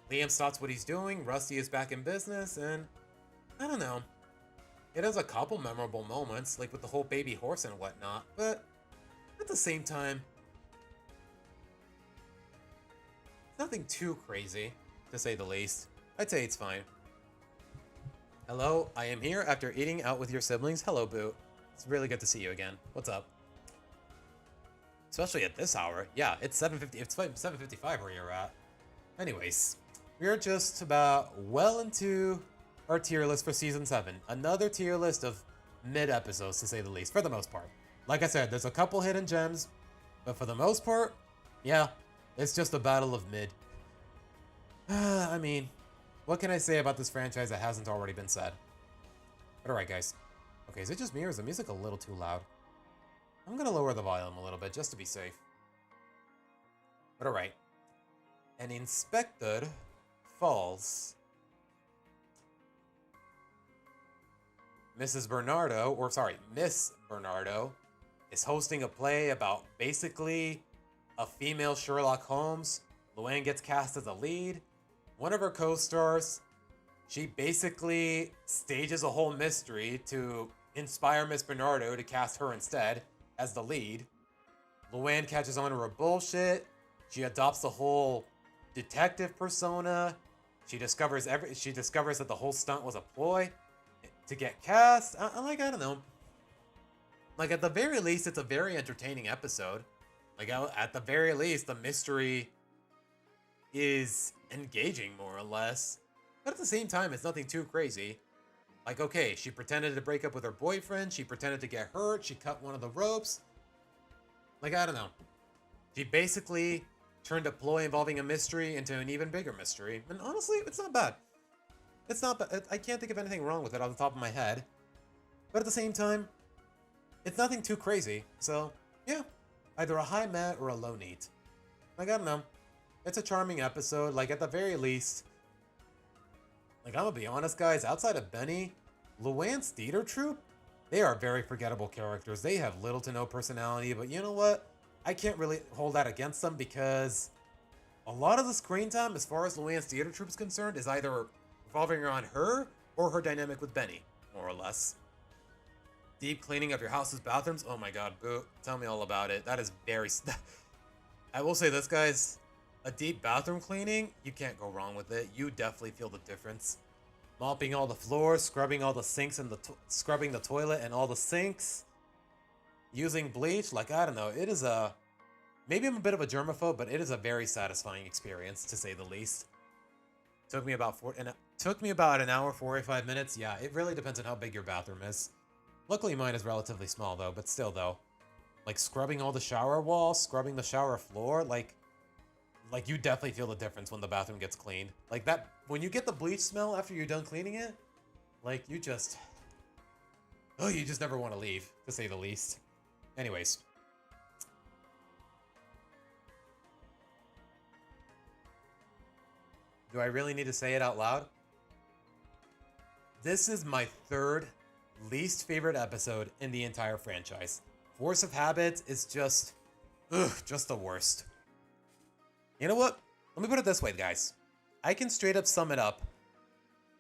Liam stops what he's doing, Rusty is back in business, and I don't know. It has a couple memorable moments, like with the whole baby horse and whatnot, but at the same time, nothing too crazy, to say the least. I'd say it's fine. Hello, I am here after eating out with your siblings. Hello, Boo. It's really good to see you again. What's up? Especially at this hour. Yeah, it's 7:50. It's 7:55 where you're at. Anyways, we're just about well into our tier list for season 7. Another tier list of mid episodes, to say the least, for the most part. Like I said, there's a couple hidden gems, but for the most part, yeah, it's just a battle of mid. I mean, what can I say about this franchise that hasn't already been said? But alright, guys. Okay, is it just me or is the music a little too loud? I'm gonna lower the volume a little bit just to be safe. But alright. An Inspector falls. Miss Bernardo is hosting a play about basically a female Sherlock Holmes. Luann gets cast as a lead. One of her co-stars, she basically stages a whole mystery to inspire Miss Bernardo to cast her instead as the lead. Luann catches on to her bullshit. She adopts the whole detective persona. She discovers that the whole stunt was a ploy to get cast. I don't know. Like, at the very least, it's a very entertaining episode. Like, at the very least, the mystery is engaging, more or less. But at the same time, it's nothing too crazy. Like, okay, she pretended to break up with her boyfriend. She pretended to get hurt. She cut one of the ropes. Like, I don't know. She basically turned a ploy involving a mystery into an even bigger mystery. And honestly, it's not bad. It's not bad. I can't think of anything wrong with it off the top of my head. But at the same time, it's nothing too crazy. So, yeah. Either a high met or a low neat. Like, I don't know. It's a charming episode. Like, at the very least, like, I'm gonna be honest, guys, outside of Benny, Luann's theater troupe, they are very forgettable characters. They have little to no personality, but you know what? I can't really hold that against them because a lot of the screen time, as far as Luann's theater troupe is concerned, is either revolving around her or her dynamic with Benny, more or less. Deep cleaning of your house's bathrooms. Oh my god, Boo. Tell me all about it. That is very... I will say this, guys. A deep bathroom cleaning, you can't go wrong with it. You definitely feel the difference. Mopping all the floors, scrubbing all the sinks and scrubbing the toilet and all the sinks. Using bleach, like, I don't know. It is a... Maybe I'm a bit of a germaphobe, but it is a very satisfying experience, to say the least. Took me about an hour, 45 minutes. Yeah, it really depends on how big your bathroom is. Luckily, mine is relatively small, though, but still, though. Like, scrubbing all the shower walls, scrubbing the shower floor, like, you definitely feel the difference when the bathroom gets cleaned. Like, that, when you get the bleach smell after you're done cleaning it, like, you just never want to leave, to say the least. Anyways. Do I really need to say it out loud? This is my third least favorite episode in the entire franchise. Force of Habit is just, ugh, just the worst. You know what? Let me put it this way, guys. I can straight up sum it up.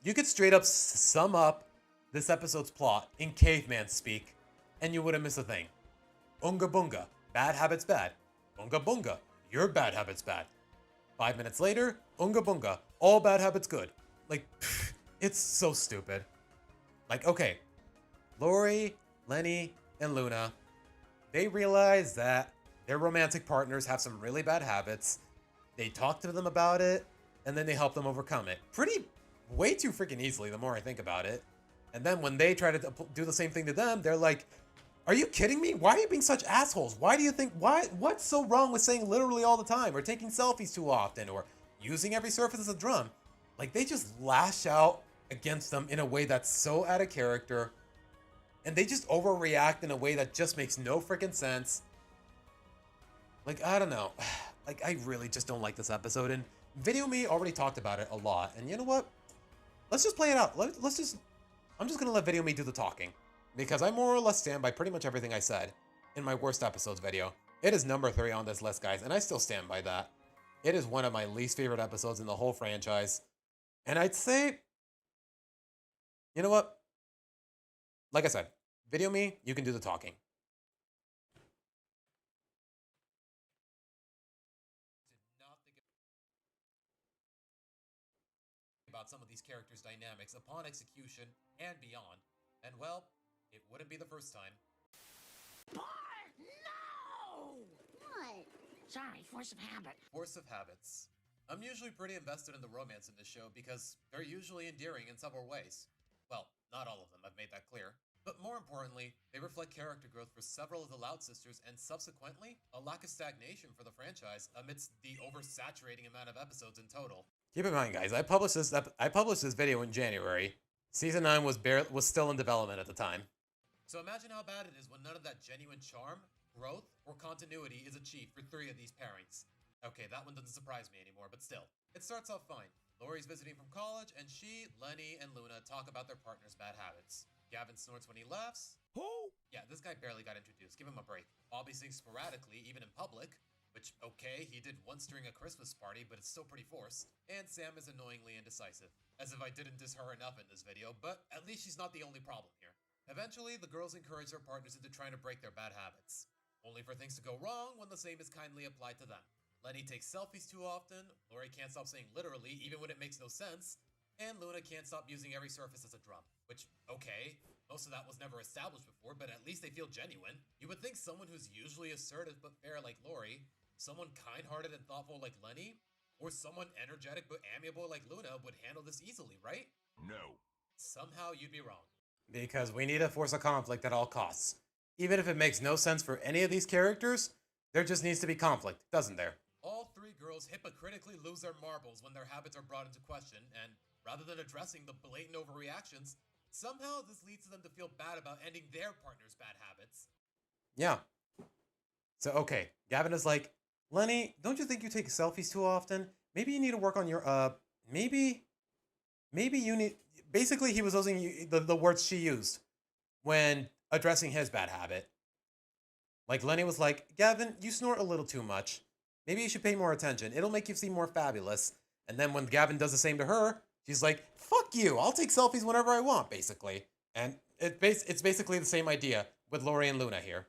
You could straight up sum up this episode's plot in caveman speak, and you wouldn't miss a thing. Unga bunga, bad habits bad. Unga bunga, your bad habits bad. 5 minutes later, unga bunga, all bad habits good. Like, pfft, it's so stupid. Like, okay, Lori, Lenny, and Luna, they realize that their romantic partners have some really bad habits. They talk to them about it, and then they help them overcome it. Way too freaking easily, the more I think about it. And then when they try to do the same thing to them, they're like, are you kidding me? Why are you being such assholes? Why do you think, what's so wrong with saying literally all the time, or taking selfies too often, or using every surface as a drum? Like, they just lash out against them in a way that's so out of character, and they just overreact in a way that just makes no freaking sense. Like, I don't know. Like, I really just don't like this episode, and Video Me already talked about it a lot, and you know what? Let's just play it out. I'm just gonna let Video Me do the talking, because I more or less stand by pretty much everything I said in my worst episodes video. It is number 3 on this list, guys, and I still stand by that. It is one of my least favorite episodes in the whole franchise. And I'd say, you know what? Like I said, Video Me, you can do the talking. About some of these characters' dynamics upon execution and beyond, and well, it wouldn't be the first time. No! What? Sorry, force of habit. Force of habits. I'm usually pretty invested in the romance in this show because they're usually endearing in several ways. Well, not all of them, I've made that clear. But more importantly, they reflect character growth for several of the Loud sisters and subsequently, a lack of stagnation for the franchise amidst the oversaturating amount of episodes in total. Keep in mind, guys, I published this video in January. Season 9 was still in development at the time. So imagine how bad it is when none of that genuine charm, growth, or continuity is achieved for 3 of these pairings. Okay, that one doesn't surprise me anymore, but still. It starts off fine. Lori's visiting from college, and she, Lenny, and Luna talk about their partner's bad habits. Gavin snorts when he laughs. Who? Yeah, this guy barely got introduced. Give him a break. Bobby sings sporadically, even in public. Which, okay, he did once during a Christmas party, but it's still pretty forced. And Sam is annoyingly indecisive. As if I didn't diss her enough in this video, but at least she's not the only problem here. Eventually, the girls encourage their partners into trying to break their bad habits. Only for things to go wrong when the same is kindly applied to them. Lenny takes selfies too often, Lori can't stop saying literally even when it makes no sense, and Luna can't stop using every surface as a drum. Which, okay, most of that was never established before, but at least they feel genuine. You would think someone who's usually assertive but fair like Lori, someone kind-hearted and thoughtful like Lenny, or someone energetic but amiable like Luna would handle this easily, right? No. Somehow you'd be wrong. Because we need to force a conflict at all costs. Even if it makes no sense for any of these characters, there just needs to be conflict, doesn't there? All 3 girls hypocritically lose their marbles when their habits are brought into question, and rather than addressing the blatant overreactions, somehow this leads to them to feel bad about ending their partner's bad habits. Yeah. So, okay, Gavin is like, Lenny, don't you think you take selfies too often? Maybe you need to work on your, maybe you need... Basically, he was using the words she used when addressing his bad habit. Like, Lenny was like, Gavin, you snort a little too much. Maybe you should pay more attention. It'll make you seem more fabulous. And then when Gavin does the same to her, she's like, fuck you, I'll take selfies whenever I want, basically. And it's basically the same idea with Lori and Luna here.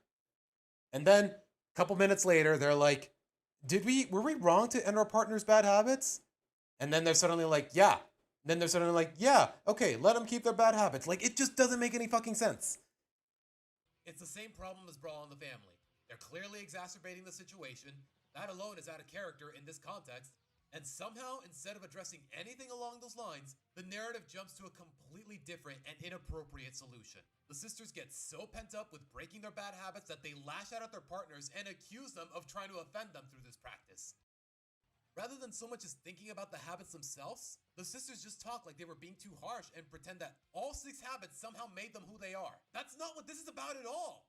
And then, a couple minutes later, they're like, were we wrong to end our partner's bad habits? And then they're suddenly like, yeah. Then they're suddenly like, yeah, okay, let them keep their bad habits. Like, it just doesn't make any fucking sense. It's the same problem as Brawl in the Family. They're clearly exacerbating the situation. That alone is out of character in this context. And somehow, instead of addressing anything along those lines, the narrative jumps to a completely different and inappropriate solution. The sisters get so pent up with breaking their bad habits that they lash out at their partners and accuse them of trying to offend them through this practice. Rather than so much as thinking about the habits themselves, the sisters just talk like they were being too harsh and pretend that all 6 habits somehow made them who they are. That's not what this is about at all!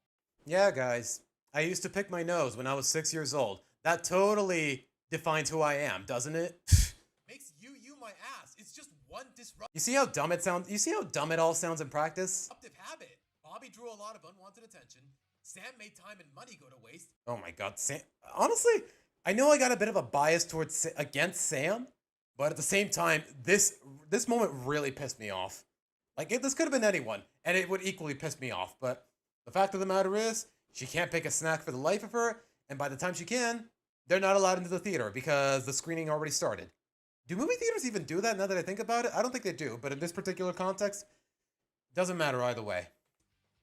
Yeah, guys. I used to pick my nose when I was 6 years old. That totally defines who I am, doesn't it? Makes you my ass. It's just one disruptive... You see how dumb it sounds? You see how dumb it all sounds in practice? Disruptive habit. Bobby drew a lot of unwanted attention. Sam made time and money go to waste. Oh my god, Sam. Honestly, I know I got a bit of a bias towards against Sam, but at the same time, this moment really pissed me off. Like, this could have been anyone, and it would equally piss me off. But the fact of the matter is, she can't pick a snack for the life of her, and by the time she can, they're not allowed into the theater because the screening already started. Do movie theaters even do that now that I think about it? I don't think they do, but in this particular context, doesn't matter either way.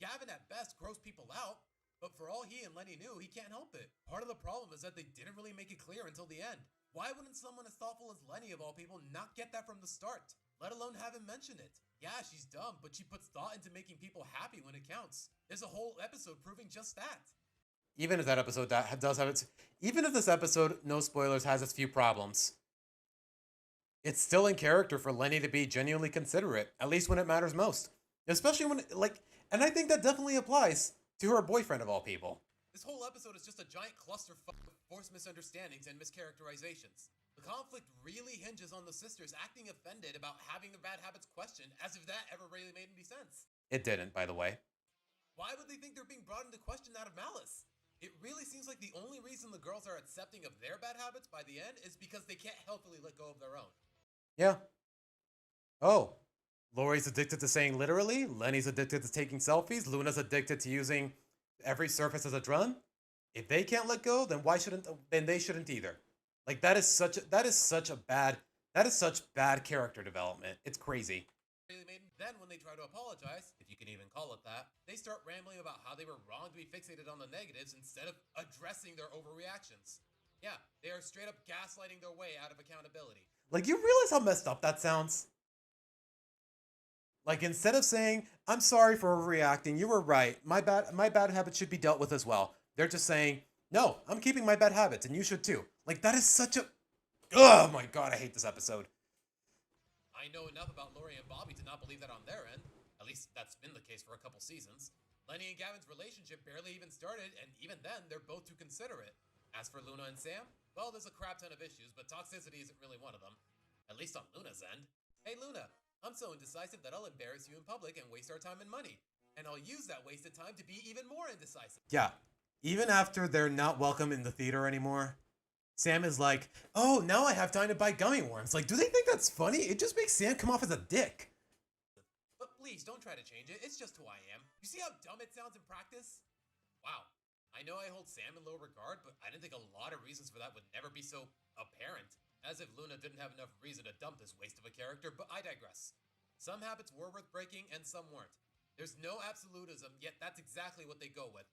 Gavin at best grossed people out, but for all he and Lenny knew, he can't help it. Part of the problem is that they didn't really make it clear until the end. Why wouldn't someone as thoughtful as Lenny, of all people, not get that from the start? Let alone have him mention it. Yeah, she's dumb, but she puts thought into making people happy when it counts. There's a whole episode proving just that. Even if that episode does have its... Even if this episode, no spoilers, has its few problems, it's still in character for Lenny to be genuinely considerate, at least when it matters most. Especially when, like... And I think that definitely applies to her boyfriend, of all people. This whole episode is just a giant clusterfuck of forced misunderstandings and mischaracterizations. The conflict really hinges on the sisters acting offended about having their bad habits questioned, as if that ever really made any sense. It didn't, by the way. Why would they think they're being brought into question out of malice? It really seems like the only reason the girls are accepting of their bad habits by the end is because they can't healthily let go of their own. Yeah. Oh. Lori's addicted to saying literally, Lenny's addicted to taking selfies, Luna's addicted to using every surface as a drum. If they can't let go, then they shouldn't either. Like, that is such bad character development. It's crazy. Then when they try to apologize, if you can even call it that, they start rambling about how they were wrong to be fixated on the negatives instead of addressing their overreactions. Yeah, they are straight up gaslighting their way out of accountability. Like, you realize how messed up that sounds? Like, instead of saying, I'm sorry for overreacting, you were right, my bad habits should be dealt with as well, they're just saying, no, I'm keeping my bad habits, and you should too. Like, that is such a... Oh my god, I hate this episode. I know enough about Lori and Bobby to not believe that on their end. At least, that's been the case for a couple seasons. Lenny and Gavin's relationship barely even started, and even then, they're both too considerate. As for Luna and Sam, well, there's a crap ton of issues, but toxicity isn't really one of them. At least on Luna's end. Hey Luna, I'm so indecisive that I'll embarrass you in public and waste our time and money. And I'll use that wasted time to be even more indecisive. Yeah, even after they're not welcome in the theater anymore, Sam is like, oh, now I have time to buy gummy worms. Like, do they think that's funny? It just makes Sam come off as a dick. But please, don't try to change it. It's just who I am. You see how dumb it sounds in practice? Wow. I know I hold Sam in low regard, but I didn't think a lot of reasons for that would never be so apparent. As if Luna didn't have enough reason to dump this waste of a character, but I digress. Some habits were worth breaking, and some weren't. There's no absolutism, yet that's exactly what they go with.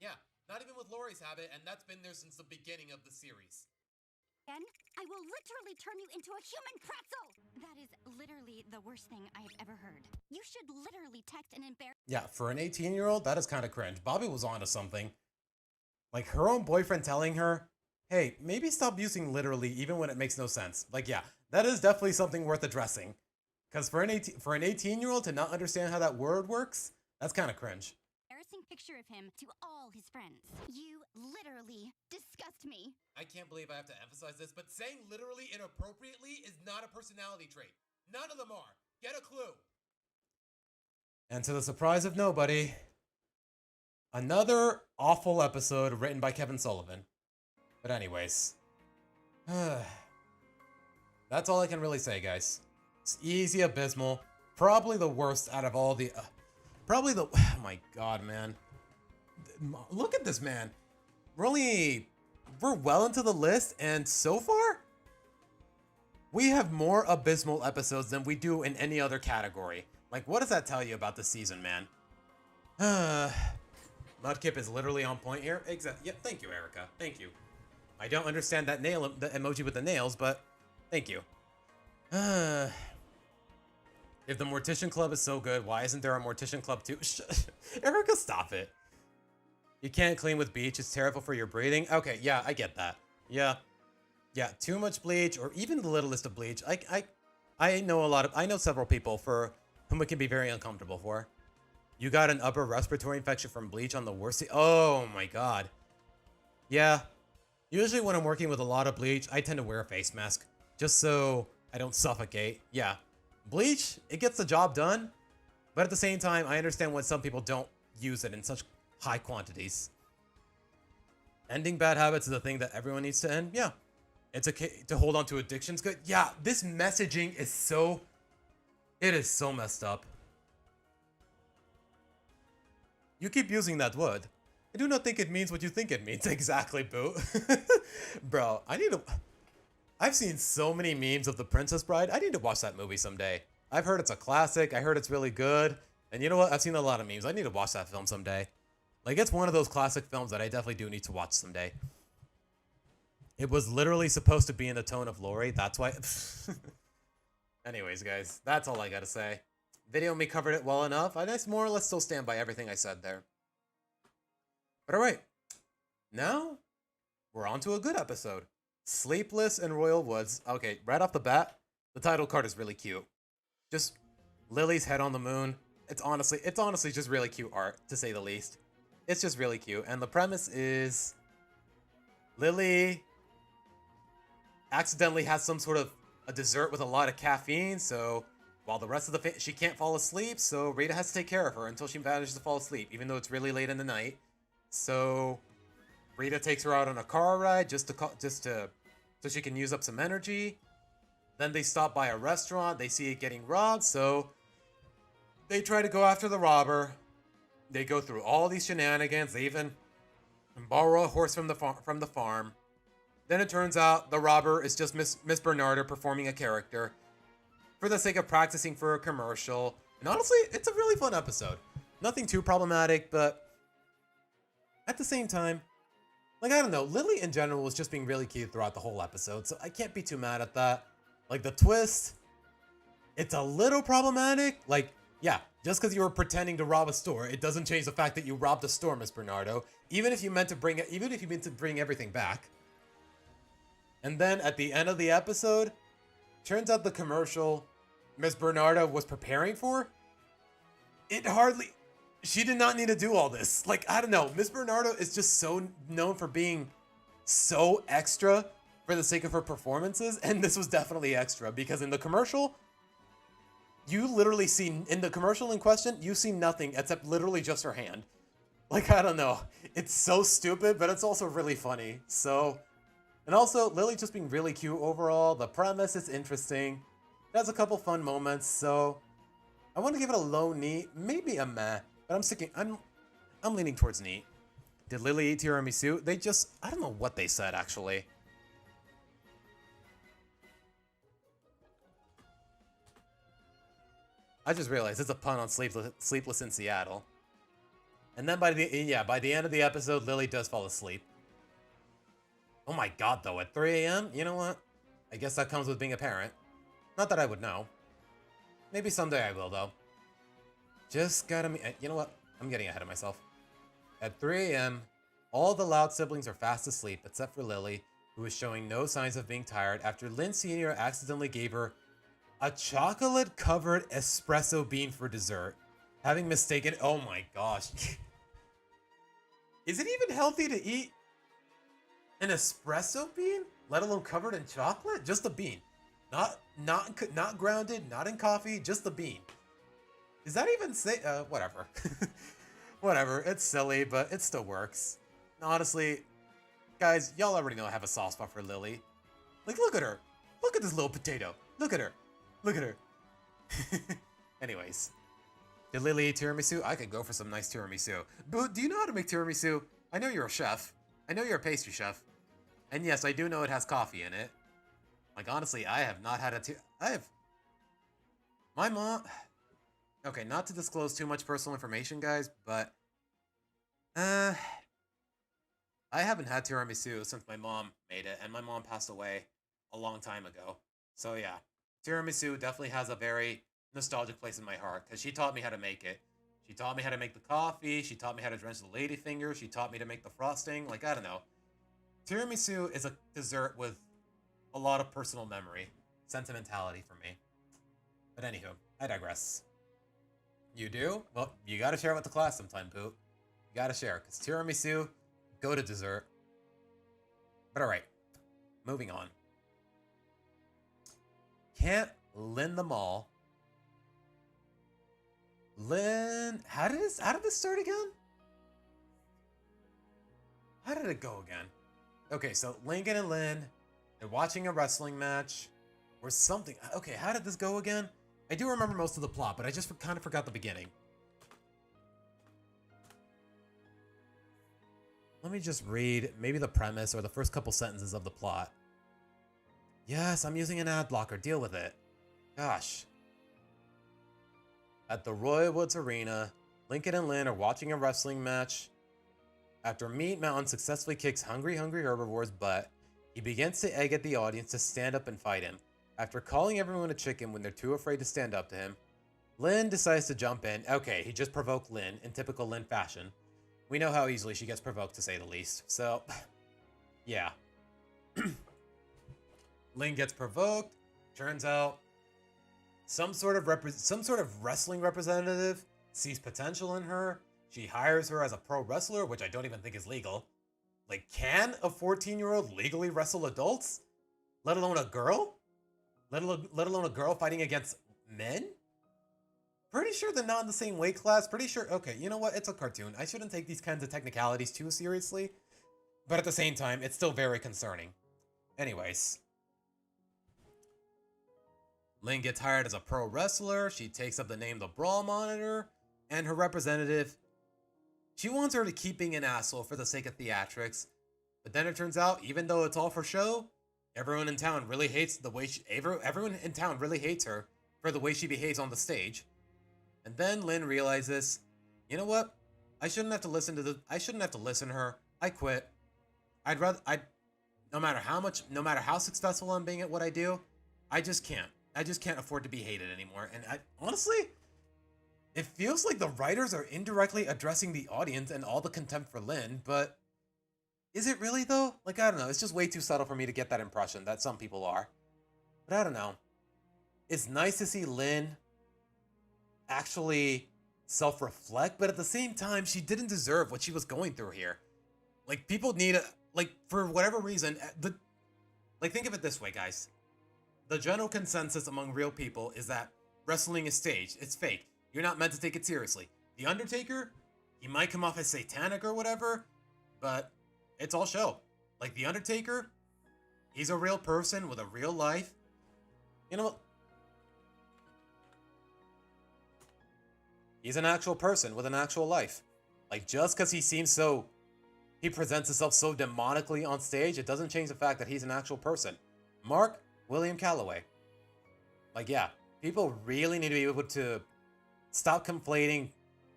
Yeah, not even with Lori's habit, and that's been there since the beginning of the series. Again, I will literally turn you into a human pretzel! That is literally the worst thing I have ever heard. You should literally text and embarrass... Yeah, for an 18-year-old, that is kind of cringe. Bobby was onto something. Like, her own boyfriend telling her, hey, maybe stop using literally even when it makes no sense. Like, yeah, that is definitely something worth addressing. Because for an 18-year-old to not understand how that word works, that's kind of cringe. Embarrassing picture of him to all his friends. You literally disgust me. I can't believe I have to emphasize this, but saying literally inappropriately is not a personality trait. None of them are. Get a clue. And to the surprise of nobody, another awful episode written by Kevin Sullivan. But anyways, that's all I can really say, guys. It's easy, abysmal, probably the worst out of all the, oh my god, man. Look at this, man. We're well into the list, and so far, we have more abysmal episodes than we do in any other category. Like, what does that tell you about the season, man? Mudkip is literally on point here. Exactly. Yep, thank you, Erica. Thank you. I don't understand that the emoji with the nails, but thank you. If the Mortician Club is so good, why isn't there a Mortician Club too? Erica, stop it. You can't clean with bleach. It's terrible for your breathing. Okay, yeah, I get that. Yeah, too much bleach, or even the littlest of bleach. I know several people for whom it can be very uncomfortable for. You got an upper respiratory infection from bleach on the worst. Oh my god. Yeah. Usually when I'm working with a lot of bleach, I tend to wear a face mask just so I don't suffocate. Yeah. Bleach, it gets the job done, but at the same time, I understand when some people don't use it in such high quantities. Ending bad habits is a thing that everyone needs to end. Yeah. It's okay to hold on to addictions. Good. Yeah, this messaging is so... It is so messed up. You keep using that word. I do not think it means what you think it means. Exactly, boo. Bro, I've seen so many memes of The Princess Bride. I need to watch that movie someday. I've heard it's a classic. I heard it's really good. And you know what? I've seen a lot of memes. I need to watch that film someday. Like, it's one of those classic films that I definitely do need to watch someday. It was literally supposed to be in the tone of Lori. That's why... Anyways, guys, that's all I gotta say. Video me covered it well enough. I just more or less still stand by everything I said there. But alright. Now, we're on to a good episode. Sleepless in Royal Woods. Okay, right off the bat, the title card is really cute. Just Lily's head on the moon. It's honestly just really cute art, to say the least. It's just really cute. And the premise is Lily accidentally has some sort of a dessert with a lot of caffeine, so while the rest of the she can't fall asleep, so Rita has to take care of her until she manages to fall asleep, even though it's really late in the night. So Rita takes her out on a car ride so she can use up some energy. Then they stop by a restaurant. They see it getting robbed, so they try to go after the robber. They go through all these shenanigans. They even borrow a horse from the farm. Then it turns out the robber is just Miss Bernarda performing a character for the sake of practicing for a commercial. And honestly, it's a really fun episode. Nothing too problematic, but at the same time, like, I don't know, Lily in general was just being really cute throughout the whole episode, so I can't be too mad at that. Like, the twist, it's a little problematic. Like, yeah, just because you were pretending to rob a store, it doesn't change the fact that you robbed a store, Miss Bernardo. Even if you meant to bring everything back. And then at the end of the episode, turns out the commercial Miss Bernarda was preparing for, she did not need to do all this. Like, I don't know, Miss Bernarda is just so known for being so extra for the sake of her performances, and this was definitely extra, because in the commercial, you literally see, in the commercial in question, you see nothing except literally just her hand. Like, I don't know, it's so stupid, but it's also really funny, so... And also, Lily just being really cute overall. The premise is interesting. It has a couple fun moments, so I want to give it a low neat, maybe a meh, but I'm leaning towards neat. Did Lily eat tiramisu? I don't know what they said, actually. I just realized it's a pun on Sleepless in Seattle. And then by the end of the episode, Lily does fall asleep. Oh my god, though, at 3 a.m.? You know what? I guess that comes with being a parent. Not that I would know. Maybe someday I will, though. Just gotta... You know what? I'm getting ahead of myself. At 3 a.m., all the Loud siblings are fast asleep, except for Lily, who is showing no signs of being tired after Lynn Sr. accidentally gave her a chocolate-covered espresso bean for dessert, having mistaken... Oh my gosh. Is it even healthy to eat an espresso bean, let alone covered in chocolate? Just the bean, not grounded, not in coffee, just the bean. Is that even whatever. Whatever. It's silly, but it still works. Honestly, guys, y'all already know I have a soft spot for Lily. Like, look at her. Look at this little potato. Look at her. Look at her. Anyways, did Lily eat tiramisu? I could go for some nice tiramisu. But do you know how to make tiramisu? I know you're a chef. I know you're a pastry chef. And yes, I do know it has coffee in it. Like, honestly, I have not had my mom... Okay, not to disclose too much personal information, guys, but... I haven't had tiramisu since my mom made it, and my mom passed away a long time ago. So yeah, tiramisu definitely has a very nostalgic place in my heart, because she taught me how to make it. She taught me how to make the coffee, she taught me how to drench the ladyfinger, she taught me to make the frosting, like, I don't know. Tiramisu is a dessert with a lot of personal memory, sentimentality for me. But anywho, I digress. You do? Well, you gotta share with the class sometime, Poop. You gotta share, because tiramisu, go to dessert. But alright, moving on. Can't Lynn the Mall... Lynn... How did this start again? How did it go again? Okay, so Lincoln and Lynn, they're watching a wrestling match or something. Okay, how did this go again? I do remember most of the plot, but I just kind of forgot the beginning. Let me just read maybe the premise or the first couple sentences of the plot. Yes, I'm using an ad blocker. Deal with it. Gosh. At the Roy Woods Arena, Lincoln and Lynn are watching a wrestling match. After Meat Mountain successfully kicks Hungry Herbivore's butt, he begins to egg at the audience to stand up and fight him. After calling everyone a chicken when they're too afraid to stand up to him, Lynn decides to jump in. Okay, he just provoked Lynn in typical Lynn fashion. We know how easily she gets provoked, to say the least. So, yeah. Lynn gets provoked. Turns out some sort of wrestling representative sees potential in her. She hires her as a pro wrestler, which I don't even think is legal. Like, can a 14-year-old legally wrestle adults? Let alone a girl? Let alone a girl fighting against men? Pretty sure they're not in the same weight class. Pretty sure. Okay, you know what? It's a cartoon. I shouldn't take these kinds of technicalities too seriously. But at the same time, it's still very concerning. Anyways. Lynn gets hired as a pro wrestler. She takes up the name The Brawl Monitor. And her representative, she wants her to keep being an asshole for the sake of theatrics. But then it turns out, even though it's all for show, everyone in town really hates the way everyone in town really hates her for the way she behaves on the stage. And then Lynn realizes, you know what? I shouldn't have to listen to her. I quit. No matter how successful I'm being at what I do, I just can't afford to be hated anymore. And honestly, it feels like the writers are indirectly addressing the audience and all the contempt for Lynn, but is it really though? Like, I don't know. It's just way too subtle for me to get that impression that some people are. But I don't know. It's nice to see Lynn actually self-reflect, but at the same time, she didn't deserve what she was going through here. Like, people need for whatever reason, think of it this way, guys. The general consensus among real people is that wrestling is staged. It's fake. You're not meant to take it seriously. The Undertaker, he might come off as satanic or whatever, but it's all show. Like, The Undertaker, he's a real person with a real life. You know what? He's an actual person with an actual life. Like, just because he presents himself so demonically on stage, it doesn't change the fact that he's an actual person. Mark William Calloway. Like, yeah, people really need to be able to stop conflating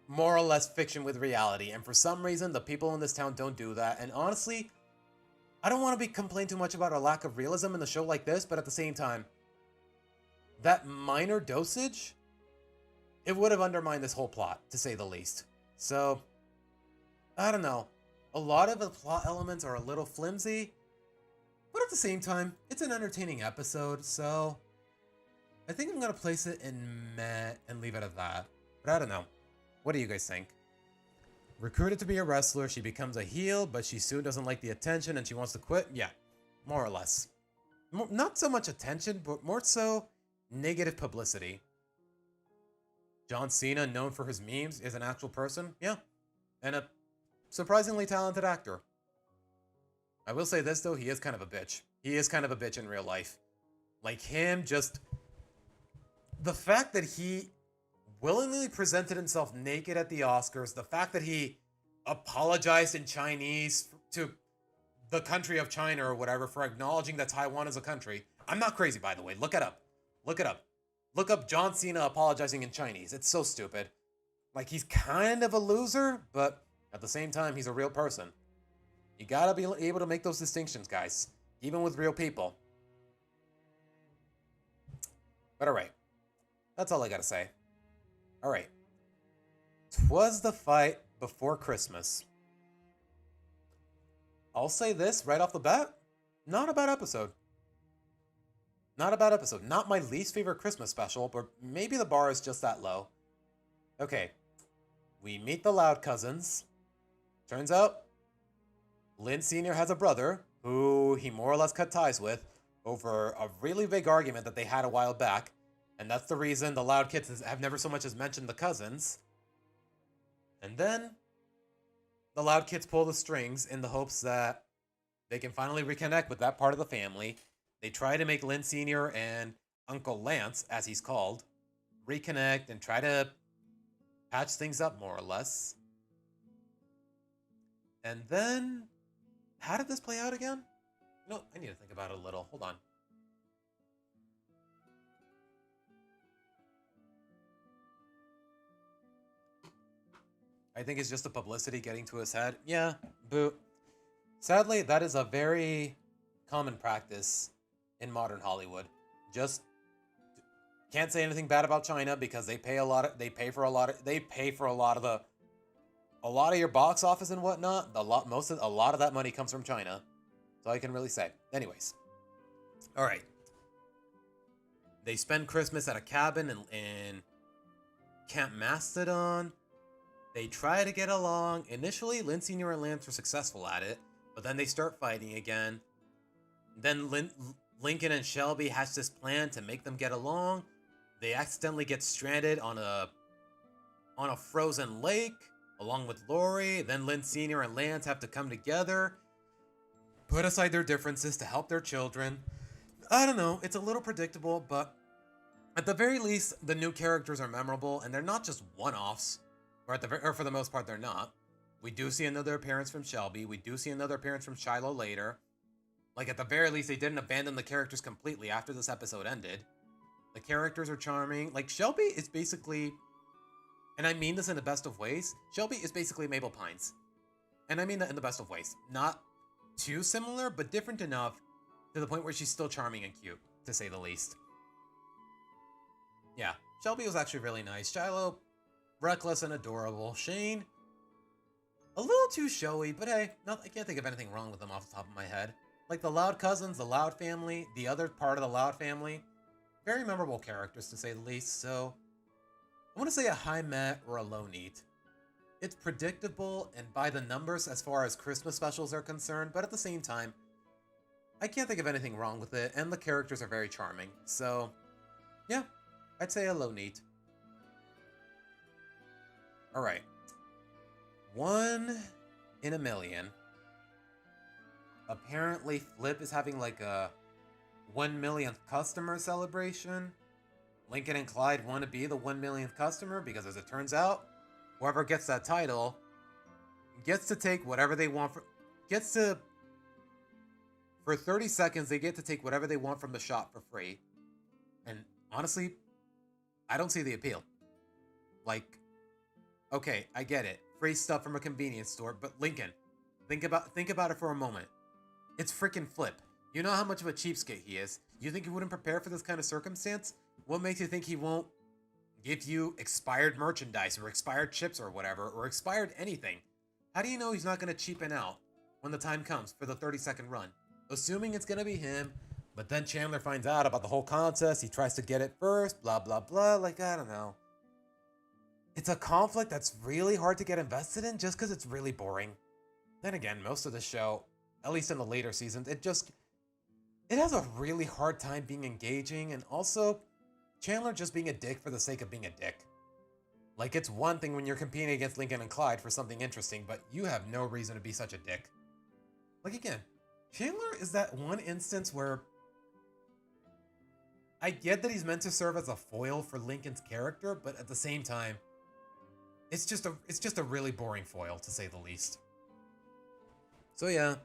more or less fiction with reality. And for some reason, the people in this town don't do that. And honestly, I don't want to complain too much about a lack of realism in a show like this, but at the same time, that minor dosage, it would have undermined this whole plot, to say the least. So, I don't know. A lot of the plot elements are a little flimsy, but at the same time, it's an entertaining episode, so I think I'm going to place it in meh and leave it at that. But I don't know. What do you guys think? Recruited to be a wrestler, she becomes a heel, but she soon doesn't like the attention and she wants to quit? Yeah, more or less. Not so much attention, but more so negative publicity. John Cena, known for his memes, is an actual person? Yeah. And a surprisingly talented actor. I will say this, though, he is kind of a bitch. He is kind of a bitch in real life. Like him, just the fact that he willingly presented himself naked at the Oscars, the fact that he apologized in Chinese to the country of China or whatever for acknowledging that Taiwan is a country. I'm not crazy, by the way. Look it up. Look it up. Look up John Cena apologizing in Chinese. It's so stupid. Like, he's kind of a loser, but at the same time, he's a real person. You gotta be able to make those distinctions, guys. Even with real people. But alright. That's all I gotta say. Alright. 'Twas the fight before Christmas. I'll say this right off the bat. Not a bad episode. Not a bad episode. Not my least favorite Christmas special, but maybe the bar is just that low. Okay. We meet the Loud Cousins. Turns out, Lynn Sr. has a brother who he more or less cut ties with over a really big argument that they had a while back. And that's the reason the Loud Kids have never so much as mentioned the cousins. And then, the Loud kids pull the strings in the hopes that they can finally reconnect with that part of the family. They try to make Lynn Sr. and Uncle Lance, as he's called, reconnect and try to patch things up more or less. And then, how did this play out again? No, I need to think about it a little. Hold on. I think it's just the publicity getting to his head. Yeah, boo. Sadly, that is a very common practice in modern Hollywood. Just can't say anything bad about China because they pay for a lot of your box office and whatnot. A lot of that money comes from China. That's all I can really say. Anyways. All right. They spend Christmas at a cabin in Camp Mastodon. They try to get along. Initially, Lynn Sr. and Lance are successful at it, but then they start fighting again. Then Lincoln and Shelby hatch this plan to make them get along. They accidentally get stranded on a frozen lake along with Lori. Then Lynn Sr. and Lance have to come together, put aside their differences to help their children. I don't know. It's a little predictable, but at the very least, the new characters are memorable, and they're not just one-offs. Or for the most part, they're not. We do see another appearance from Shelby. We do see another appearance from Shiloh later. Like, at the very least, they didn't abandon the characters completely after this episode ended. The characters are charming. Like, Shelby is basically, and I mean this in the best of ways, Shelby is basically Mabel Pines. And I mean that in the best of ways. Not too similar, but different enough to the point where she's still charming and cute, to say the least. Yeah, Shelby was actually really nice. Shiloh, reckless and adorable. Shane, a little too showy, but hey, I can't think of anything wrong with them off the top of my head. Like the Loud cousins, the Loud family, the other part of the Loud family, very memorable characters to say the least, so I want to say a high met or a low neat. It's predictable and by the numbers as far as Christmas specials are concerned, but at the same time, I can't think of anything wrong with it, and the characters are very charming, so yeah, I'd say a low neat. Alright. 1 in a million. Apparently Flip is having like a 1 millionth customer celebration. Lincoln and Clyde want to be the 1 millionth customer because, as it turns out, whoever gets that title gets to take whatever they want for 30 seconds, they get to take whatever they want from the shop for free. And honestly, I don't see the appeal. Like, okay, I get it. Free stuff from a convenience store, but Lincoln, think about it for a moment. It's freaking Flip. You know how much of a cheapskate he is. You think he wouldn't prepare for this kind of circumstance? What makes you think he won't give you expired merchandise or expired chips or whatever, or expired anything? How do you know he's not going to cheapen out when the time comes for the 30-second run? Assuming it's going to be him, but then Chandler finds out about the whole contest. He tries to get it first, blah, blah, blah. Like, I don't know. It's a conflict that's really hard to get invested in just because it's really boring. Then again, most of the show, at least in the later seasons, it has a really hard time being engaging, and also Chandler just being a dick for the sake of being a dick. Like, it's one thing when you're competing against Lincoln and Clyde for something interesting, but you have no reason to be such a dick. Like, again, Chandler is that one instance where I get that he's meant to serve as a foil for Lincoln's character, but at the same time, it's just a really boring foil, to say the least. So yeah,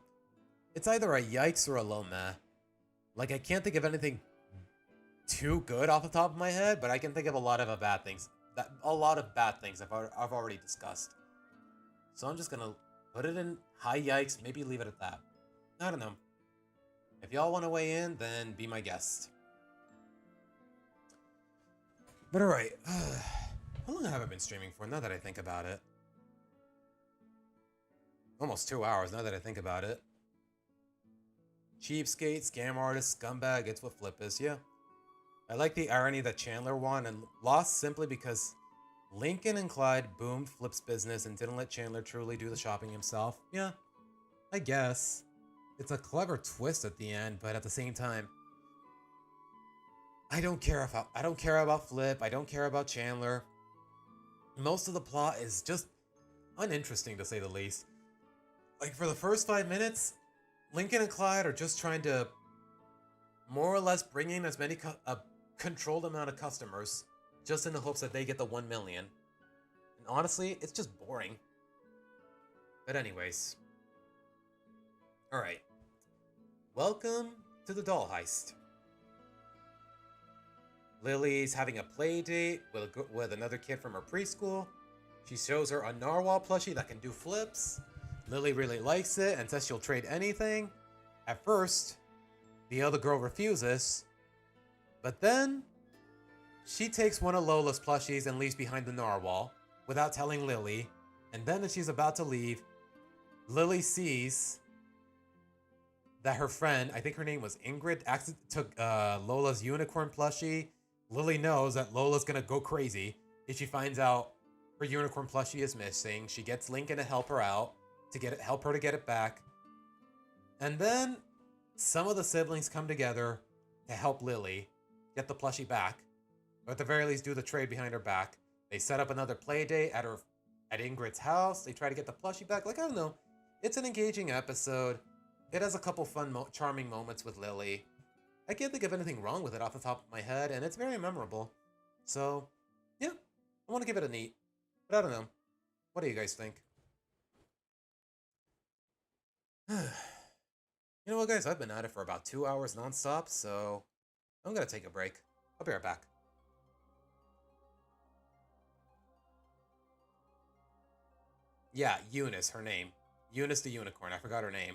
it's either a yikes or a low meh. Like, I can't think of anything too good off the top of my head, but I can think of a lot of bad things. A lot of bad things I've already discussed. So I'm just gonna put it in high yikes, maybe leave it at that. I don't know. If y'all want to weigh in, then be my guest. But alright, how long have I been streaming for, now that I think about it? Almost 2 hours, now that I think about it. Cheapskate, scam artist, scumbag, it's what Flip is, yeah. I like the irony that Chandler won and lost simply because Lincoln and Clyde boomed Flip's business and didn't let Chandler truly do the shopping himself. Yeah, I guess. It's a clever twist at the end, but at the same time, I don't care about Flip, I don't care about Chandler. Most of the plot is just uninteresting, to say the least. like for the first 5 minutes, Lincoln and Clyde are just trying to more or less bring in as many a controlled amount of customers, just in the hopes that they get the 1 million. And honestly, it's just boring. But anyways, all right. Welcome to the doll heist. Lily's having a play date with another kid from her preschool. She shows her a narwhal plushie that can do flips. Lily really likes it and says she'll trade anything. At first, the other girl refuses, but then she takes one of Lola's plushies and leaves behind the narwhal without telling Lily. And then as she's about to leave, Lily sees that her friend, I think her name was Ingrid, took Lola's unicorn plushie. Lily knows that Lola's gonna go crazy if she finds out her unicorn plushie is missing. She gets Lincoln to help her out, help her to get it back. And then some of the siblings come together to help Lily get the plushie back, or at the very least do the trade behind her back. They set up another play date at Ingrid's house. They try to get the plushie back. Like, I don't know. It's an engaging episode. It has a couple fun, charming moments with Lily. I can't think of anything wrong with it off the top of my head, and it's very memorable. So, yeah, I want to give it a neat. But I don't know. What do you guys think? You know what, guys? I've been at it for about 2 hours nonstop, so I'm going to take a break. I'll be right back. Yeah, Eunice, her name. Eunice the Unicorn. I forgot her name.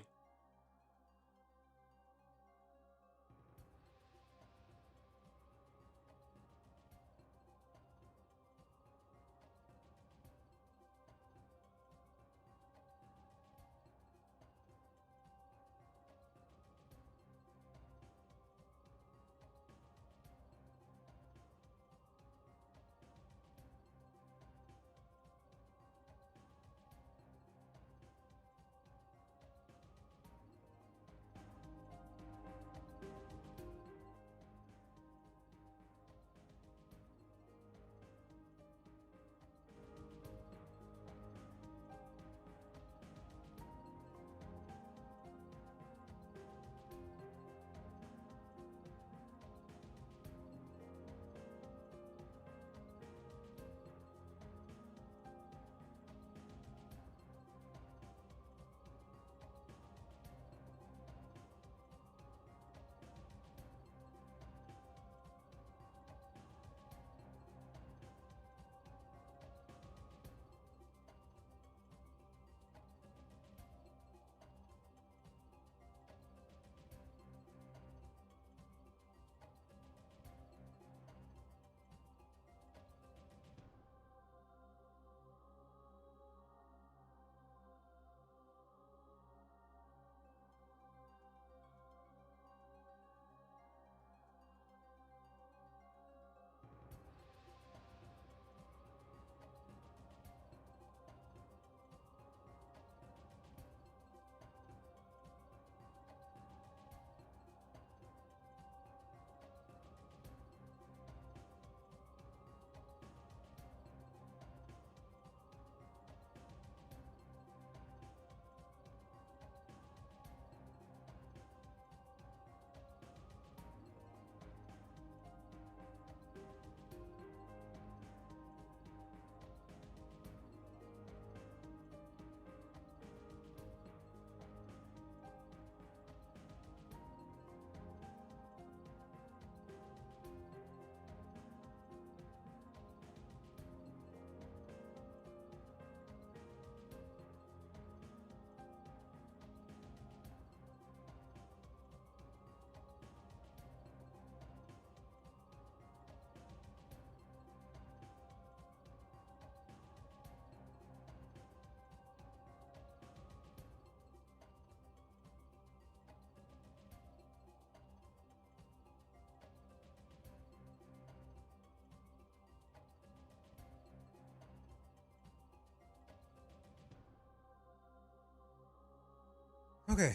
Okay.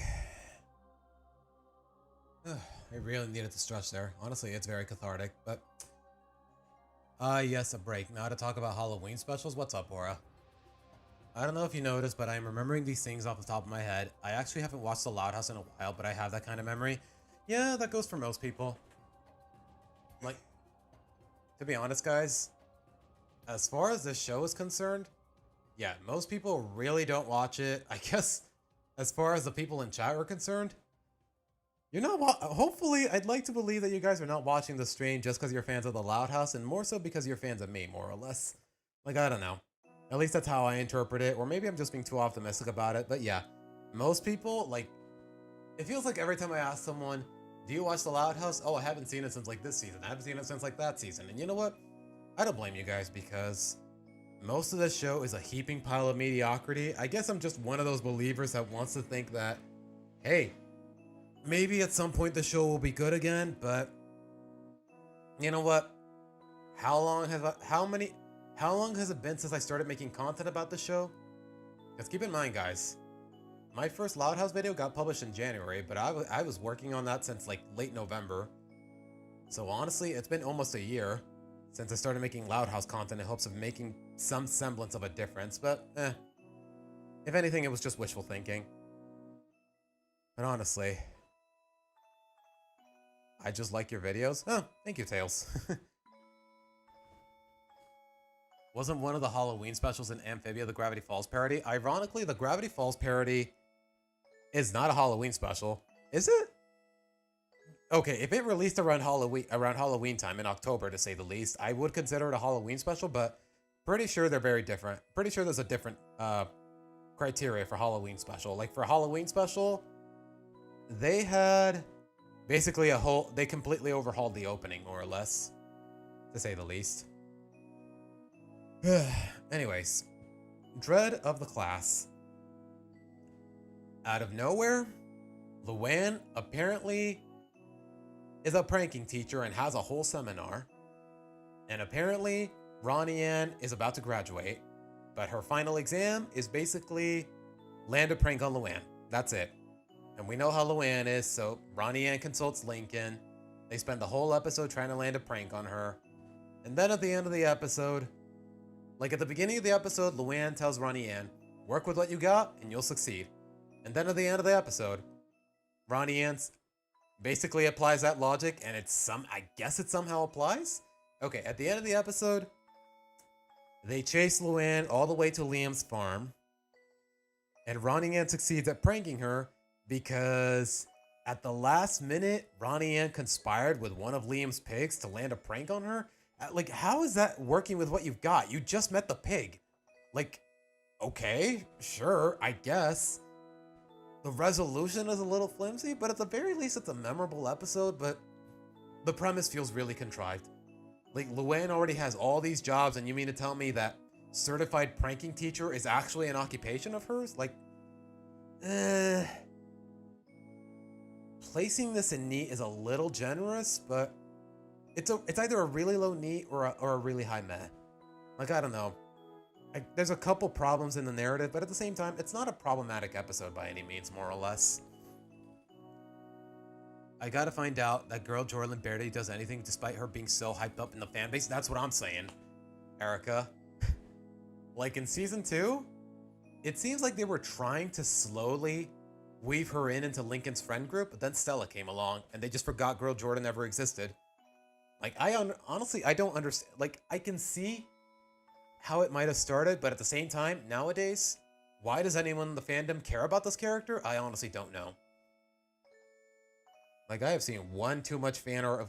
Ugh, I really needed to stretch there. Honestly, it's very cathartic, but... yes, a break. Now to talk about Halloween specials. What's up, Aura? I don't know if you noticed, but I'm remembering these things off the top of my head. I actually haven't watched The Loud House in a while, but I have that kind of memory. Yeah, that goes for most people. Like, to be honest, guys, as far as this show is concerned, yeah, most people really don't watch it. I guess as far as the people in chat are concerned, you're not. Hopefully, I'd like to believe that you guys are not watching the stream just because you're fans of the Loud House, and more so because you're fans of me, more or less. Like, I don't know. At least that's how I interpret it, or maybe I'm just being too optimistic about it. But yeah, most people, like, it feels like every time I ask someone, do you watch The Loud House? Oh, I haven't seen it since like this season. I haven't seen it since like that season. And you know what? I don't blame you guys because most of this show is a heaping pile of mediocrity. I guess I'm just one of those believers that wants to think that, hey, maybe at some point the show will be good again, but you know what? How long has it been since I started making content about the show? Because keep in mind, guys, my first Loud House video got published in January, but I was working on that since like late November. So honestly, it's been almost a year since I started making Loud House content in hopes of making some semblance of a difference, but if anything, it was just wishful thinking. But honestly, I just like your videos. Oh, thank you, Tails. Wasn't one of the Halloween specials in Amphibia the Gravity Falls parody? Ironically, the Gravity Falls parody is not a Halloween special. Is it? Okay, if it released around Halloween time in October, to say the least, I would consider it a Halloween special, but pretty sure they're very different. Pretty sure there's a different criteria for Halloween special. Like for Halloween special, they had basically they completely overhauled the opening, more or less, to say the least. Anyways, Dread of the Class. Out of nowhere, Luann apparently is a pranking teacher and has a whole seminar. And apparently, Ronnie Ann is about to graduate, but her final exam is basically land a prank on Luann. That's it. And we know how Luann is, so Ronnie Ann consults Lincoln. They spend the whole episode trying to land a prank on her. And then at the end of the episode, like at the beginning of the episode, Luann tells Ronnie Ann, work with what you got and you'll succeed. And then at the end of the episode, Ronnie Ann basically applies that logic, and I guess it somehow applies? Okay, at the end of the episode, they chase Luann all the way to Liam's farm, and Ronnie Ann succeeds at pranking her because at the last minute, Ronnie Ann conspired with one of Liam's pigs to land a prank on her. Like, how is that working with what you've got? You just met the pig. Like, okay, sure, I guess. The resolution is a little flimsy, but at the very least, it's a memorable episode, but the premise feels really contrived. Like, Luann already has all these jobs, and you mean to tell me that certified pranking teacher is actually an occupation of hers? Like, placing this in neat is a little generous, but it's either a really low neat or a really high meh. Like, I don't know. There's a couple problems in the narrative, but at the same time, it's not a problematic episode by any means, more or less. I gotta find out that girl Jordan barely does anything despite her being so hyped up in the fanbase. That's what I'm saying, Erica. Like in season 2, it seems like they were trying to slowly weave her into Lincoln's friend group, but then Stella came along and they just forgot girl Jordan ever existed. Like, honestly, I don't understand. Like, I can see how it might have started, but at the same time, nowadays, why does anyone in the fandom care about this character? I honestly don't know. Like, I have seen one too much fan art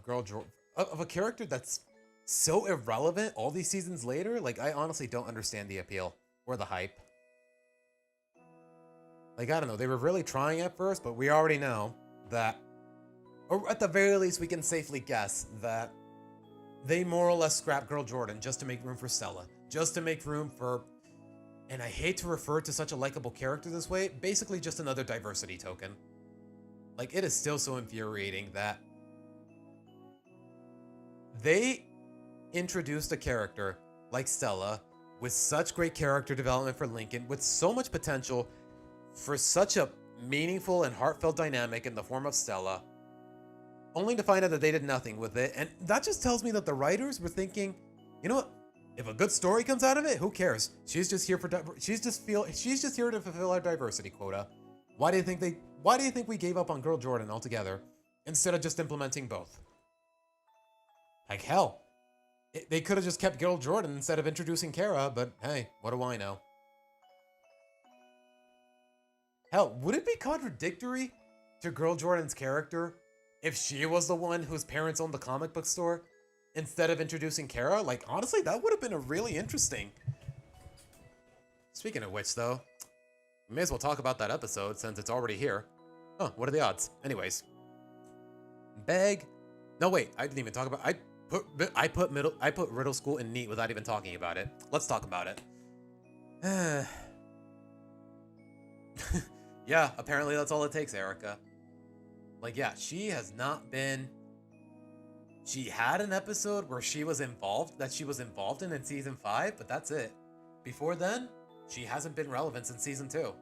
of a character that's so irrelevant all these seasons later. Like, I honestly don't understand the appeal or the hype. Like, I don't know, they were really trying at first, but we already know that, or at the very least, we can safely guess that they more or less scrapped Girl Jordan just to make room for Stella. Just to make room for, and I hate to refer to such a likable character this way, basically just another diversity token. Like, it is still so infuriating that they introduced a character like Stella with such great character development for Lincoln, with so much potential for such a meaningful and heartfelt dynamic in the form of Stella, only to find out that they did nothing with it. And that just tells me that the writers were thinking, you know what? If a good story comes out of it, who cares? She's just here to fulfill our diversity quota. Why do you think we gave up on Girl Jordan altogether instead of just implementing both? Like hell. They could have just kept Girl Jordan instead of introducing Kara, but hey, what do I know? Hell, would it be contradictory to Girl Jordan's character if she was the one whose parents owned the comic book store instead of introducing Kara? Like, honestly, that would have been a really interesting. Speaking of which, though, we may as well talk about that episode since it's already here. Oh, what are the odds? Anyways. Beg. No, wait, I didn't even talk about I put Riddle School in neat without even talking about it. Let's talk about it. Yeah, apparently that's all it takes, Erica. Like, yeah, she has not been. She had an episode where she was involved in season 5, but that's it. Before then, she hasn't been relevant since season 2.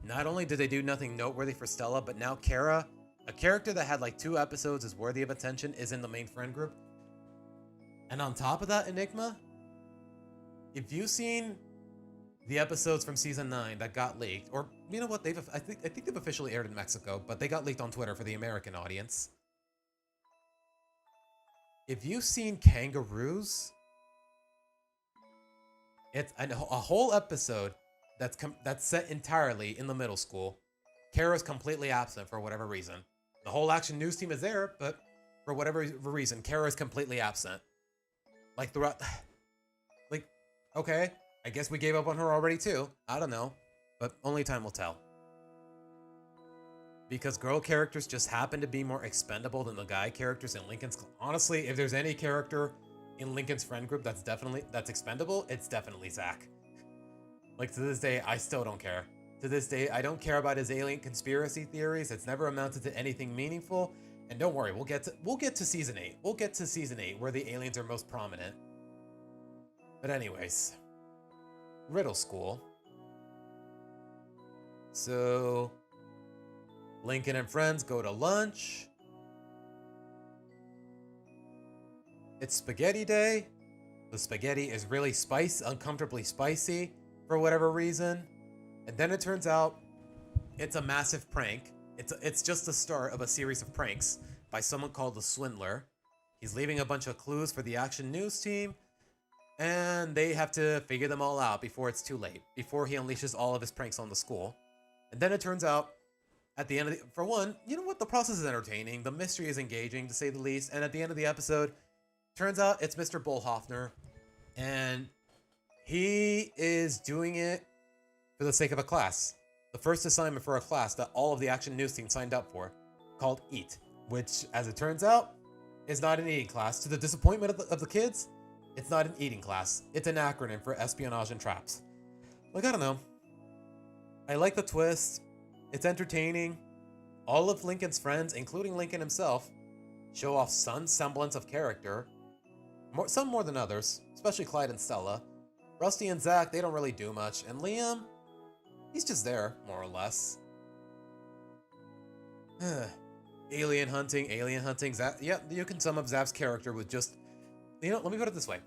Not only did they do nothing noteworthy for Stella, but now Kara, a character that had like 2 episodes is worthy of attention, is in the main friend group. And on top of that, Enigma, if you've seen the episodes from season 9 that got leaked, or you know what, I think they've officially aired in Mexico, but they got leaked on Twitter for the American audience. If you've seen Kangaroos, it's a whole episode that's set entirely in the middle school. Kara's completely absent for whatever reason. The whole Action News team is there, but for whatever reason, Kara's completely absent. Like throughout, like, okay, I guess we gave up on her already too. I don't know, but only time will tell. Because girl characters just happen to be more expendable than the guy characters in Lincoln's. Honestly, if there's any character in Lincoln's friend group that's expendable, it's definitely Zach. Like, to this day, I still don't care. To this day, I don't care about his alien conspiracy theories. It's never amounted to anything meaningful. And don't worry, we'll get to season 8. We'll get to season 8 where the aliens are most prominent. But anyways, Riddle School. So Lincoln and friends go to lunch. It's spaghetti day. The spaghetti is really uncomfortably spicy for whatever reason. And then it turns out it's a massive prank. It's just the start of a series of pranks by someone called the Swindler. He's leaving a bunch of clues for the Action News team, and they have to figure them all out before it's too late, before he unleashes all of his pranks on the school. And then it turns out, at the end of for one, you know what? The process is entertaining. The mystery is engaging, to say the least. And at the end of the episode, turns out it's Mr. Bullhoffner, and he is doing it for the sake of a class. The first assignment for a class that all of the Action News team signed up for, called EAT, which, as it turns out, is not an eating class. To the disappointment of the kids, it's not an eating class. It's an acronym for espionage and traps. Like, I don't know. I like the twist. It's entertaining. All of Lincoln's friends, including Lincoln himself, show off some semblance of character. Some more than others, especially Clyde and Stella. Rusty and Zach, they don't really do much. And Liam, he's just there, more or less. Alien hunting. Zap, yeah, you can sum up Zap's character with just... You know, let me put it this way.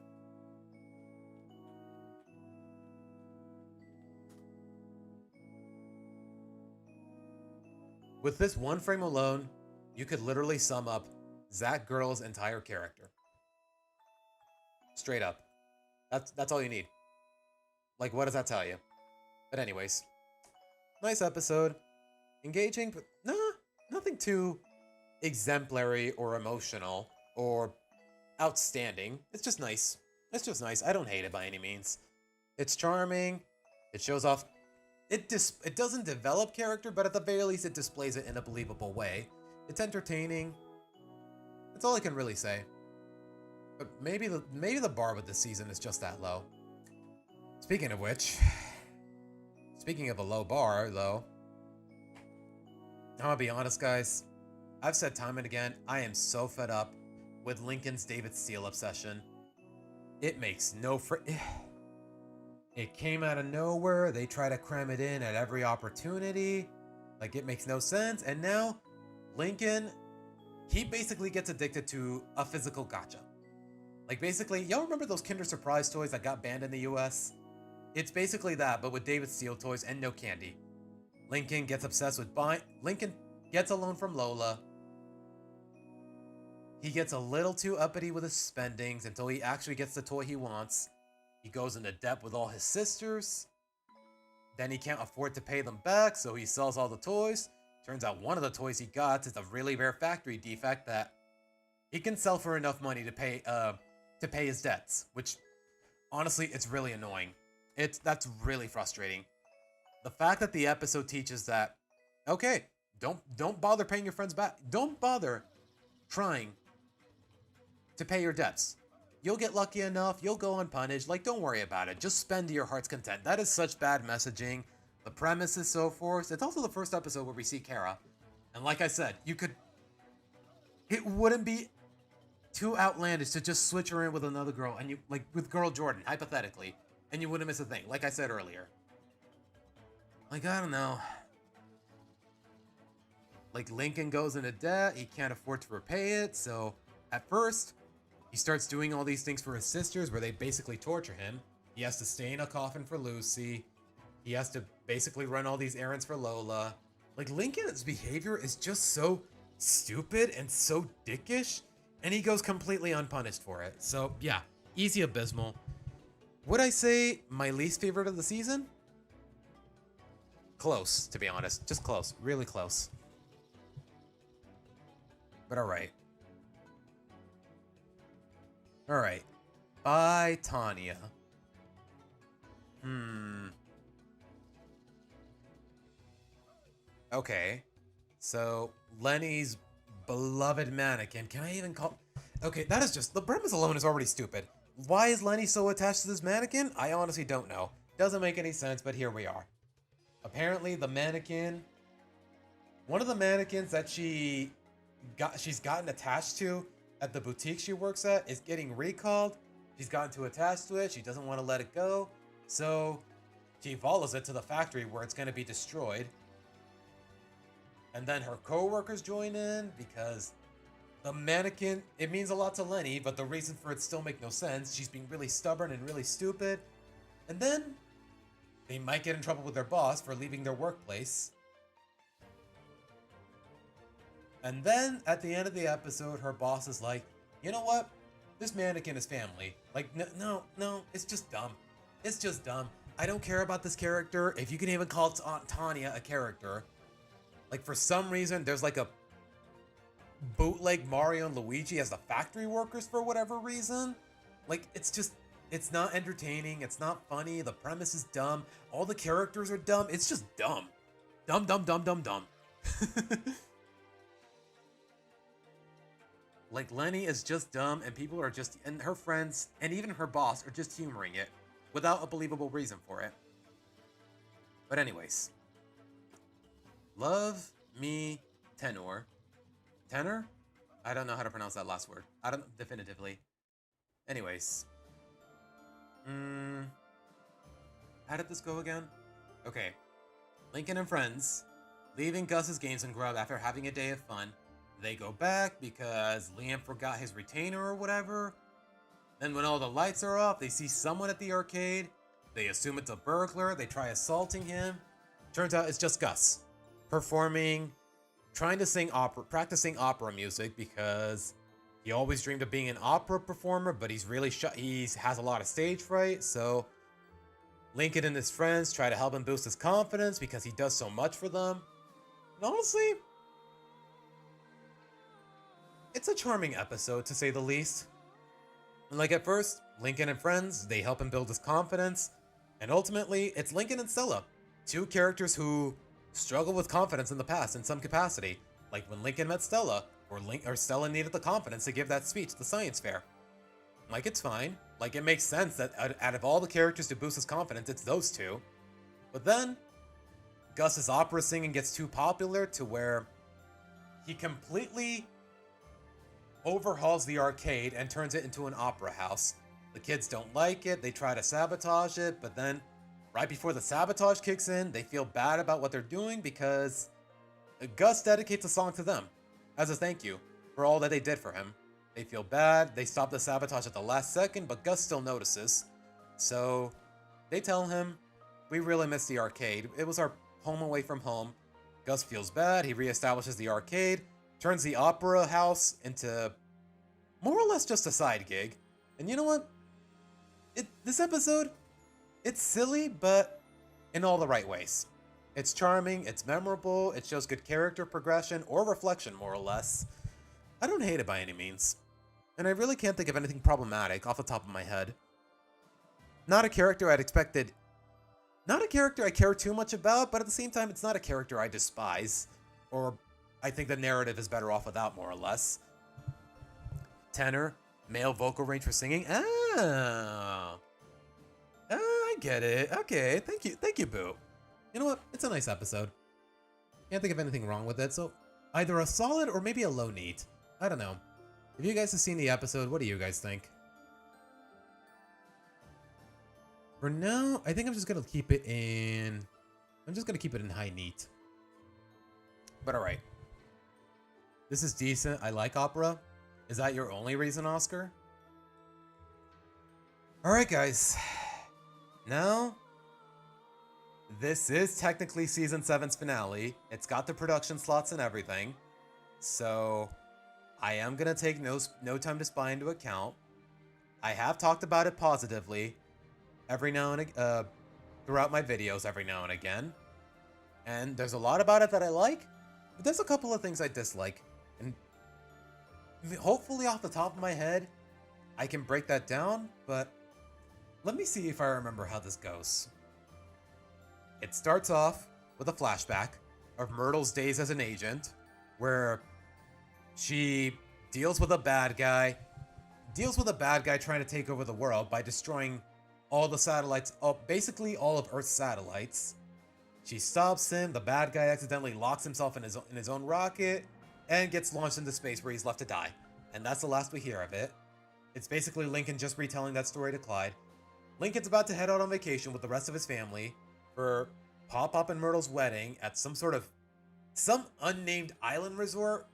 With this one frame alone, you could literally sum up Zach Girl's entire character. Straight up. That's all you need. Like, what does that tell you? But anyways, nice episode. Engaging, but nothing too exemplary or emotional or outstanding. It's just nice. I don't hate it by any means. It's charming. It shows off. It doesn't develop character, but at the very least, it displays it in a believable way. It's entertaining. That's all I can really say. But maybe the bar with this season is just that low. Speaking of which, speaking of a low bar, though, I'm gonna be honest, guys. I've said time and again, I am so fed up with Lincoln's David Steele obsession. It makes no It came out of nowhere. They try to cram it in at every opportunity. Like, it makes no sense. And now, Lincoln, he basically gets addicted to a physical gotcha. Like basically, y'all remember those Kinder Surprise toys that got banned in the US? It's basically that, but with David Steele toys and no candy. Lincoln gets obsessed with buying. Lincoln gets a loan from Lola. He gets a little too uppity with his spendings until he actually gets the toy he wants. He goes into debt with all his sisters. Then he can't afford to pay them back, so he sells all the toys. Turns out one of the toys he got is a really rare factory defect that he can sell for enough money to pay his debts, which honestly, it's really annoying. That's really frustrating. The fact that the episode teaches that, okay, don't bother paying your friends back. Don't bother trying to pay your debts. You'll get lucky enough, you'll go unpunished, like don't worry about it. Just spend to your heart's content. That is such bad messaging. The premise is so forced. It's also the first episode where we see Kara. And like I said, it wouldn't be too outlandish to just switch her in with another girl and with girl Jordan, hypothetically, and you wouldn't miss a thing, like I said earlier. Like, I don't know. Like, Lincoln goes into debt, he can't afford to repay it, so at first, he starts doing all these things for his sisters where they basically torture him. He has to stay in a coffin for Lucy. He has to basically run all these errands for Lola. Like, Lincoln's behavior is just so stupid and so dickish, and he goes completely unpunished for it. So, yeah, easy abysmal. Would I say my least favorite of the season? Close, to be honest. Just close. Really close. But alright. Alright. Bye, Tanya. Okay. So, Lenny's beloved mannequin. Can I even call... Okay, that is just... The premise alone is already stupid. Why is Lenny so attached to this mannequin? I honestly don't know. Doesn't make any sense, but here we are. Apparently, the mannequin... One of the mannequins that she's gotten attached to at the boutique she works at is getting recalled. She's gotten too attached to it. She doesn't want to let it go. So, she follows it to the factory where it's going to be destroyed. And then her co-workers join in because the mannequin, it means a lot to Lenny, but the reason for it still make no sense. She's being really stubborn and really stupid. And then they might get in trouble with their boss for leaving their workplace. And then at the end of the episode, her boss is like, you know what? This mannequin is family. Like, no, it's just dumb. It's just dumb. I don't care about this character. If you can even call Tanya a character. Like, for some reason, there's like a bootleg Mario and Luigi as the factory workers for whatever reason. Like, it's not entertaining. It's not funny. The premise is dumb. All the characters are dumb. It's just dumb. Dumb. Like, Lenny is just dumb, and people are just, and her friends, and even her boss are just humoring it without a believable reason for it. But anyways. Love me tenor. Tenor? I don't know how to pronounce that last word. I don't definitively. Anyways. How did this go again? Okay. Lincoln and friends leaving Gus's Games and Grub after having a day of fun. They go back because Liam forgot his retainer or whatever. Then when all the lights are off, they see someone at the arcade. They assume it's a burglar. They try assaulting him. Turns out it's just Gus. Trying to sing opera, practicing opera music because he always dreamed of being an opera performer, but he's really he has a lot of stage fright, so Lincoln and his friends try to help him boost his confidence because he does so much for them. And honestly, it's a charming episode, to say the least. And like at first, Lincoln and friends, they help him build his confidence, and ultimately, it's Lincoln and Stella, two characters who struggle with confidence in the past in some capacity, like when Lincoln met Stella, or Stella needed the confidence to give that speech at the science fair. Like, it's fine. Like, it makes sense that out of all the characters to boost his confidence, it's those two. But then, Gus's opera singing gets too popular to where he completely overhauls the arcade and turns it into an opera house. The kids don't like it, they try to sabotage it, but then right before the sabotage kicks in, they feel bad about what they're doing because Gus dedicates a song to them as a thank you for all that they did for him. They feel bad. They stop the sabotage at the last second, but Gus still notices. So they tell him, we really miss the arcade. It was our home away from home. Gus feels bad. He reestablishes the arcade, turns the opera house into more or less just a side gig. And you know what? This episode, it's silly, but in all the right ways. It's charming, it's memorable, it shows good character progression or reflection, more or less. I don't hate it by any means. And I really can't think of anything problematic off the top of my head. Not a character I'd expected. Not a character I care too much about, but at the same time, it's not a character I despise. Or I think the narrative is better off without, more or less. Tenor, male vocal range for singing. I get it. Okay, thank you, Boo. You know what? It's a nice episode. Can't think of anything wrong with it, so either a solid or maybe a low neat. I don't know. If you guys have seen the episode, what do you guys think? For now, I think I'm just gonna keep it in... I'm just gonna keep it in high neat. But alright. This is decent. I like opera. Is that your only reason, Oscar? Alright, guys. Now, this is technically Season 7's finale. It's got the production slots and everything. So, I am going to take No Time to Spy into account. I have talked about it positively every now and again, throughout my videos every now and again. And there's a lot about it that I like, but there's a couple of things I dislike. And hopefully off the top of my head, I can break that down, but let me see if I remember how this goes. It starts off with a flashback of Myrtle's days as an agent, where she deals with a bad guy trying to take over the world by destroying all the satellites, basically all of Earth's satellites. She stops him, the bad guy accidentally locks himself in his own rocket, and gets launched into space where he's left to die. And that's the last we hear of it. It's basically Lincoln just retelling that story to Clyde. Lincoln's about to head out on vacation with the rest of his family for Pop and Myrtle's wedding at some unnamed island resort.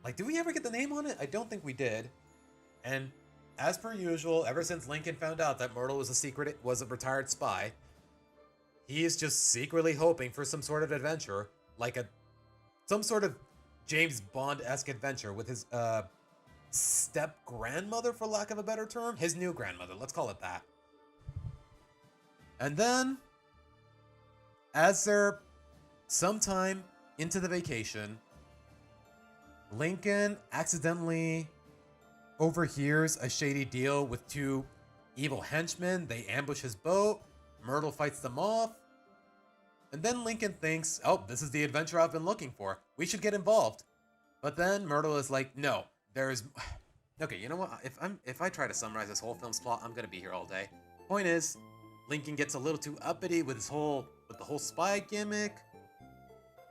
Like, did we ever get the name on it? I don't think we did. And as per usual, ever since Lincoln found out that Myrtle was a retired spy, he is just secretly hoping for some sort of adventure, like some sort of James Bond-esque adventure with his step-grandmother, for lack of a better term. His new grandmother, let's call it that. And then, as they're sometime into the vacation, Lincoln accidentally overhears a shady deal with two evil henchmen. They ambush his boat. Myrtle fights them off. And then Lincoln thinks, oh, this is the adventure I've been looking for. We should get involved. But then Myrtle is like, no, there's... Okay, you know what? If I try to summarize this whole film's plot, I'm gonna be here all day. Point is, Lincoln gets a little too uppity with the whole spy gimmick.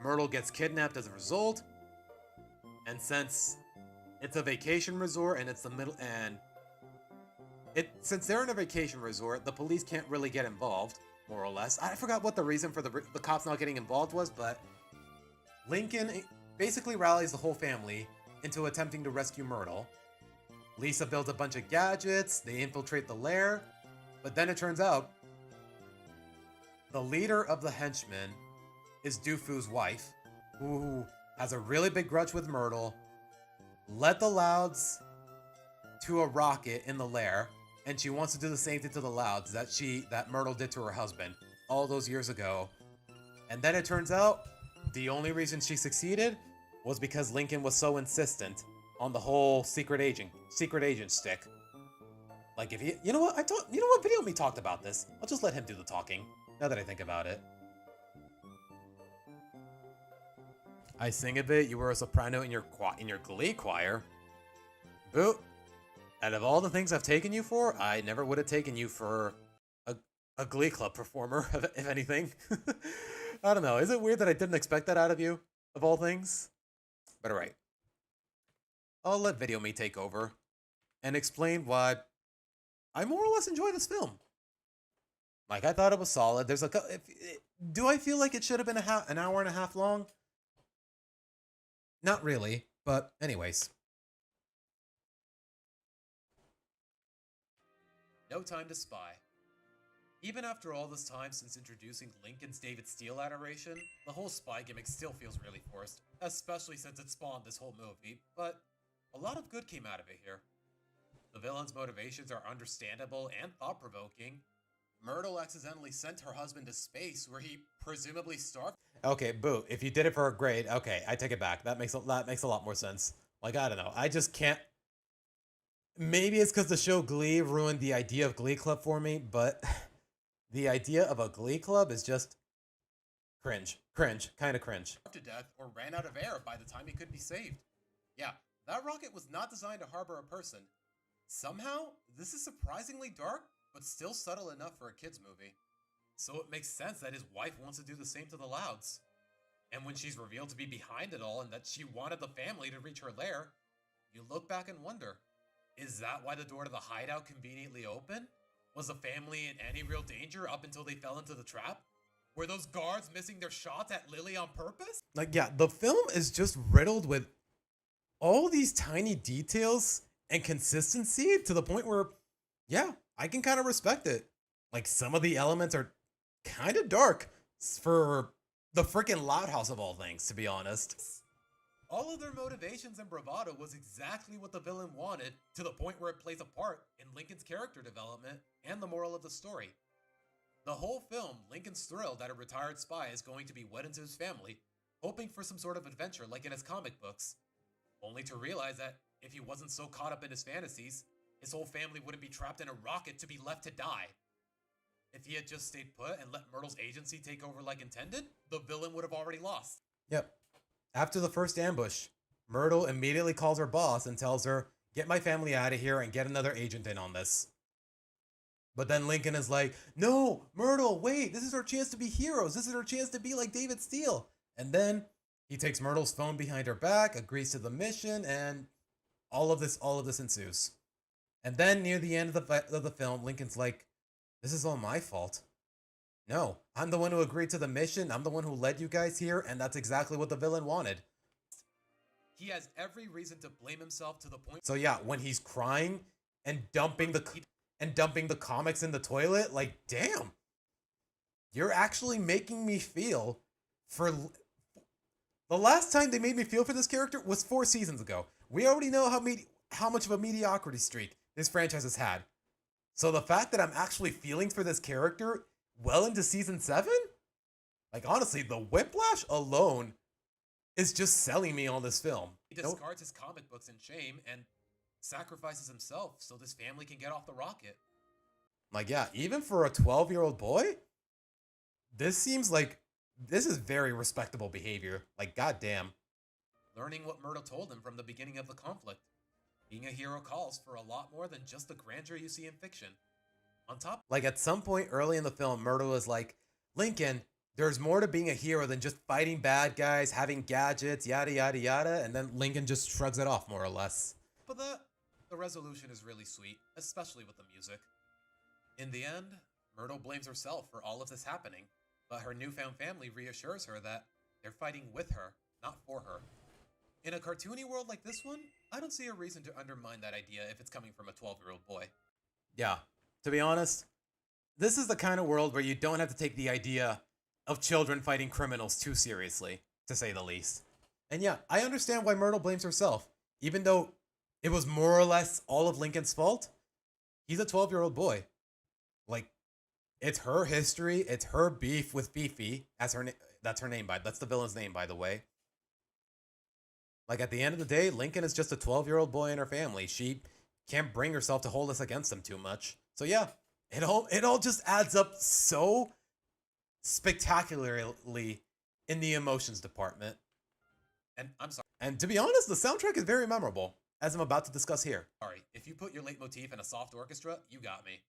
Myrtle gets kidnapped as a result. And since it's a vacation resort and it's the middle, since they're in a vacation resort, the police can't really get involved, more or less. I forgot what the reason for the cops not getting involved was, but Lincoln basically rallies the whole family into attempting to rescue Myrtle. Lisa builds a bunch of gadgets, they infiltrate the lair, but then it turns out the leader of the henchmen is Dufu's wife, who has a really big grudge with Myrtle, led the Louds to a rocket in the lair, and she wants to do the same thing to the Louds that Myrtle did to her husband all those years ago. And then it turns out the only reason she succeeded was because Lincoln was so insistent on the whole secret agent stick. Like, if you know what, Video Me talked about this. I'll just let him do the talking, now that I think about it. I sing a bit, you were a soprano in your glee choir. Boo, out of all the things I've taken you for, I never would have taken you for a glee club performer, if anything. I don't know, is it weird that I didn't expect that out of you, of all things? But alright. I'll let Video Me take over and explain why I more or less enjoy this film. Like, I thought it was solid. Do I feel like it should have been an hour and a half long? Not really, but anyways. No Time to Spy. Even after all this time since introducing Lincoln's David Steele adoration, the whole spy gimmick still feels really forced, especially since it spawned this whole movie, but a lot of good came out of it here. The villain's motivations are understandable and thought-provoking. Myrtle accidentally sent her husband to space where he presumably starved. Okay, boo. If you did it for a grade, okay, I take it back. That makes a lot more sense. Like, I don't know. I just can't. Maybe it's because the show Glee ruined the idea of Glee Club for me, but the idea of a Glee Club is just cringe. Kind of cringe. To death or ran out of air by the time he could be saved. Yeah, that rocket was not designed to harbor a person. Somehow, this is surprisingly dark, but still subtle enough for a kid's movie. So it makes sense that his wife wants to do the same to the Louds. And when she's revealed to be behind it all and that she wanted the family to reach her lair, you look back and wonder, is that why the door to the hideout conveniently opened? Was the family in any real danger up until they fell into the trap? Were those guards missing their shots at Lily on purpose? Like, yeah, the film is just riddled with all these tiny details and consistency to the point where, yeah, I can kind of respect it. Like, some of the elements are kind of dark for the freaking Loud House of all things, to be honest. All of their motivations and bravado was exactly what the villain wanted, to the point where it plays a part in Lincoln's character development and the moral of the story. The whole film, Lincoln's thrilled that a retired spy is going to be wedded to his family, hoping for some sort of adventure like in his comic books, only to realize that if he wasn't so caught up in his fantasies, his whole family wouldn't be trapped in a rocket to be left to die. If he had just stayed put and let Myrtle's agency take over like intended, the villain would have already lost. Yep. After the first ambush, Myrtle immediately calls her boss and tells her, "Get my family out of here and get another agent in on this." But then Lincoln is like, "No, Myrtle, wait, this is our chance to be heroes. This is our chance to be like David Steele." And then he takes Myrtle's phone behind her back, agrees to the mission, and all of this ensues. And then near the end of the film, Lincoln's like, "This is all my fault. No, I'm the one who agreed to the mission. I'm the one who led you guys here, and that's exactly what the villain wanted." He has every reason to blame himself to the point. So yeah, when he's crying and dumping the comics in the toilet, like, damn, you're actually making me feel for. The last time they made me feel for this character was 4 seasons ago. We already know how much of a mediocrity streak this franchise has had. So the fact that I'm actually feeling for this character well into season 7? Like, honestly, the whiplash alone is just selling me on this film. He discards his comic books in shame and sacrifices himself so this family can get off the rocket. Like, yeah, even for a 12-year-old boy, this is very respectable behavior. Like, goddamn. Learning what Myrtle told him from the beginning of the conflict. Being a hero calls for a lot more than just the grandeur you see in fiction. On top, like, at some point early in the film, Myrtle is like, "Lincoln, there's more to being a hero than just fighting bad guys, having gadgets, yada, yada, yada." And then Lincoln just shrugs it off, more or less. But the resolution is really sweet, especially with the music. In the end, Myrtle blames herself for all of this happening, but her newfound family reassures her that they're fighting with her, not for her. In a cartoony world like this one, I don't see a reason to undermine that idea if it's coming from a 12-year-old boy. Yeah, to be honest, this is the kind of world where you don't have to take the idea of children fighting criminals too seriously, to say the least. And yeah, I understand why Myrtle blames herself. Even though it was more or less all of Lincoln's fault, he's a 12-year-old boy. Like, it's her history, it's her beef with Fifi, that's her name, that's the villain's name, by the way. Like, at the end of the day, Lincoln is just a 12-year-old boy in her family. She can't bring herself to hold this against him too much. So yeah, it all just adds up so spectacularly in the emotions department. And I'm sorry. And to be honest, the soundtrack is very memorable, as I'm about to discuss here. Sorry, if you put your leitmotif in a soft orchestra, you got me.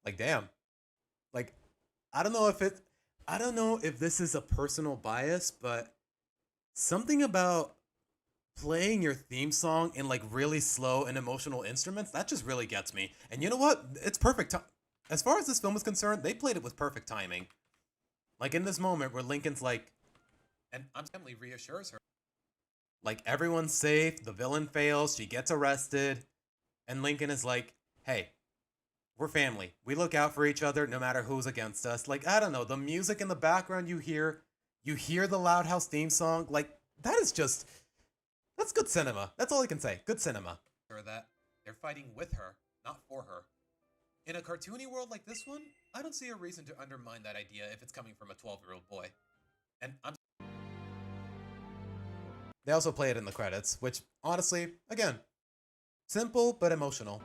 Like, damn. Like, I don't know if this is a personal bias, but something about playing your theme song in, like, really slow and emotional instruments, that just really gets me. And you know what? It's perfect. As far as this film is concerned, they played it with perfect timing. Like in this moment where Lincoln's like, and I'm family reassures her. Like everyone's safe, the villain fails, she gets arrested, and Lincoln is like, hey, we're family. We look out for each other no matter who's against us. Like, I don't know, the music in the background you hear the Loud House theme song, like, that is just, that's good cinema. That's all I can say. Good cinema. Or that they're fighting with her, not for her. In a cartoony world like this one, I don't see a reason to undermine that idea if it's coming from a 12-year-old boy. And they also play it in the credits, which, honestly, again, simple but emotional.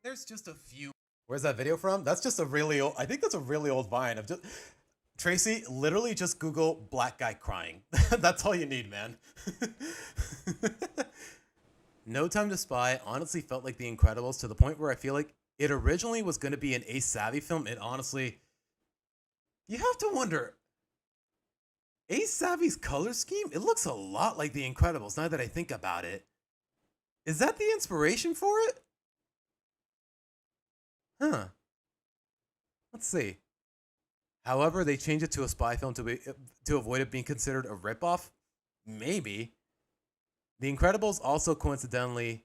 There's just a few. Where's that video from? That's just a really old, I think that's a really old Vine of just, Tracy, literally just Google black guy crying. That's all you need, man. No Time to Spy honestly felt like The Incredibles to the point where I feel like it originally was going to be an Ace Savvy film. It honestly, you have to wonder, Ace Savvy's color scheme, it looks a lot like The Incredibles now that I think about it. Is that the inspiration for it? Huh. Let's see. However, they changed it to a spy film to avoid it being considered a ripoff. Maybe. The Incredibles also coincidentally,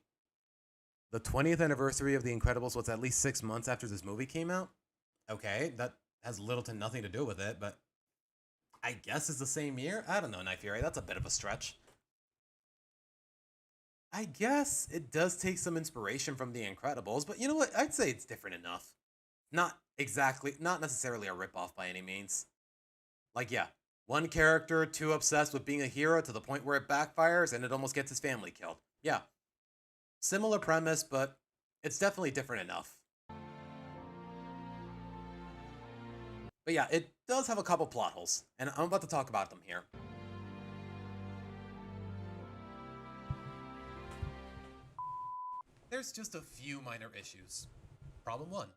the 20th anniversary of The Incredibles was at least 6 months after this movie came out. Okay, that has little to nothing to do with it, but I guess it's the same year? I don't know, Night Fury. That's a bit of a stretch. I guess it does take some inspiration from The Incredibles, but you know what? I'd say it's different enough. Not necessarily a ripoff by any means. Like, yeah, one character too obsessed with being a hero to the point where it backfires and it almost gets his family killed. Yeah. Similar premise, but it's definitely different enough. But yeah, it does have a couple plot holes, and I'm about to talk about them here. There's just a few minor issues. Problem 1.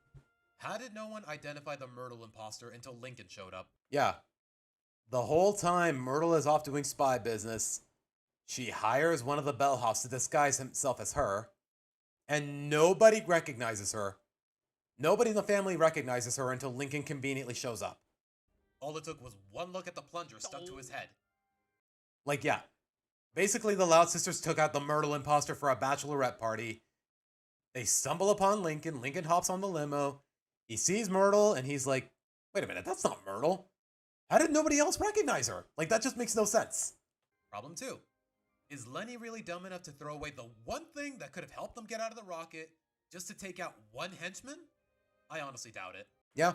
How did no one identify the Myrtle imposter until Lincoln showed up? Yeah. The whole time Myrtle is off doing spy business, she hires one of the bellhops to disguise himself as her, and nobody recognizes her. Nobody in the family recognizes her until Lincoln conveniently shows up. All it took was one look at the plunger stuck to his head. Like, yeah. Basically, the Loud Sisters took out the Myrtle imposter for a bachelorette party. They stumble upon Lincoln. Lincoln hops on the limo. He sees Myrtle, and he's like, wait a minute, that's not Myrtle. How did nobody else recognize her? Like, that just makes no sense. Problem 2. Is Lenny really dumb enough to throw away the one thing that could have helped them get out of the rocket just to take out one henchman? I honestly doubt it. Yeah.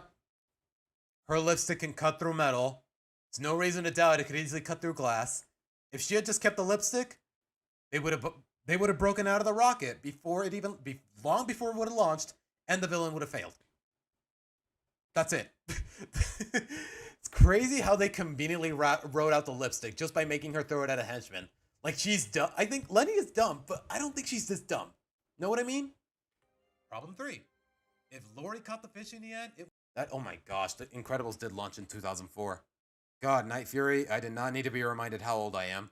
Her lipstick can cut through metal. There's no reason to doubt it could easily cut through glass. If she had just kept the lipstick, they would have broken out of the rocket long before it would have launched, and the villain would have failed. That's it. It's crazy how they conveniently wrote out the lipstick just by making her throw it at a henchman. Like, she's dumb. I think Lenny is dumb, but I don't think she's this dumb. Know what I mean? Problem 3. If Lori caught the fish in the end, oh my gosh, The Incredibles did launch in 2004. God, Night Fury, I did not need to be reminded how old I am.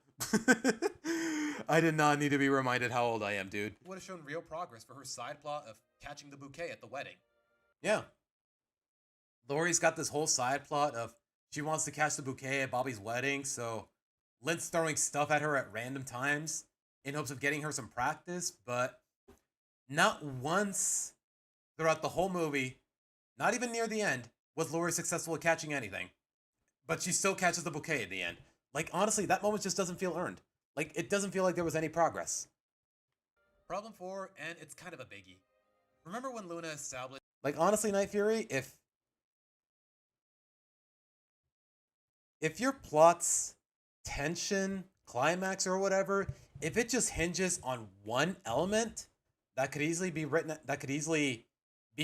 I did not need to be reminded how old I am, dude. Would have shown real progress for her side plot of catching the bouquet at the wedding. Yeah. Lori's got this whole side plot of she wants to catch the bouquet at Bobby's wedding, so Lynn's throwing stuff at her at random times in hopes of getting her some practice, but not once throughout the whole movie, not even near the end, was Lori successful at catching anything. But she still catches the bouquet at the end. Like, honestly, that moment just doesn't feel earned. Like, it doesn't feel like there was any progress. Problem 4, and it's kind of a biggie. Remember when Luna established... Like, honestly, Night Fury, if your plot's tension, climax, or whatever, if it just hinges on one element that could easily be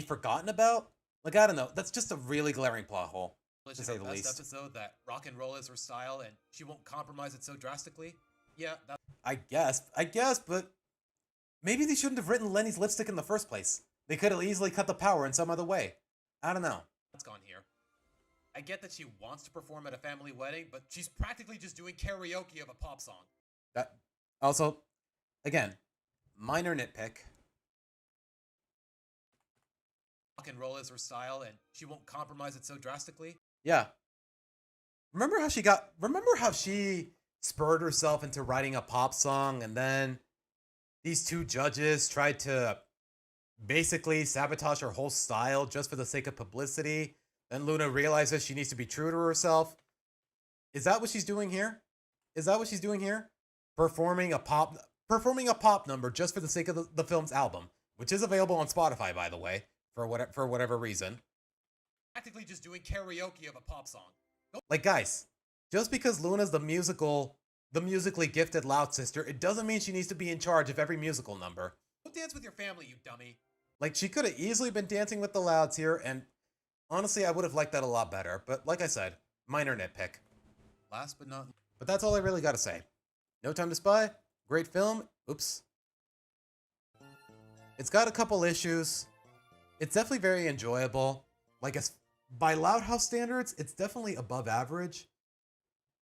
forgotten about, like, I don't know, that's just a really glaring plot hole, to say the least. Episode that rock and roll is her style and she won't compromise it so drastically. Yeah, I guess, but maybe they shouldn't have written Lenny's lipstick in the first place. They could have easily cut the power in some other way. I don't know. That's gone here. I get that she wants to perform at a family wedding, but she's practically just doing karaoke of a pop song. That also, again, minor nitpick. rock and roll is her style and she won't compromise it so drastically. Yeah. Remember how she spurred herself into writing a pop song, and then these two judges tried to basically sabotage her whole style just for the sake of publicity. Then Luna realizes she needs to be true to herself. Is that what she's doing here? Is that what she's doing here? Performing a pop number just for the sake of the film's album, which is available on Spotify, by the way, for whatever reason. Practically just doing karaoke of a pop song. Like, guys, just because Luna's the musically gifted loud sister, it doesn't mean she needs to be in charge of every musical number. Go dance with your family, you dummy. Like, she could have easily been dancing with the louds here, and honestly, I would have liked that a lot better. But like I said, minor nitpick. Last but not least. But that's all I really gotta say. No Time to Spy, great film. Oops. It's got a couple issues. It's definitely very enjoyable. Like, by Loud House standards, it's definitely above average.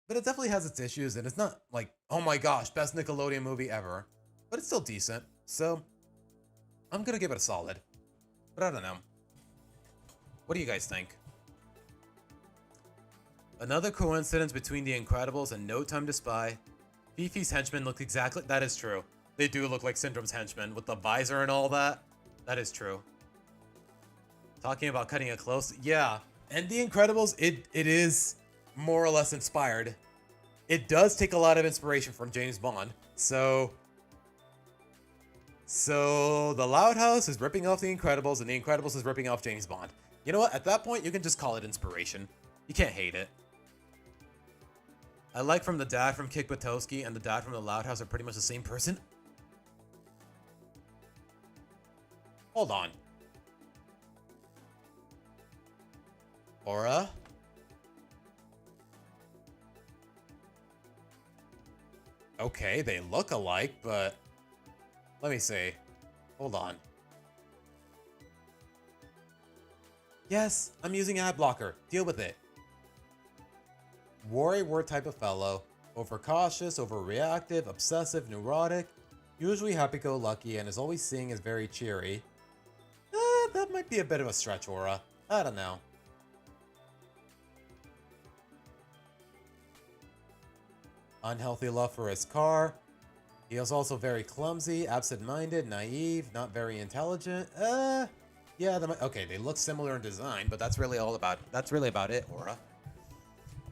But it definitely has its issues, and it's not like, oh my gosh, best Nickelodeon movie ever. But it's still decent, so I'm gonna give it a solid. But I don't know. What do you guys think? Another coincidence between The Incredibles and No Time to Spy. Fifi's henchmen look exactly... That is true. They do look like Syndrome's henchmen with the visor and all that. That is true. Talking about cutting it close. Yeah. And The Incredibles, it is more or less inspired. It does take a lot of inspiration from James Bond. So the Loud House is ripping off The Incredibles, and The Incredibles is ripping off James Bond. You know what? At that point, you can just call it inspiration. You can't hate it. I like from the dad from Kick Buttowski and the dad from the Loud House are pretty much the same person. Hold on. Aura? Okay, they look alike, but let me see. Hold on. Yes, I'm using ad blocker. Deal with it. Worry word type of fellow. Overcautious, overreactive, obsessive, neurotic. Usually happy-go-lucky and is always seeing as very cheery. That might be a bit of a stretch, Aura. I don't know. Unhealthy love for his car. He is also very clumsy, absent-minded, naive, not very intelligent. Yeah, okay, they look similar in design, but that's really about it, Aura.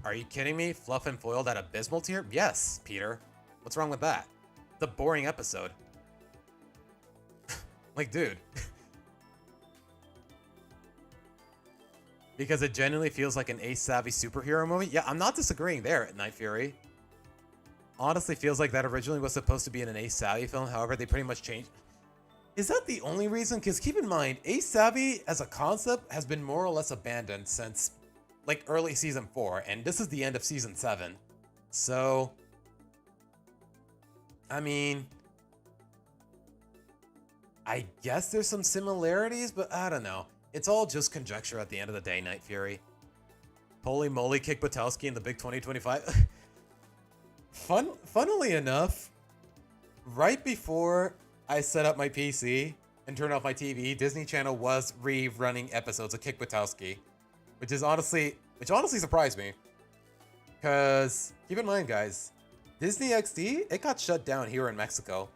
Are you kidding me? Fluff and foiled at abysmal tier? Yes, Peter. What's wrong with that? It's a boring episode. Like, dude. Because it genuinely feels like an ace-savvy superhero movie? Yeah, I'm not disagreeing there, Night Fury. Honestly feels like that originally was supposed to be in an Ace Savvy film, however, they pretty much changed. Is that the only reason? Because keep in mind, Ace Savvy as a concept has been more or less abandoned since, like, early season 4, and this is the end of season 7. So, I mean, I guess there's some similarities, but I don't know. It's all just conjecture at the end of the day, Night Fury. Holy moly, Kick Buttowski in the big 2025. Funnily enough, right before I set up my PC and turned off my TV, Disney Channel was rerunning episodes of Kick Buttowski, which honestly surprised me. Because keep in mind, guys, Disney XD, it got shut down here in Mexico,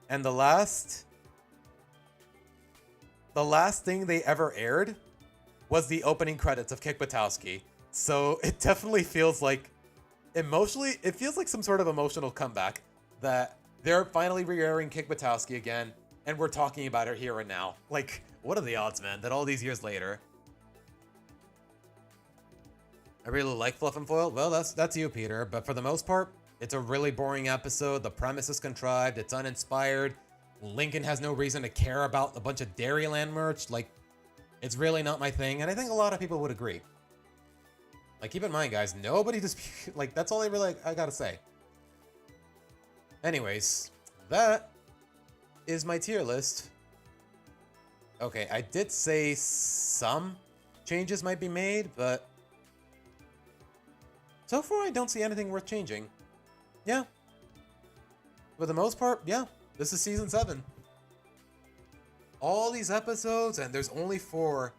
and the last thing they ever aired was the opening credits of Kick Buttowski. So it definitely feels like, emotionally, it feels like some sort of emotional comeback that they're finally re-airing Kick Buttowski again, and we're talking about it here and now. Like, what are the odds, man, that all these years later? I really like Fluff and Foil. Well, that's you, Peter. But for the most part, it's a really boring episode. The premise is contrived. It's uninspired. Lincoln has no reason to care about a bunch of Dairyland merch. Like, it's really not my thing, and I think a lot of people would agree. Like, keep in mind, guys, nobody disputes... Like, that's all I gotta say. Anyways, that is my tier list. Okay, I did say some changes might be made, but so far I don't see anything worth changing. Yeah. For the most part, yeah. This is season 7. all these episodes, and there's only 4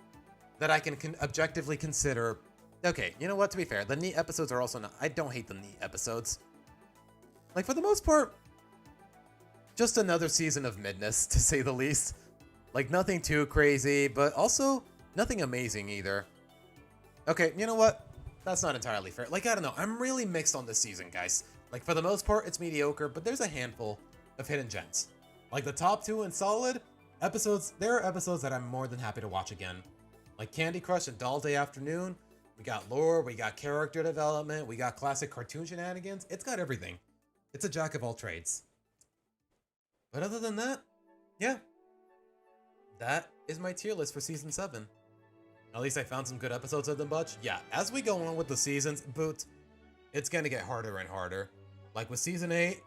that I can objectively consider. Okay, you know what? To be fair, the neat episodes are also not. I don't hate the neat episodes. Like, for the most part, just another season of midness, to say the least. Like, nothing too crazy, but also nothing amazing either. Okay, you know what? That's not entirely fair. Like, I don't know. I'm really mixed on this season, guys. Like, for the most part, it's mediocre, but there's a handful of hidden gems. Like, the top 2 and solid episodes, there are episodes that I'm more than happy to watch again. Like Candy Crush and Doll Day Afternoon. We got lore, we got character development, we got classic cartoon shenanigans. It's got everything. It's a jack of all trades. But other than that, yeah. That is my tier list for Season 7. At least I found some good episodes of the bunch. Yeah, as we go on with the seasons, it's gonna get harder and harder. Like with Season 8,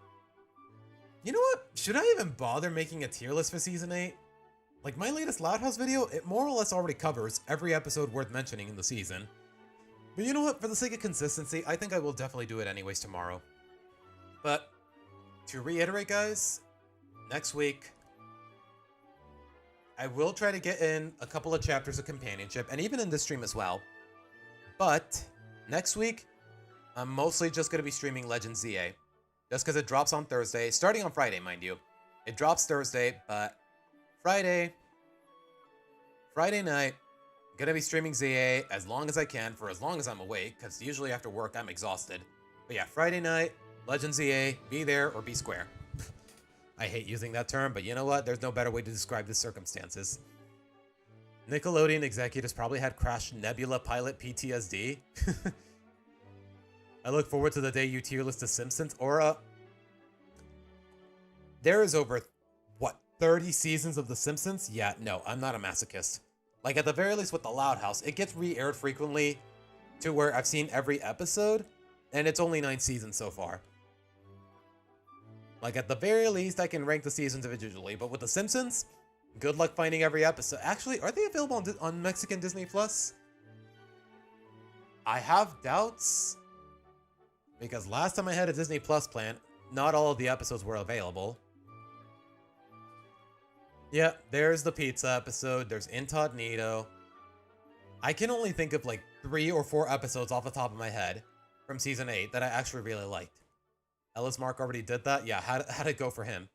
you know what? Should I even bother making a tier list for Season 8? Like my latest Loud House video, it more or less already covers every episode worth mentioning in the season. But you know what? For the sake of consistency, I think I will definitely do it anyways tomorrow. But to reiterate, guys, next week, I will try to get in a couple of chapters of Companionship, and even in this stream as well. But next week, I'm mostly just going to be streaming Legend ZA. Just because it drops on Thursday, starting on Friday, mind you. It drops Thursday, but Friday night, I'm going to be streaming ZA as long as I can, for as long as I'm awake, because usually after work, I'm exhausted. But yeah, Friday night, Legend ZA, be there or be square. I hate using that term, but you know what? There's no better way to describe the circumstances. Nickelodeon executives probably had Crash Nebula pilot PTSD. I look forward to the day you tier list The Simpsons. Aura, there is over, what, 30 seasons of The Simpsons? Yeah, no, I'm not a masochist. Like, at the very least with the Loud House, it gets re-aired frequently to where I've seen every episode, and it's only 9 seasons so far. Like, at the very least, I can rank the seasons individually, but with The Simpsons, good luck finding every episode. Actually, are they available on Mexican Disney Plus? I have doubts, because last time I had a Disney Plus plan, not all of the episodes were available. Yeah, there's the pizza episode, there's Incognito. I can only think of like 3 or 4 episodes off the top of my head from Season 8 that I actually really liked. Ellis Mark already did that? Yeah, how'd it go for him?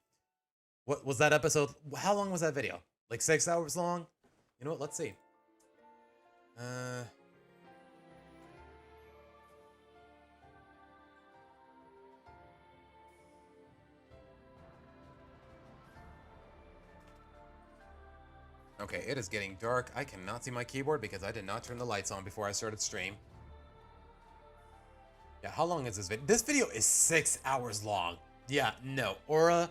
What was that episode? How long was that video? Like 6 hours long? You know what? Let's see. Okay, it is getting dark. I cannot see my keyboard because I did not turn the lights on before I started stream. Yeah, how long is this video? This video is 6 hours long. Yeah, no. Aura,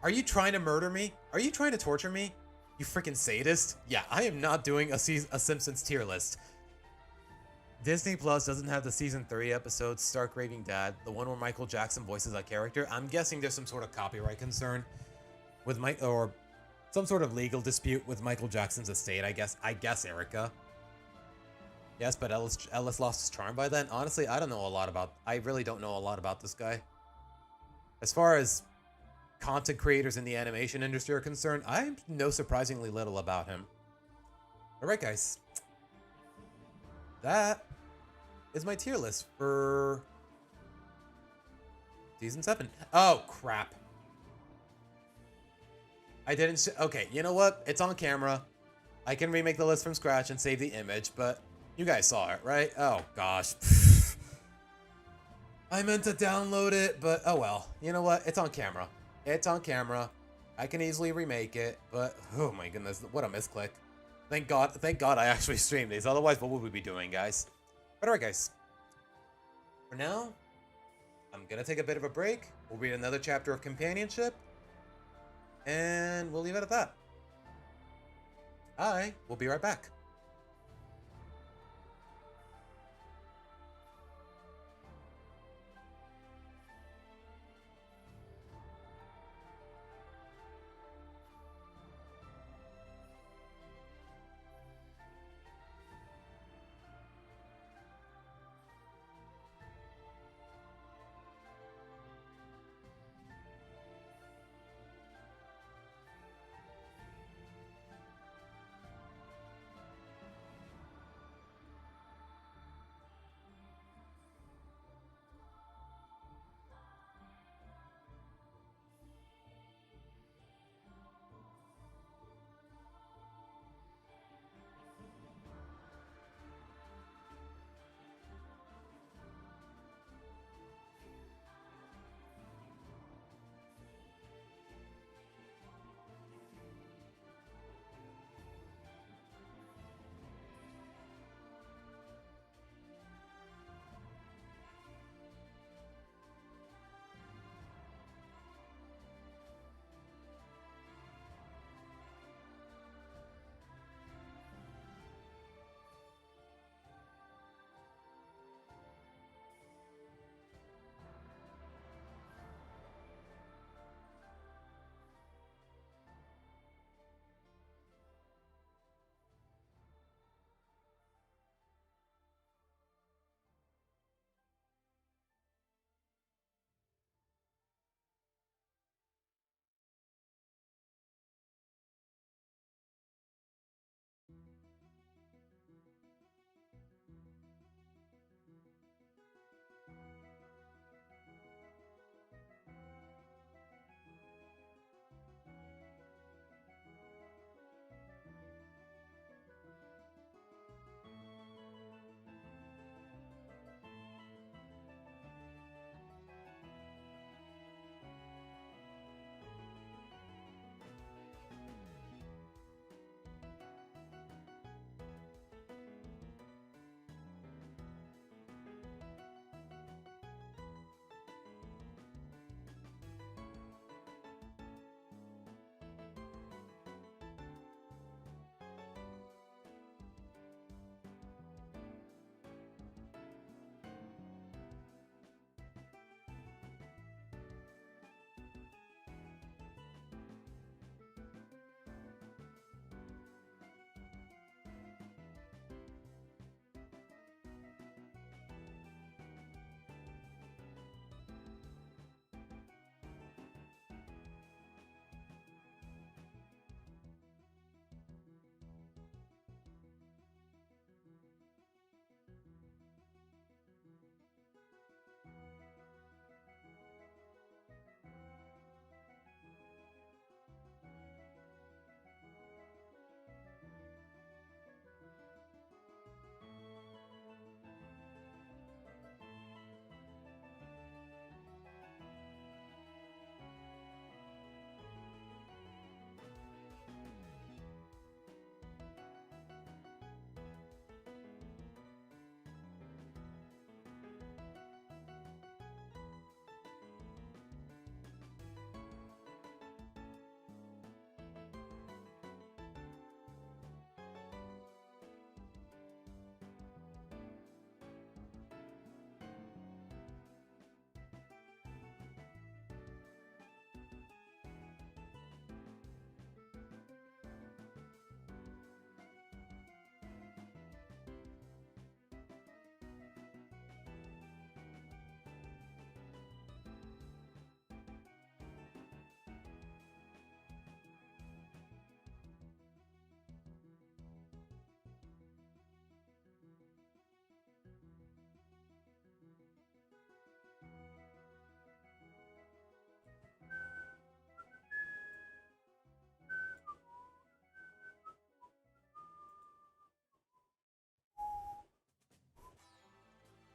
are you trying to murder me? Are you trying to torture me? You freaking sadist. Yeah, I am not doing a Simpsons tier list. Disney Plus doesn't have the Season 3 episode, Stark Raving Dad, the one where Michael Jackson voices that character. I'm guessing there's some sort of copyright concern with or some sort of legal dispute with Michael Jackson's estate, I guess Erica. Yes, but Ellis lost his charm by then. Honestly, I really don't know a lot about this guy. As far as content creators in the animation industry are concerned, I know surprisingly little about him. Alright, guys. That is my tier list for Season 7. Oh, crap. I didn't... Okay, you know what? It's on camera. I can remake the list from scratch and save the image, but you guys saw it, right? Oh, gosh. I meant to download it, but oh well. You know what? It's on camera. It's on camera. I can easily remake it, but oh my goodness, what a misclick. Thank God I actually streamed these. Otherwise, what would we be doing, guys? But alright, guys. For now, I'm gonna take a bit of a break. We'll read another chapter of Companionship, and we'll leave it at that. I will be right back.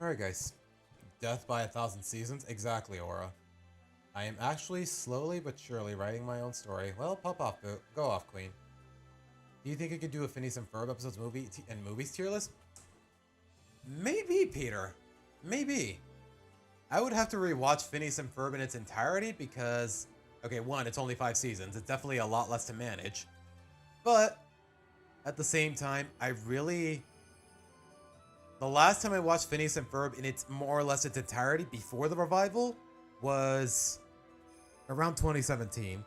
Alright, guys. Death by 1,000 seasons? Exactly, Aura. I am actually slowly but surely writing my own story. Well, pop off, Boo. Go off, Queen. Do you think I could do a Phineas and Ferb episodes and movies tier list? Maybe, Peter. Maybe. I would have to rewatch Phineas and Ferb in its entirety because, okay, one, it's only 5 seasons. It's definitely a lot less to manage. But at the same time, the last time I watched Phineas and Ferb in its more or less its entirety before the revival was around 2017.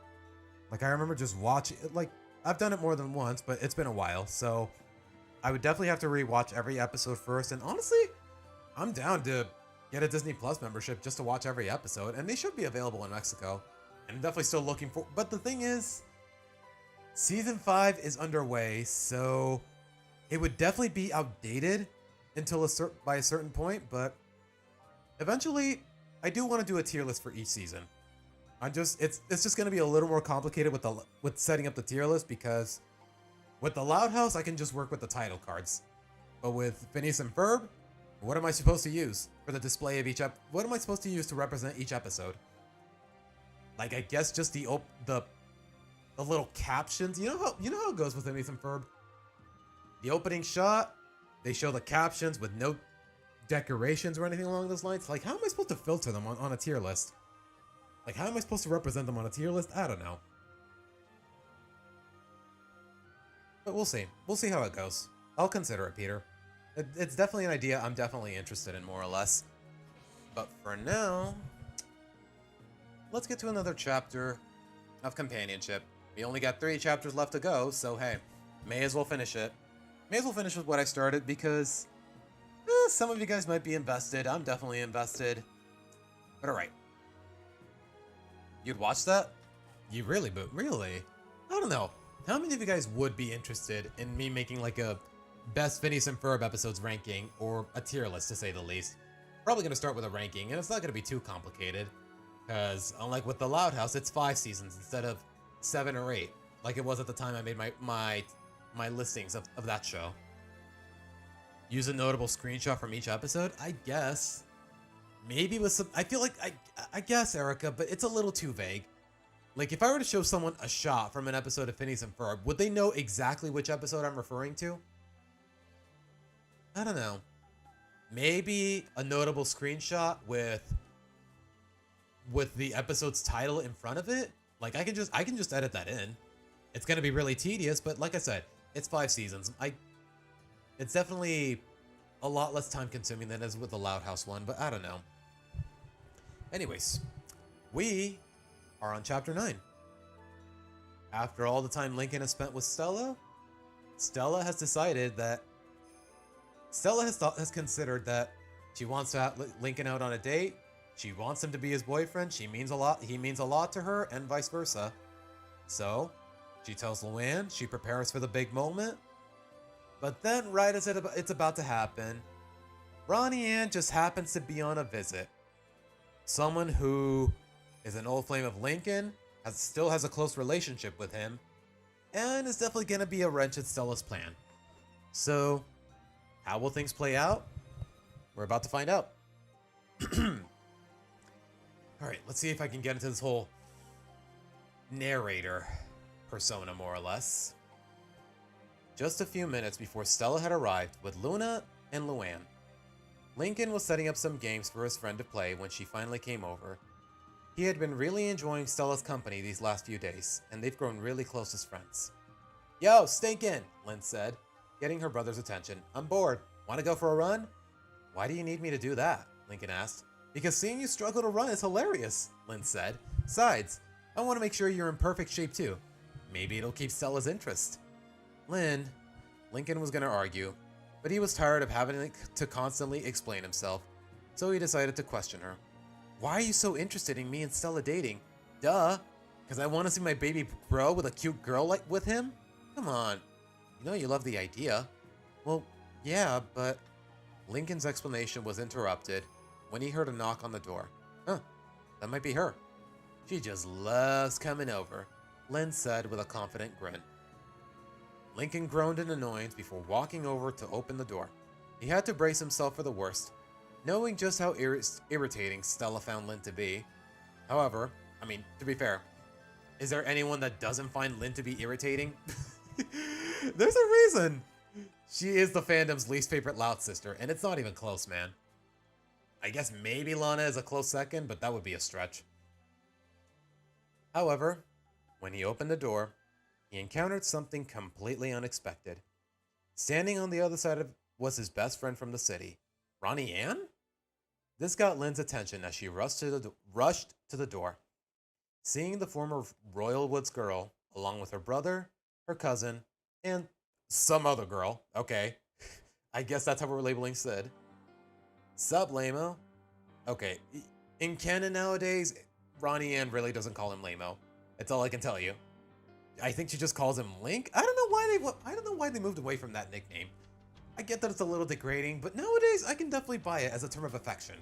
Like, I remember just watching it. Like, I've done it more than once, but it's been a while. So I would definitely have to rewatch every episode first. And honestly, I'm down to get a Disney Plus membership just to watch every episode. And they should be available in Mexico. And I'm definitely still looking for. But the thing is, season 5 is underway. So it would definitely be outdated until by a certain point. But eventually, I do want to do a tier list for each season. It's just going to be a little more complicated with setting up the tier list because with the Loud House, I can just work with the title cards. But with Phineas and Ferb, what am I supposed to use for the display of what am I supposed to use to represent each episode? Like, I guess just the little captions. You know how it goes with Phineas and Ferb? The opening shot, they show the captions with no decorations or anything along those lines. Like, how am I supposed to filter them on a tier list? Like, how am I supposed to represent them on a tier list? I don't know. But we'll see. We'll see how it goes. I'll consider it, Peter. It's definitely an idea I'm definitely interested in, more or less. But for now, let's get to another chapter of companionship. We only got 3 chapters left to go, so hey, may as well finish it. May as well finish with what I started because some of you guys might be invested. I'm definitely invested. But alright. You'd watch that? You really? I don't know. How many of you guys would be interested in me making like a best Phineas and Ferb episodes ranking or a tier list, to say the least? Probably going to start with a ranking, and it's not going to be too complicated. Because unlike with the Loud House, it's 5 seasons instead of 7 or 8, like it was at the time I made my listings of that show. Use a notable screenshot from each episode? I guess. Maybe with some... I feel like... I guess, Erica, but it's a little too vague. Like, if I were to show someone a shot from an episode of Phineas and Ferb, would they know exactly which episode I'm referring to? I don't know. Maybe a notable screenshot with the episode's title in front of it? Like, I can just edit that in. It's going to be really tedious, but like I said, it's 5 seasons. It's definitely a lot less time consuming than it is with the Loud House one, but I don't know. Anyways, we are on chapter 9. After all the time Lincoln has spent with Stella, Stella has considered that she wants to have Lincoln out on a date. She wants him to be his boyfriend. He means a lot to her, and vice versa. So, she tells Luann, she prepares for the big moment. But then, right as it's about to happen, Ronnie Ann just happens to be on a visit. Someone who is an old flame of Lincoln, still has a close relationship with him, and is definitely going to be a wrench in Stella's plan. So, how will things play out? We're about to find out. Alright, let's see if I can get into this whole narrator persona, more or less. Just a few minutes before Stella had arrived with Luna and Luann, Lincoln was setting up some games for his friend to play when she finally came over. He had been really enjoying Stella's company these last few days, and they've grown really close as friends. Yo, Stinkin', Lynn said, getting her brother's attention. I'm bored. Want to go for a run? Why do you need me to do that? Lincoln asked. Because seeing you struggle to run is hilarious, Lynn said. Besides, I want to make sure you're in perfect shape too. Maybe it'll keep Stella's interest. Lincoln was going to argue, but he was tired of having to constantly explain himself, so he decided to question her. Why are you so interested in me and Stella dating? Duh, because I want to see my baby grow with a cute girl with him? Come on, you know you love the idea. Well, yeah, but... Lincoln's explanation was interrupted when he heard a knock on the door. Huh, that might be her. She just loves coming over, Lynn said with a confident grin. Lincoln groaned in annoyance before walking over to open the door. He had to brace himself for the worst. knowing just how irritating Stella found Lynn to be. However, I mean, to be fair, is there anyone that doesn't find Lynn to be irritating? There's a reason. She is the fandom's least favorite Loud sister, and it's not even close, man. I guess maybe Lana is a close second, but that would be a stretch. However, when he opened the door, he encountered something completely unexpected. Standing on the other side of was his best friend from the city, Ronnie Ann? This got Lynn's attention as she rushed to the door. Seeing the former Royal Woods girl, along with her brother, her cousin, and some other girl. Okay, I guess that's how we're labeling Sid. Sup, Lamo? Okay, in canon nowadays, Ronnie Ann really doesn't call him Lamo. That's all I can tell you. I think she just calls him Link. I don't know why they moved away from that nickname. I get that it's a little degrading, but nowadays I can definitely buy it as a term of affection.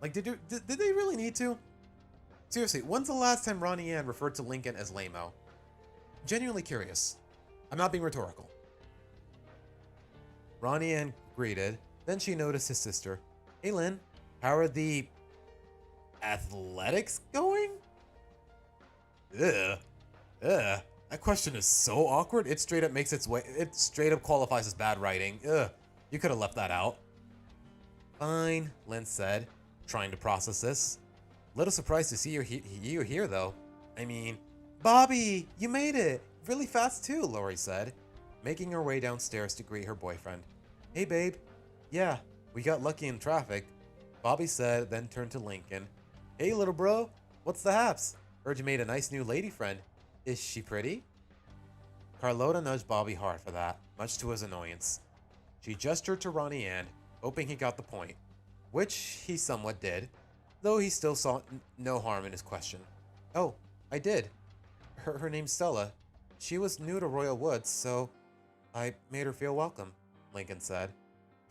Like, did they really need to? Seriously, when's the last time Ronnie Ann referred to Lincoln as Lamo? Genuinely curious. I'm not being rhetorical. Ronnie Ann greeted, then she noticed his sister. Hey Lynn, how are the athletics going? Ugh. That question is so awkward, it straight up qualifies as bad writing. Ugh. You could have left that out. Fine, Lynn said, trying to process this. Little surprised to see you here, though. I mean, Bobby, you made it! Really fast, too, Lori said, making her way downstairs to greet her boyfriend. Hey, babe. Yeah, we got lucky in traffic, Bobby said, then turned to Lincoln. Hey, little bro, what's the haps? Heard you made a nice new lady friend. Is she pretty? Carlota nudged Bobby hard for that, much to his annoyance. She gestured to Ronnie Ann, hoping he got the point, which he somewhat did, though he still saw no harm in his question. Oh, I did. Her name's Stella. She was new to Royal Woods, so I made her feel welcome, Lincoln said.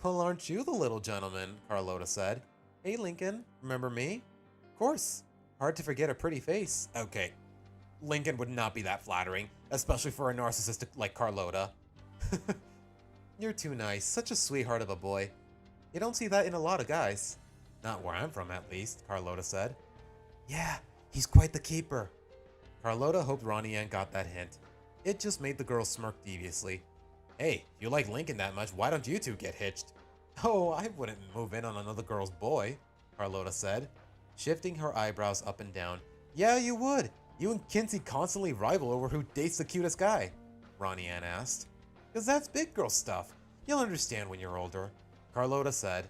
Well, aren't you the little gentleman, Carlota said. Hey, Lincoln, remember me? Of course. Hard to forget a pretty face. Okay, Lincoln would not be that flattering, especially for a narcissist like Carlota. You're too nice, such a sweetheart of a boy. You don't see that in a lot of guys. Not where I'm from, at least, Carlota said. Yeah, he's quite the keeper. Carlota hoped Ronnie Ann got that hint. It just made the girl smirk deviously. Hey, if you like Lincoln that much, why don't you two get hitched? Oh, I wouldn't move in on another girl's boy, Carlota said, shifting her eyebrows up and down. Yeah, you would. You and Kinsey constantly rival over who dates the cutest guy, Ronnie Ann asked. Because that's big girl stuff. You'll understand when you're older, Carlota said,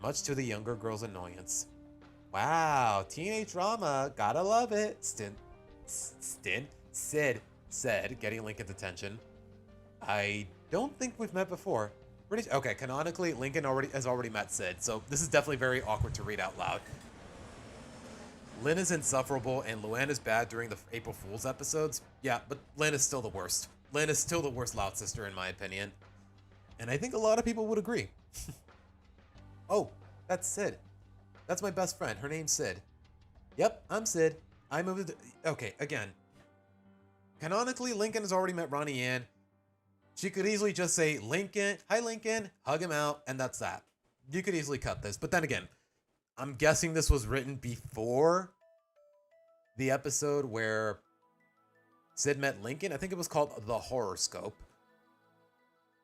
much to the younger girl's annoyance. Wow, teenage drama, gotta love it, Sid said, getting Lincoln's attention. I don't think we've met before. Okay, canonically, Lincoln has already met Sid, so this is definitely very awkward to read out loud. Lynn is insufferable and Luann is bad during the April Fool's episodes. Yeah, but Lynn is still the worst. Lynn is still the worst Loud sister in my opinion. And I think a lot of people would agree. Oh, that's Sid. That's my best friend. Her name's Sid. Yep, I'm Sid. I moved to... Okay, again. Canonically, Lincoln has already met Ronnie Ann. She could easily just say, Lincoln, hi Lincoln, hug him out, and that's that. You could easily cut this. But then again, I'm guessing this was written before the episode where Sid met Lincoln. I think it was called The Horoscope.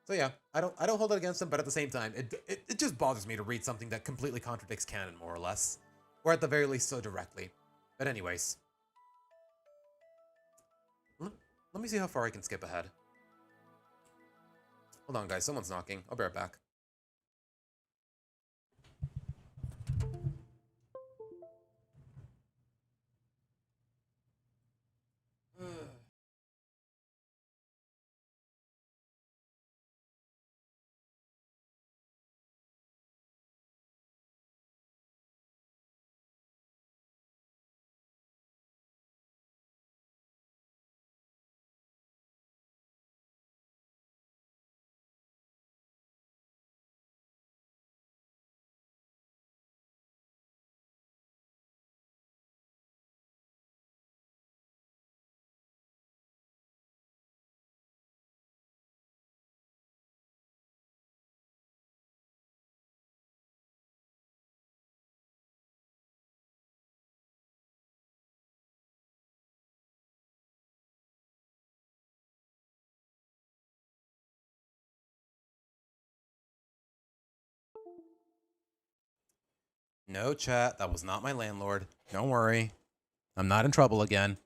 So yeah, I don't hold it against him, but at the same time, it just bothers me to read something that completely contradicts canon, more or less. Or at the very least, so directly. But anyways. Let me see how far I can skip ahead. Hold on, guys. Someone's knocking. I'll be right back. No, chat. That was not my landlord. Don't worry. I'm not in trouble again.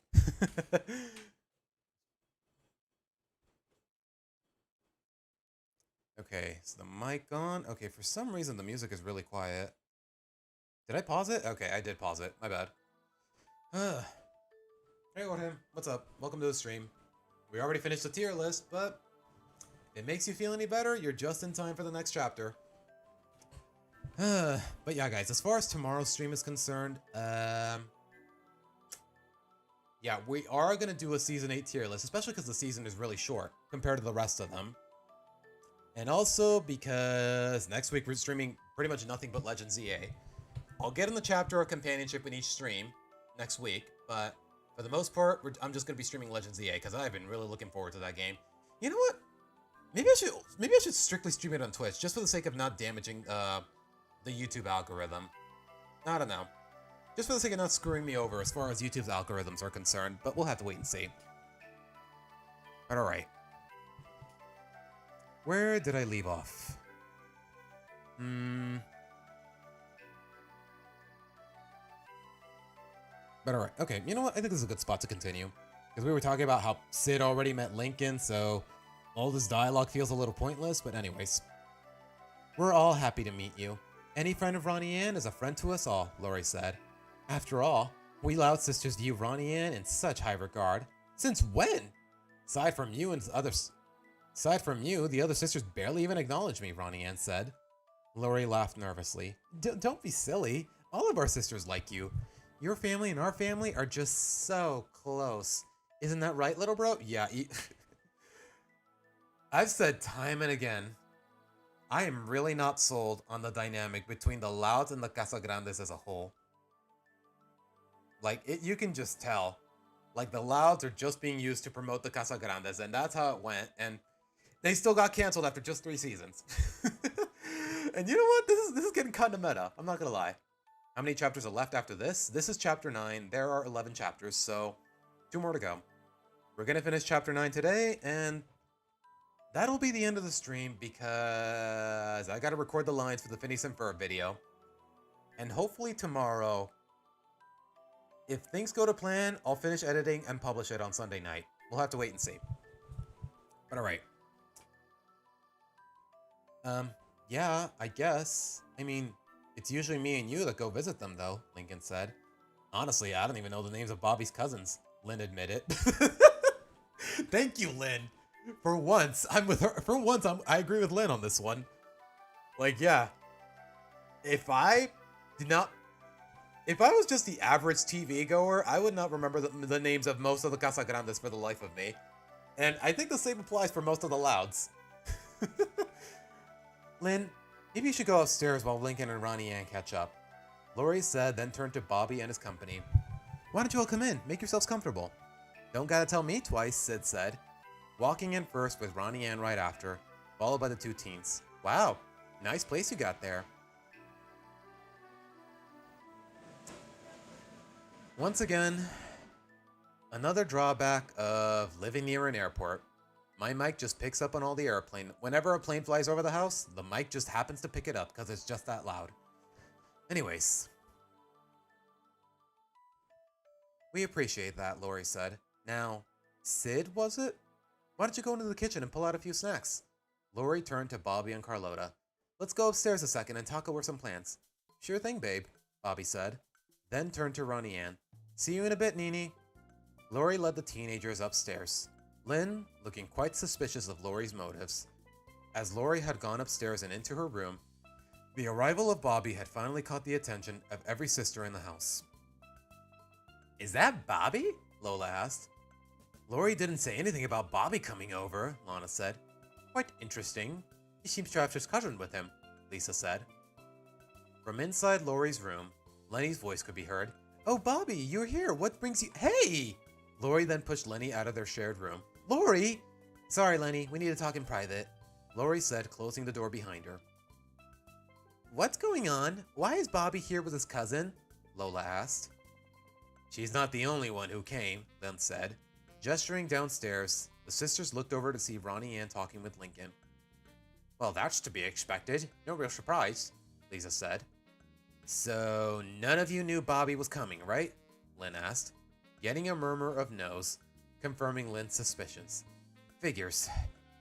Okay, so the mic on. Okay, for some reason the music is really quiet. Did I pause it? Okay, I did pause it. My bad. Hey, Orham. What's up? Welcome to the stream. We already finished the tier list, but if it makes you feel any better, you're just in time for the next chapter. But yeah, guys, as far as tomorrow's stream is concerned, yeah, we are going to do a Season 8 tier list, especially because the season is really short compared to the rest of them. And also because next week we're streaming pretty much nothing but Legends EA. I'll get in the chapter or companionship in each stream next week, but for the most part, I'm just going to be streaming Legends EA because I've been really looking forward to that game. You know what? Maybe I should strictly stream it on Twitch just for the sake of not damaging the YouTube algorithm. I don't know. Just for the sake of not screwing me over as far as YouTube's algorithms are concerned, but we'll have to wait and see. But alright. Where did I leave off? But alright, okay, you know what? I think this is a good spot to continue. Because we were talking about how Sid already met Lincoln, so all this dialogue feels a little pointless, but anyways. We're all happy to meet you. Any friend of Ronnie Ann is a friend to us all, Lori said. After all, we Loud sisters view Ronnie Ann in such high regard. Since when? Aside from you, the other sisters barely even acknowledge me, Ronnie Ann said. Lori laughed nervously. Don't be silly. All of our sisters like you. Your family and our family are just so close. Isn't that right, little bro? Yeah. I've said time and again, I am really not sold on the dynamic between the Louds and the Casagrandes as a whole. Like, you can just tell. Like, the Louds are just being used to promote the Casagrandes, and that's how it went, and they still got canceled after just 3 seasons. And you know what? This is getting kind of meta. I'm not gonna lie. How many chapters are left after this? This is chapter 9. There are 11 chapters, so 2 more to go. We're gonna finish chapter 9 today, and that'll be the end of the stream because I gotta record the lines for the Phineas and Ferb video. And hopefully tomorrow, if things go to plan, I'll finish editing and publish it on Sunday night. We'll have to wait and see. But alright. Yeah, I guess. I mean, it's usually me and you that go visit them, though, Lincoln said. Honestly, I don't even know the names of Bobby's cousins, Lynn admitted. Thank you, Lynn. For once, I'm with her. For once, I agree with Lynn on this one. Like, yeah. If I was just the average TV goer, I would not remember the names of most of the Casagrandes for the life of me. And I think the same applies for most of the Louds. Lynn, maybe you should go upstairs while Lincoln and Ronnie Ann catch up. Lori said, then turned to Bobby and his company. Why don't you all come in? Make yourselves comfortable. Don't gotta tell me twice, Sid said. Walking in first with Ronnie Ann right after, followed by the 2 teens. Wow, nice place you got there. Once again, another drawback of living near an airport. My mic just picks up on all the airplane. Whenever a plane flies over the house, the mic just happens to pick it up because it's just that loud. Anyways. We appreciate that, Lori said. Now, Sid, was it? Why don't you go into the kitchen and pull out a few snacks? Lori turned to Bobby and Carlota. Let's go upstairs a second and talk over some plans. Sure thing, babe, Bobby said. Then turned to Ronnie Ann. See you in a bit, Nini. Lori led the teenagers upstairs. Lynn, looking quite suspicious of Lori's motives. As Lori had gone upstairs and into her room, the arrival of Bobby had finally caught the attention of every sister in the house. Is that Bobby? Lola asked. Lori didn't say anything about Bobby coming over, Lana said. Quite interesting. He seems to have his cousin with him, Lisa said. From inside Lori's room, Lenny's voice could be heard. Oh, Bobby, you're here. What brings you— Hey! Lori then pushed Lenny out of their shared room. Lori! Sorry, Lenny. We need to talk in private, Lori said, closing the door behind her. What's going on? Why is Bobby here with his cousin? Lola asked. She's not the only one who came, Lynn said. Gesturing downstairs, the sisters looked over to see Ronnie Ann talking with Lincoln. Well, that's to be expected. No real surprise, Lisa said. So, none of you knew Bobby was coming, right? Lynn asked, getting a murmur of no's, confirming Lynn's suspicions. Figures.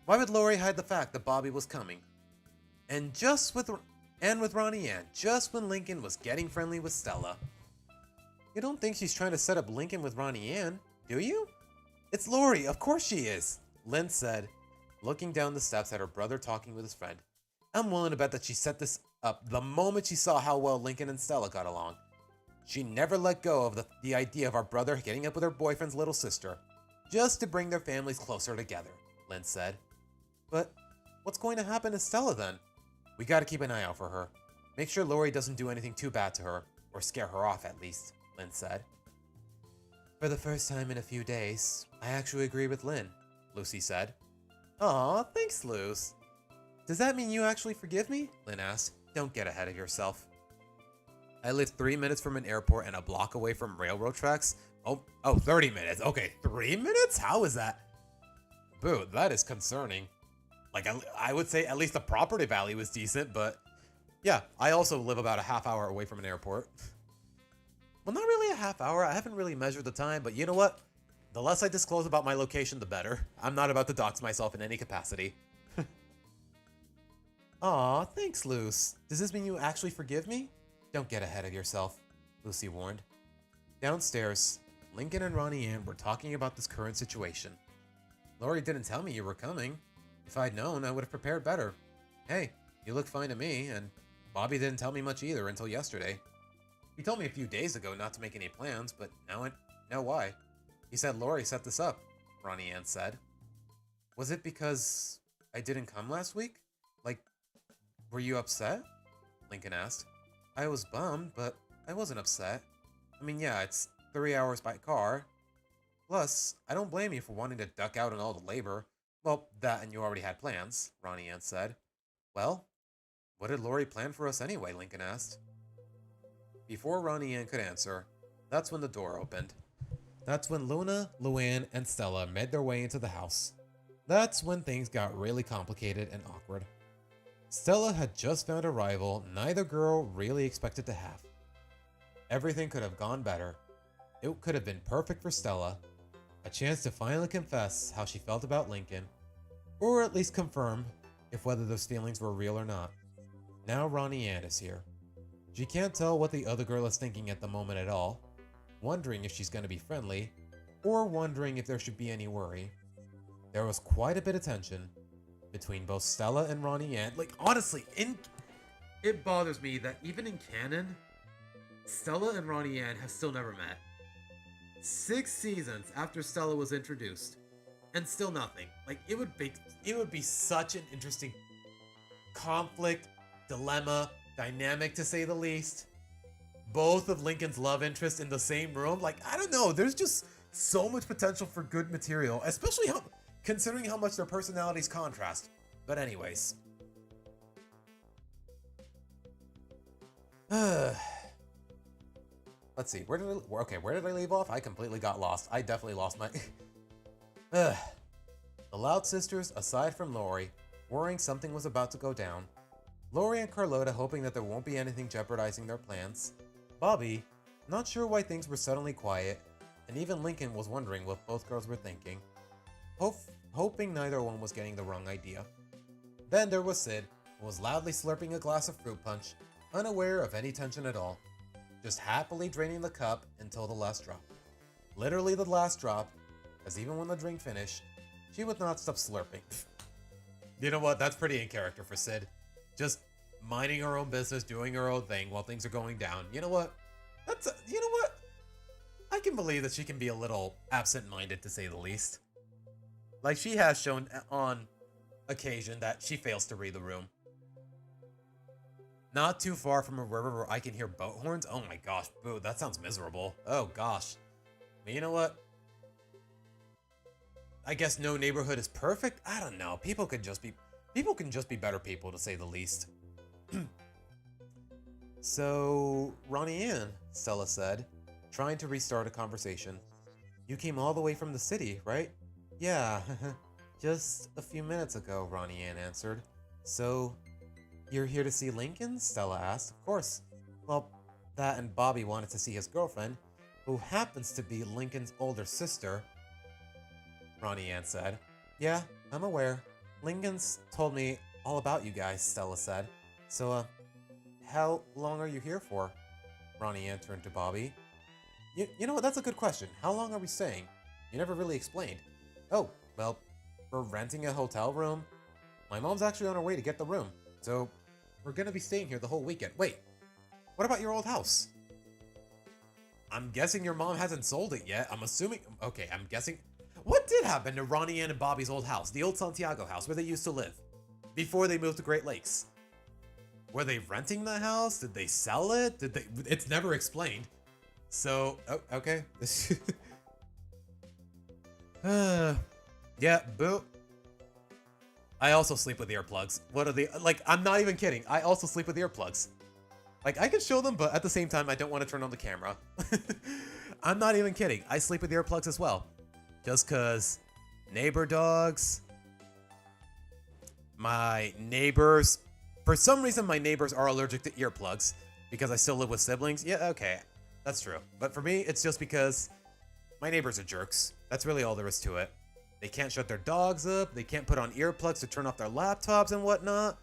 Why would Lori hide the fact that Bobby was coming? And with Ronnie Ann, just when Lincoln was getting friendly with Stella. You don't think she's trying to set up Lincoln with Ronnie Ann, do you? It's Lori, of course she is, Lynn said, looking down the steps at her brother talking with his friend. I'm willing to bet that she set this up the moment she saw how well Lincoln and Stella got along. She never let go of the idea of our brother getting up with her boyfriend's little sister, just to bring their families closer together, Lynn said. But what's going to happen to Stella then? We gotta keep an eye out for her. Make sure Lori doesn't do anything too bad to her, or scare her off at least, Lynn said. For the first time in a few days, I actually agree with Lynn, Lucy said. Aw, thanks, Luce. Does that mean you actually forgive me? Lynn asked. Don't get ahead of yourself. I live 3 minutes from an airport and a block away from railroad tracks. Oh, 30 minutes. Okay, 3 minutes? How is that? Boo, that is concerning. Like, I would say at least the property value is decent, but yeah, I also live about a half hour away from an airport. Well, not really a half hour. I haven't really measured the time, but you know what? The less I disclose about my location, the better. I'm not about to dox myself in any capacity. Aw, thanks, Luce. Does this mean you actually forgive me? Don't get ahead of yourself, Lucy warned. Downstairs, Lincoln and Ronnie Ann were talking about this current situation. Lori didn't tell me you were coming. If I'd known, I would have prepared better. Hey, you look fine to me, and Bobby didn't tell me much either until yesterday. He told me a few days ago not to make any plans, but now I know why. He said Lori set this up, Ronnie Ann said. Was it because I didn't come last week? Like, were you upset? Lincoln asked. I was bummed, but I wasn't upset. I mean, yeah, it's 3 hours by car. Plus, I don't blame you for wanting to duck out on all the labor. Well, that and you already had plans, Ronnie Ann said. Well, what did Lori plan for us anyway? Lincoln asked. Before Ronnie Ann could answer, that's when the door opened. That's when Luna, Luann, and Stella made their way into the house. That's when things got really complicated and awkward. Stella had just found a rival neither girl really expected to have. Everything could have gone better. It could have been perfect for Stella, a chance to finally confess how she felt about Lincoln, or at least confirm if whether those feelings were real or not. Now Ronnie Ann is here. She can't tell what the other girl is thinking at the moment at all, wondering if she's going to be friendly, or wondering if there should be any worry. There was quite a bit of tension between both Stella and Ronnie Ann. Like, honestly, it bothers me that even in canon, Stella and Ronnie Ann have still never met. 6 seasons after Stella was introduced, and still nothing. Like, it would be such an interesting conflict, dilemma, dynamic to say the least. Both of Lincoln's love interests in the same room. Like, I don't know, there's just so much potential for good material, especially considering how much their personalities contrast. But anyways. Let's see, where did I leave off? I completely got lost. I definitely lost my... The Loud sisters, aside from Lori, worrying something was about to go down. Lori and Carlota hoping that there won't be anything jeopardizing their plans. Bobby, not sure why things were suddenly quiet, and even Lincoln was wondering what both girls were thinking. Hoping neither one was getting the wrong idea. Then there was Sid, who was loudly slurping a glass of fruit punch, unaware of any tension at all, just happily draining the cup until the last drop. Literally the last drop, as even when the drink finished, she would not stop slurping. You know what, that's pretty in character for Sid. Just minding her own business, doing her own thing while things are going down. You know what? You know what? I can believe that she can be a little absent-minded, to say the least. Like, she has shown on occasion that she fails to read the room. Not too far from a river where I can hear boat horns? Oh my gosh, boo, that sounds miserable. Oh gosh. But you know what? I guess no neighborhood is perfect? I don't know. People can just be better people, to say the least. So, Ronnie Ann, Stella said, trying to restart a conversation. You came all the way from the city, right? Yeah, just a few minutes ago, Ronnie Ann answered. So, you're here to see Lincoln? Stella asked. Of course. Well, that and Bobby wanted to see his girlfriend, who happens to be Lincoln's older sister, Ronnie Ann said. Yeah, I'm aware. Lincoln's told me all about you guys, Stella said. So, how long are you here for? Ronnie Ann turned to Bobby. You know what, that's a good question. How long are we staying? You never really explained. Oh, well, we're renting a hotel room. My mom's actually on her way to get the room, so we're gonna be staying here the whole weekend. Wait, what about your old house? I'm guessing your mom hasn't sold it yet. I'm assuming. Okay, I'm guessing. What did happen to Ronnie Ann and Bobby's old house, the old Santiago house where they used to live, before they moved to Great Lakes? Were they renting the house? Did they sell it? Did they? It's never explained. So, okay. Yeah, boo. I also sleep with earplugs. What are the, like, I'm not even kidding. I also sleep with earplugs. Like, I can show them, but at the same time, I don't want to turn on the camera. I'm not even kidding. I sleep with earplugs as well. Just because neighbor dogs, my neighbors, for some reason, my neighbors are allergic to earplugs because I still live with siblings. Yeah, okay. That's true. But for me, it's just because my neighbors are jerks. That's really all there is to it. They can't shut their dogs up. They can't put on earplugs to turn off their laptops and whatnot.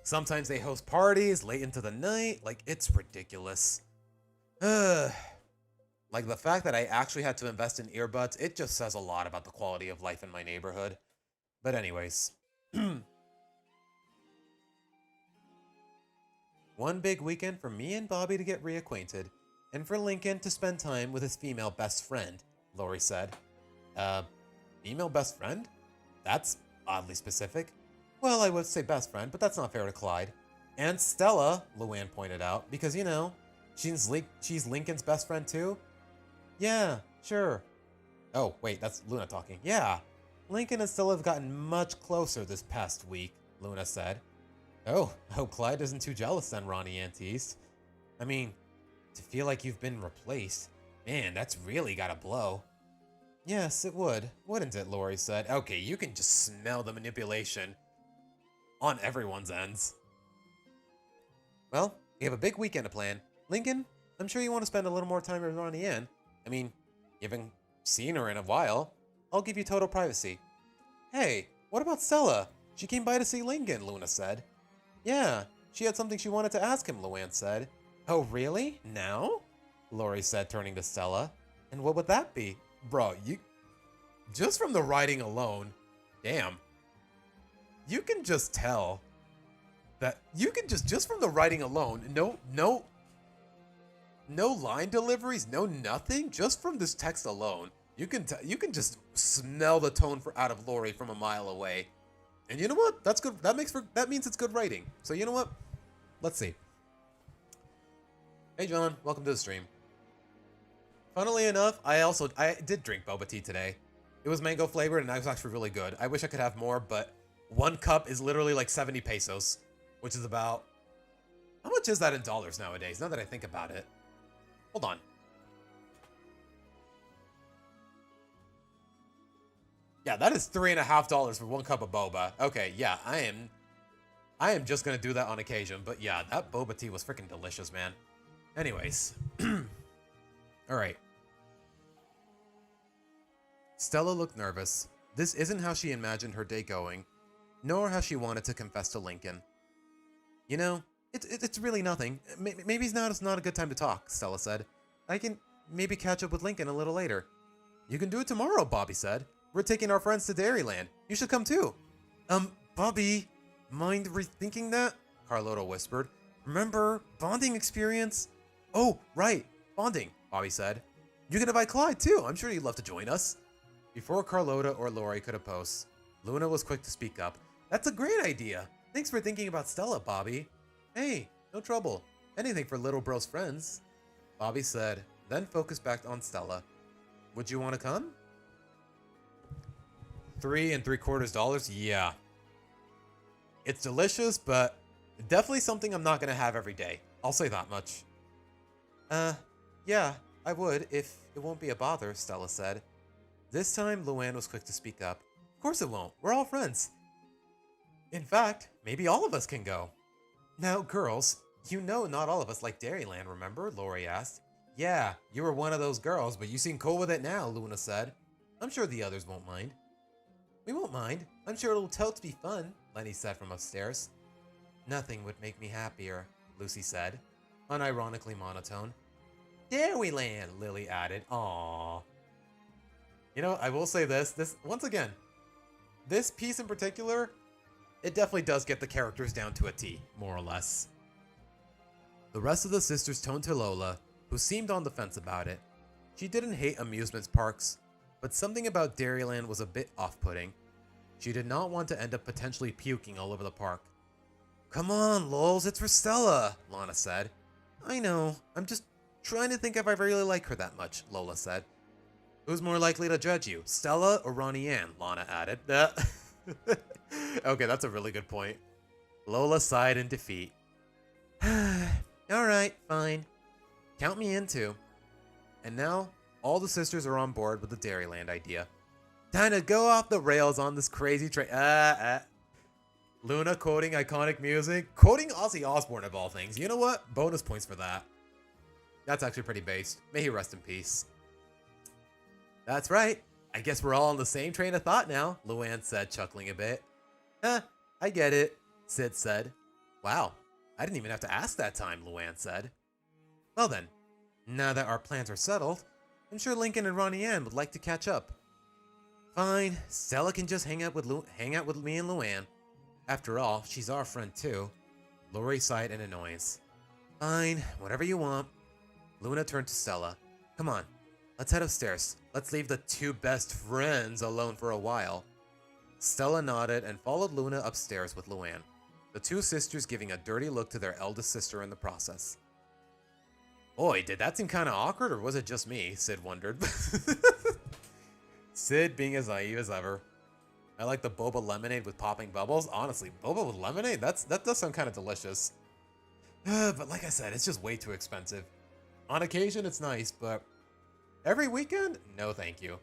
Sometimes they host parties late into the night. Like, it's ridiculous. Like, the fact that I actually had to invest in earbuds, it just says a lot about the quality of life in my neighborhood. But anyways. One big weekend for me and Bobby to get reacquainted, and for Lincoln to spend time with his female best friend, Lori said. Female best friend? That's oddly specific. Well, I would say best friend, but that's not fair to Clyde. And Stella, Luann pointed out, because, you know, she's Lincoln's best friend too? Yeah, sure. Oh, wait, that's Luna talking. Yeah, Lincoln and Stella have gotten much closer this past week, Luna said. Oh, I hope Clyde isn't too jealous then, Ronnie Ann teased. I mean, to feel like you've been replaced, man, that's really gotta blow. Yes, it would, wouldn't it, Lori said. Okay, you can just smell the manipulation on everyone's ends. Well, you have a big weekend to plan. Lincoln, I'm sure you want to spend a little more time with Ronnie Ann. I mean, you haven't seen her in a while. I'll give you total privacy. Hey, what about Stella? She came by to see Lincoln, Luna said. Yeah, she had something she wanted to ask him, Luann said. Oh, really? Now? Lori said, turning to Stella. And what would that be? Bro, you... just from the writing alone, damn. You can just tell that you can just from the writing alone, no line deliveries, no nothing, just from this text alone, you can just smell the tone out of Lori from a mile away. And you know what? That's good. That means it's good writing. So you know what? Let's see. Hey John, welcome to the stream. Funnily enough, I did drink boba tea today. It was mango flavored and it was actually really good. I wish I could have more, but one cup is literally like 70 pesos, which is about, how much is that in dollars nowadays? Now that I think about it. Hold on. Yeah, that is $3.50 for one cup of boba. Okay, yeah, I am just gonna do that on occasion, but yeah, that boba tea was freaking delicious, man. Anyways. Alright. Stella looked nervous. This isn't how she imagined her day going, nor how she wanted to confess to Lincoln. You know, it's really nothing. Maybe now it's not a good time to talk, Stella said. I can maybe catch up with Lincoln a little later. You can do it tomorrow, Bobby said. We're taking our friends to Dairyland. You should come too. Bobby, mind rethinking that? Carlota whispered. Remember, bonding experience? Oh, right, bonding, Bobby said. You can invite Clyde too. I'm sure he'd love to join us. Before Carlota or Lori could oppose, Luna was quick to speak up. That's a great idea. Thanks for thinking about Stella, Bobby. Hey, no trouble. Anything for little bro's friends. Bobby said, then focused back on Stella. Would you want to come? $3.75? Yeah. It's delicious, but definitely something I'm not going to have every day. I'll say that much. Yeah, I would if it won't be a bother, Stella said. This time, Luann was quick to speak up. Of course it won't. We're all friends. In fact, maybe all of us can go. Now, girls, You know not all of us like Dairyland, remember? Lori asked. Yeah, you were one of those girls, but you seem cool with it now, Luna said. I'm sure the others won't mind. We won't mind. I'm sure it'll totes be fun, Lenny said from upstairs. Nothing would make me happier, Lucy said, unironically monotone. Dairyland, Lily added. Aww. You know, I will say this once again, this piece in particular, it definitely does get the characters down to a T, more or less. The rest of the sisters toned to Lola, who seemed on the fence about it. She didn't hate amusement parks, but something about Dairyland was a bit off-putting. She did not want to end up potentially puking all over the park. Come on, Lols, it's for Stella, Lana said. I know, I'm just trying to think if I really like her that much, Lola said. Who's more likely to judge you, Stella or Ronnie Ann? Lana added. Okay, that's a really good point. Lola sighed in defeat. Alright, fine. Count me in too. And now, all the sisters are on board with the Dairyland idea. Time to go off the rails on this crazy train. Luna quoting iconic music. Quoting Ozzy Osbourne of all things. You know what? Bonus points for that. That's actually pretty based. May he rest in peace. That's right. I guess we're all on the same train of thought now, Luann said, chuckling a bit. I get it, Sid said. Wow, I didn't even have to ask that time, Luann said. Well then, now that our plans are settled, I'm sure Lincoln and Ronnie Ann would like to catch up. Fine, Stella can just hang out with me and Luann. After all, she's our friend too. Lori sighed in annoyance. Fine, whatever you want. Luna turned to Stella. Come on, let's head upstairs. Let's leave the two best friends alone for a while. Stella nodded and followed Luna upstairs with Luann, the two sisters giving a dirty look to their eldest sister in the process. Boy, did that seem kind of awkward, or was it just me? Sid wondered. Sid being as naive as ever. I like the boba lemonade with popping bubbles. Honestly, boba with lemonade? That does sound kind of delicious. But like I said, it's just way too expensive. On occasion, it's nice, but every weekend? No thank you.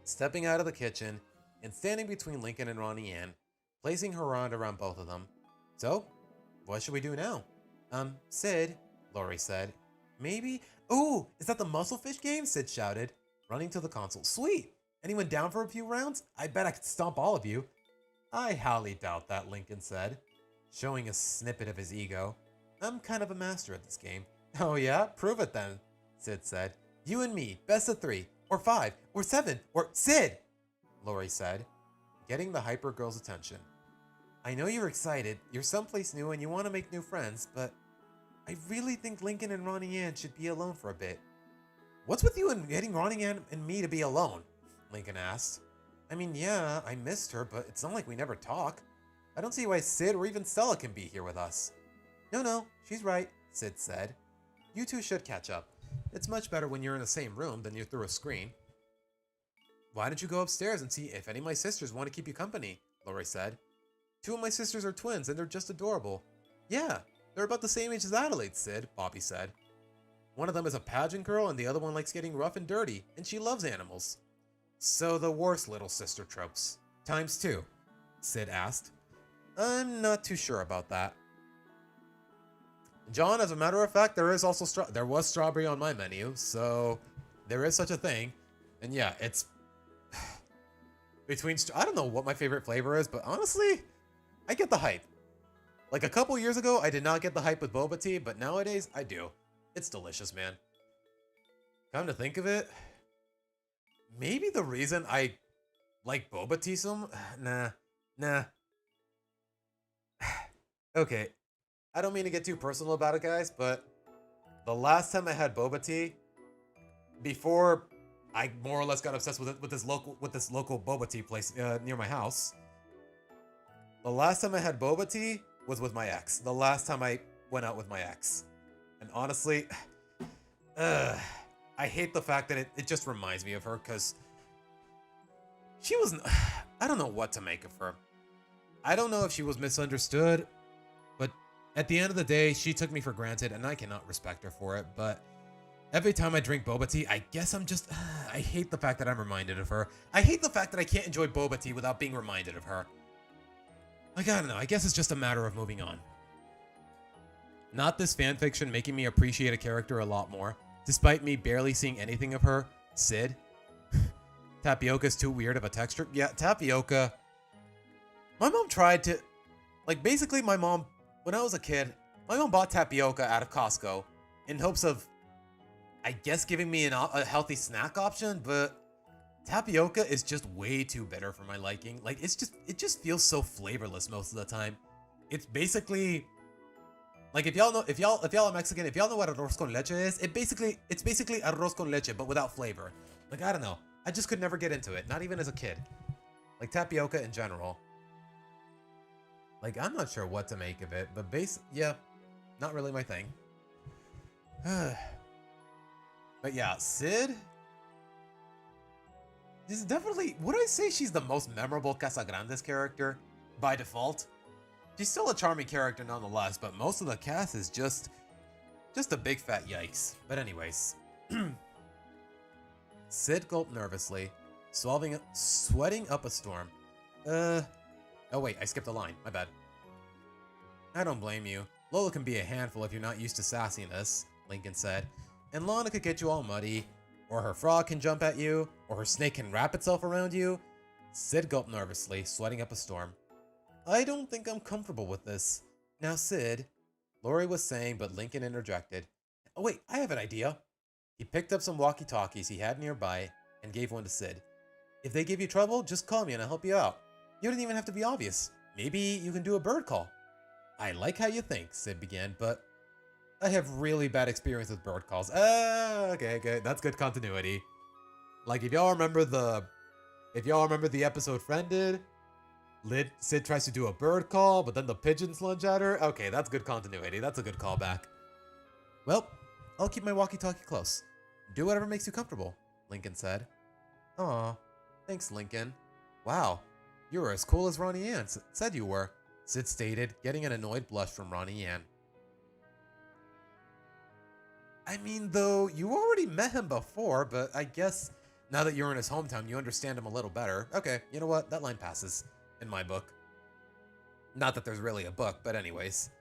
Stepping out of the kitchen and standing between Lincoln and Ronnie Ann, placing her arm around both of them. So, what should we do now? Sid, Lori said. Maybe? Ooh, is that the musclefish game? Sid shouted, running to the console. Sweet! Anyone down for a few rounds? I bet I could stomp all of you. I highly doubt that, Lincoln said, showing a snippet of his ego. I'm kind of a master at this game. Oh yeah? Prove it then, Sid said. You and me, best of 3, or 5, or 7, or Sid! Lori said, getting the hyper girl's attention. I know you're excited, you're someplace new and you want to make new friends, but I really think Lincoln and Ronnie Ann should be alone for a bit. What's with you and getting Ronnie Ann and me to be alone? Lincoln asked. I mean, yeah, I missed her, but it's not like we never talk. I don't see why Sid or even Stella can be here with us. No, she's right, Sid said. You two should catch up. It's much better when you're in the same room than you're through a screen. Why don't you go upstairs and see if any of my sisters want to keep you company, Lori said. 2 of my sisters are twins and they're just adorable. Yeah, they're about the same age as Adelaide, Sid, Bobby said. One of them is a pageant girl and the other one likes getting rough and dirty, and she loves animals. So the worst little sister tropes. Times 2, Sid asked. I'm not too sure about that. John, as a matter of fact, there was strawberry on my menu, so there is such a thing. And yeah, it's between, I don't know what my favorite flavor is, but honestly, I get the hype. Like a couple years ago, I did not get the hype with boba tea, but nowadays I do. It's delicious, man. Come to think of it, maybe the reason I like boba tea so nah. Okay, I don't mean to get too personal about it, guys, but the last time I had boba tea, before I more or less got obsessed with this local boba tea place near my house. The last time I had boba tea was with my ex. The last time I went out with my ex. And honestly, I hate the fact that it just reminds me of her, because she wasn't, I don't know what to make of her. I don't know if she was misunderstood, but at the end of the day, she took me for granted, and I cannot respect her for it, but every time I drink boba tea, I guess I'm just, I hate the fact that I'm reminded of her. I hate the fact that I can't enjoy boba tea without being reminded of her. Like, I don't know, I guess it's just a matter of moving on. Not this fanfiction making me appreciate a character a lot more, despite me barely seeing anything of her. Sid. Tapioca's too weird of a texture. Yeah, Tapioca. My mom tried to... Like, basically my mom, when I was a kid, my mom bought Tapioca out of Costco in hopes of, I guess, giving me a healthy snack option, but Tapioca is just way too bitter for my liking. Like, it just feels so flavorless most of the time. It's basically... Like, if y'all are Mexican, if y'all know what arroz con leche is, it's basically arroz con leche, but without flavor. Like, I don't know. I just could never get into it, not even as a kid. Like, Tapioca in general. Like, I'm not sure what to make of it, but yeah, not really my thing. But yeah, Sid is definitely, would I say she's the most memorable Casagrandes character by default? She's still a charming character nonetheless, but most of the cast is just a big fat yikes. But anyways, Sid gulped nervously, sweating up a storm. Oh wait, I skipped a line, my bad. I don't blame you. Lola can be a handful if you're not used to sassiness, Lincoln said. And Lana could get you all muddy, or her frog can jump at you, or her snake can wrap itself around you. Sid gulped nervously, sweating up a storm. I don't think I'm comfortable with this. Now, Sid, Lori was saying, but Lincoln interjected. Oh wait, I have an idea. He picked up some walkie-talkies he had nearby and gave one to Sid. If they give you trouble, just call me and I'll help you out. You don't even have to be obvious. Maybe you can do a bird call. I like how you think, Sid began, but I have really bad experience with bird calls. Okay, that's good continuity. Like, if y'all remember the episode Friended, Sid tries to do a bird call, but then the pigeons lunge at her. Okay, that's good continuity. That's a good callback. Well, I'll keep my walkie-talkie close. Do whatever makes you comfortable, Lincoln said. Aw, thanks, Lincoln. Wow, you were as cool as Ronnie Ann said you were, Sid stated, getting an annoyed blush from Ronnie Ann. I mean, though, you already met him before, but I guess now that you're in his hometown, you understand him a little better. Okay, you know what? That line passes in my book. Not that there's really a book, but anyways.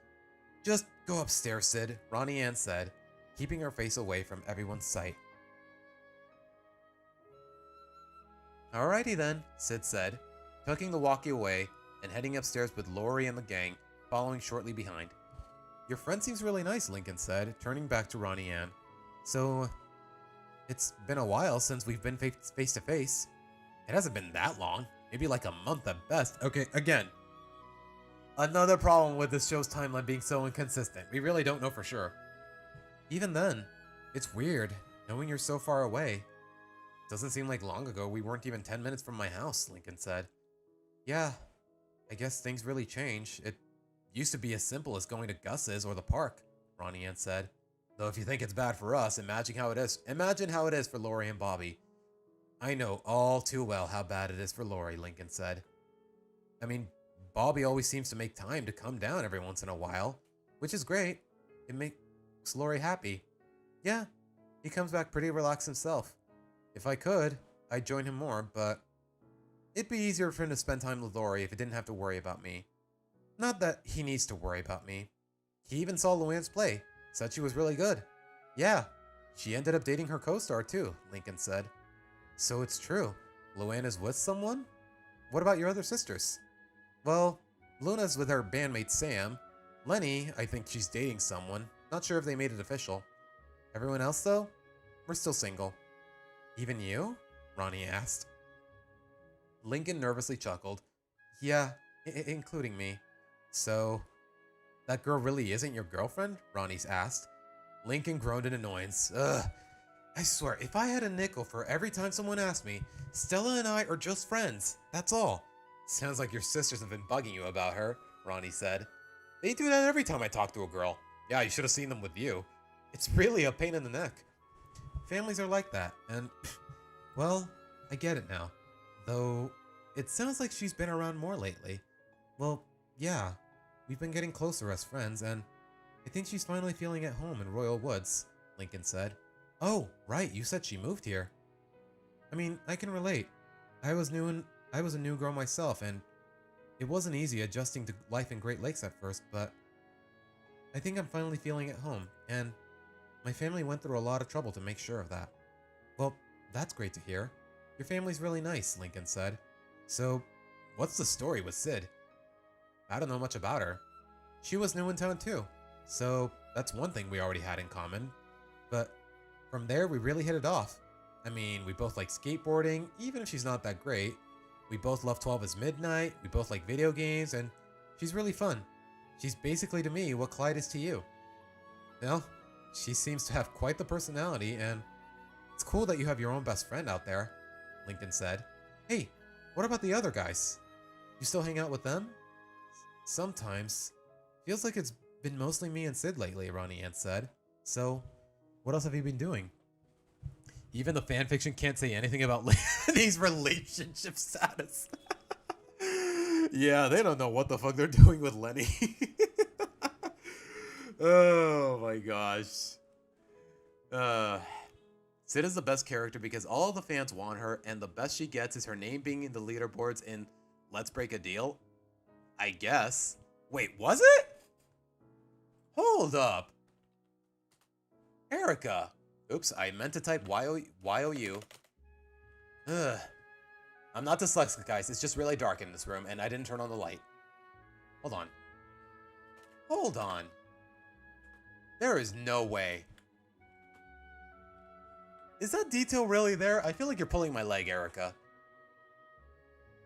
Just go upstairs, Sid, Ronnie Ann said, keeping her face away from everyone's sight. Alrighty then, Sid said, tucking the walkie away and heading upstairs with Lori and the gang, following shortly behind. Your friend seems really nice, Lincoln said, turning back to Ronnie Ann. So, it's been a while since we've been face to face. It hasn't been that long. Maybe like a month at best. Okay, again. Another problem with this show's timeline being so inconsistent. We really don't know for sure. Even then, it's weird, knowing you're so far away. Doesn't seem like long ago we weren't even 10 minutes from my house, Lincoln said. Yeah, I guess things really change. It used to be as simple as going to Gus's or the park, Ronnie Ann said. Though if you think it's bad for us, imagine how it is for Lori and Bobby. I know all too well how bad it is for Lori, Lincoln said. I mean, Bobby always seems to make time to come down every once in a while, which is great. It makes Lori happy. Yeah, he comes back pretty relaxed himself. If I could, I'd join him more, but it'd be easier for him to spend time with Lori if he didn't have to worry about me. Not that he needs to worry about me. He even saw Luann's play, said she was really good. Yeah, she ended up dating her co-star too, Lincoln said. So it's true. Luann is with someone? What about your other sisters? Well, Luna's with her bandmate Sam. Lenny, I think she's dating someone. Not sure if they made it official. Everyone else though? We're still single. Even you? Ronnie asked. Lincoln nervously chuckled. Yeah, including me. So, that girl really isn't your girlfriend? Ronnie asked. Lincoln groaned in annoyance. Ugh. I swear, if I had a nickel for every time someone asked me, Stella and I are just friends. That's all. Sounds like your sisters have been bugging you about her, Ronnie said. They do that every time I talk to a girl. Yeah, you should have seen them with you. It's really a pain in the neck. Families are like that, and, well, I get it now. Though, it sounds like she's been around more lately. Well, yeah, we've been getting closer as friends, and I think she's finally feeling at home in Royal Woods, Lincoln said. Oh, right, you said she moved here. I mean, I can relate. I was a new girl myself, and it wasn't easy adjusting to life in Great Lakes at first, but I think I'm finally feeling at home, and my family went through a lot of trouble to make sure of that. Well, that's great to hear. Your family's really nice, Lincoln said. So, what's the story with Sid? I don't know much about her. She was new in town too, so that's one thing we already had in common. But from there, we really hit it off. I mean, we both like skateboarding, even if she's not that great. We both love 12 is Midnight, we both like video games, and she's really fun. She's basically to me what Clyde is to you. Well, she seems to have quite the personality, and it's cool that you have your own best friend out there, Lincoln said. Hey, what about the other guys? You still hang out with them? Sometimes. Feels like it's been mostly me and Sid lately, Ronnie Ann said. So, what else have you been doing? Even the fanfiction can't say anything about Lenny's relationship status. Yeah, they don't know what the fuck they're doing with Lenny. Oh my gosh. Sid is the best character because all of the fans want her, and the best she gets is her name being in the leaderboards in Let's Break a Deal. I guess. Wait, was it? Hold up. Erica. Oops, I meant to type Y-O-U. Ugh. I'm not dyslexic, guys. It's just really dark in this room, and I didn't turn on the light. Hold on. Hold on. There is no way. Is that detail really there? I feel like you're pulling my leg, Erica.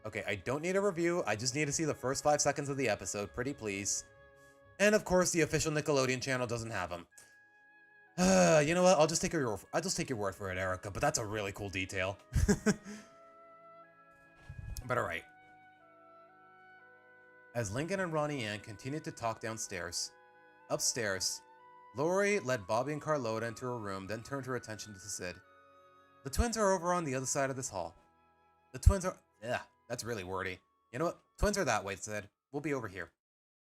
Okay, I don't need a review. I just need to see the first 5 seconds of the episode, pretty please. And of course, the official Nickelodeon channel doesn't have them. You know what? I'll just take your word for it, Erica. But that's a really cool detail. But alright. As Lincoln and Ronnie Ann continued to talk downstairs, upstairs, Lori led Bobby and Carlota into her room, then turned her attention to Sid. The twins are over on the other side of this hall. The twins are... Yeah, that's really wordy. You know what? Twins are that way, Sid. We'll be over here.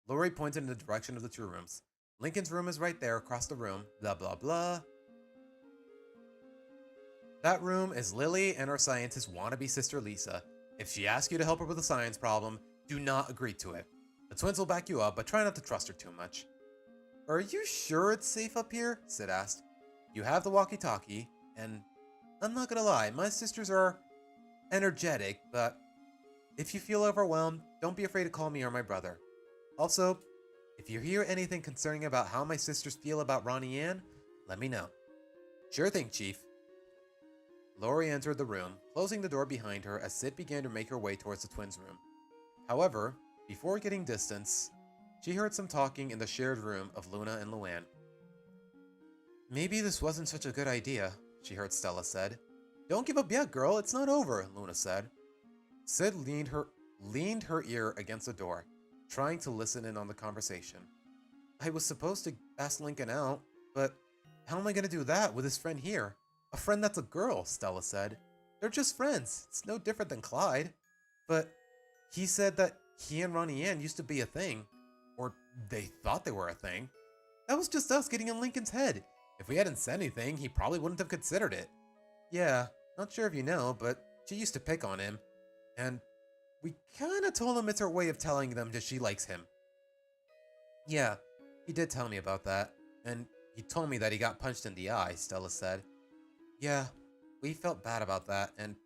Lori pointed in the direction of the two rooms. Lincoln's room is right there across the room. Blah, blah, blah. That room is Lily and our scientist wannabe sister Lisa. If she asks you to help her with a science problem, do not agree to it. The twins will back you up, but try not to trust her too much. Are you sure it's safe up here? Sid asked. You have the walkie-talkie, and I'm not gonna lie, my sisters are energetic, but if you feel overwhelmed, don't be afraid to call me or my brother. Also, if you hear anything concerning about how my sisters feel about Ronnie Ann, let me know. Sure thing, Chief. Lori entered the room, closing the door behind her as Sid began to make her way towards the twins' room. However, before getting distance, she heard some talking in the shared room of Luna and Luann. Maybe this wasn't such a good idea, she heard Stella said. Don't give up yet, girl, it's not over, Luna said. Sid leaned her ear against the door, trying to listen in on the conversation. I was supposed to ask Lincoln out, but how am I going to do that with his friend here? A friend that's a girl, Stella said. They're just friends. It's no different than Clyde. But he said that he and Ronnie Ann used to be a thing. Or they thought they were a thing. That was just us getting in Lincoln's head. If we hadn't said anything, he probably wouldn't have considered it. Yeah, not sure if you know, but she used to pick on him. And we kinda told him it's her way of telling them that she likes him. Yeah, he did tell me about that. And he told me that he got punched in the eye, Stella said. Yeah, we felt bad about that, and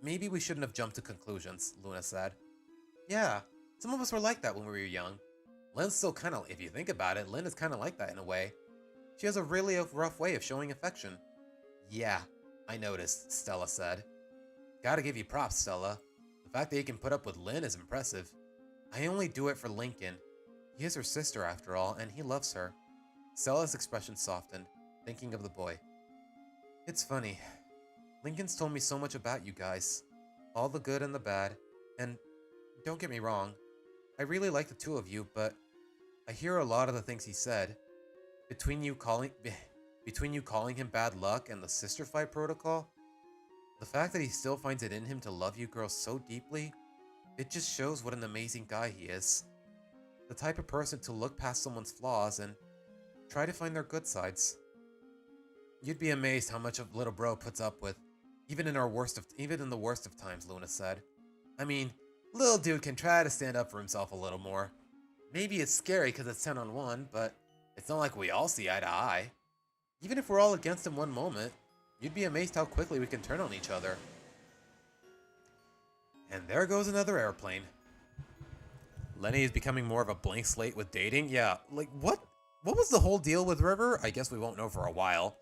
maybe we shouldn't have jumped to conclusions, Luna said. Yeah, some of us were like that when we were young. Lynn's still kinda, if you think about it, Lynn is kinda like that in a way. She has a really rough way of showing affection. Yeah, I noticed, Stella said. Gotta give you props, Stella. The fact that you can put up with Lynn is impressive. I only do it for Lincoln. He is her sister after all, and he loves her. Stella's expression softened, thinking of the boy. It's funny. Lincoln's told me so much about you guys. All the good and the bad. And don't get me wrong, I really like the two of you, but I hear a lot of the things he said. Between you calling him bad luck and the sister fight protocol, the fact that he still finds it in him to love you girls so deeply, it just shows what an amazing guy he is. The type of person to look past someone's flaws and try to find their good sides. You'd be amazed how much a little bro puts up with, even in the worst of times, Luna said. I mean, little dude can try to stand up for himself a little more. Maybe it's scary because it's 10-on-1, but It's not like we all see eye to eye. Even if we're all against him one moment, you'd be amazed how quickly we can turn on each other. And there goes another airplane. Lenny is becoming more of a blank slate with dating? Yeah, like what? What was the whole deal with River? I guess we won't know for a while.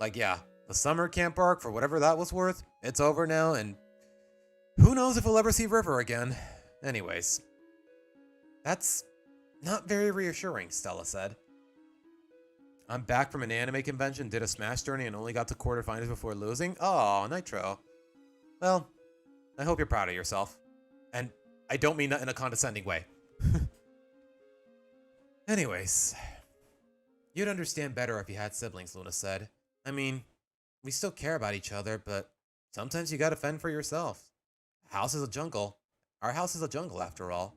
Like, yeah, the summer camp arc, for whatever that was worth, it's over now, and who knows if we'll ever see River again. Anyways, that's not very reassuring, Stella said. I'm back from an anime convention, did a Smash journey, and only got to quarterfinals before losing? Aw, Nitro. Well, I hope you're proud of yourself. And I don't mean that in a condescending way. Anyways, you'd understand better if you had siblings, Luna said. I mean, we still care about each other, but sometimes you gotta fend for yourself. A house is a jungle. Our house is a jungle, after all.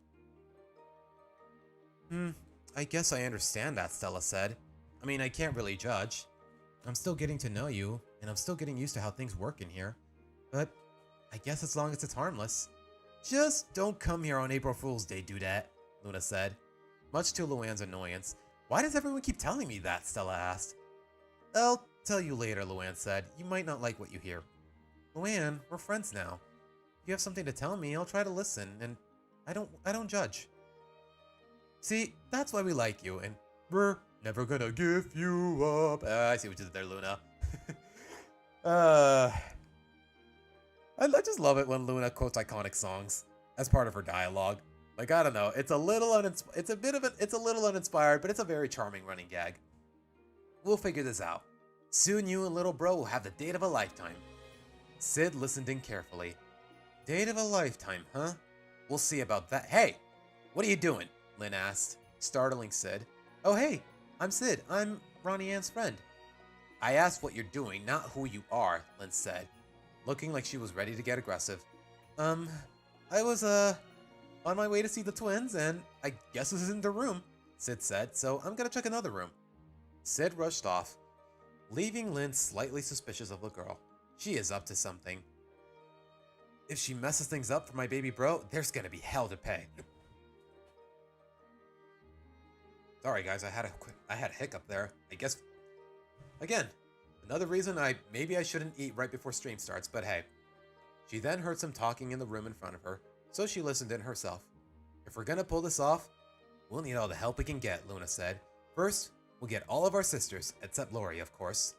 I guess I understand that, Stella said. I mean, I can't really judge. I'm still getting to know you, and I'm still getting used to how things work in here. But I guess as long as it's harmless. Just don't come here on April Fool's Day, dudette, Luna said. Much to Luann's annoyance. Why does everyone keep telling me that? Stella asked. I'll tell you later, Luann said. You might not like what you hear. Luann, we're friends now. If you have something to tell me, I'll try to listen, and I don't judge. See, that's why we like you, and we're never gonna give you up. I see what you did there, Luna. I just love it when Luna quotes iconic songs as part of her dialogue. Like, I don't know, it's a little uninspired, but it's a very charming running gag. We'll figure this out. Soon you and little bro will have the date of a lifetime. Sid listened in carefully. Date of a lifetime, huh? We'll see about that. Hey, what are you doing? Lynn asked, startling Sid. Oh, hey, I'm Sid. I'm Ronnie Ann's friend. I asked what you're doing, not who you are, Lynn said, looking like she was ready to get aggressive. I was, on my way to see the twins, and I guess this isn't the room, Sid said, so I'm gonna check another room. Sid rushed off, leaving Lynn slightly suspicious of the girl. She is up to something. If she messes things up for my baby bro, there's gonna be hell to pay. Sorry guys, I had a hiccup there. I guess, again, another reason maybe I shouldn't eat right before stream starts, but hey. She then heard some talking in the room in front of her, so she listened in herself. If we're gonna pull this off, we'll need all the help we can get, Luna said. First, we'll get all of our sisters, except Lori, of course.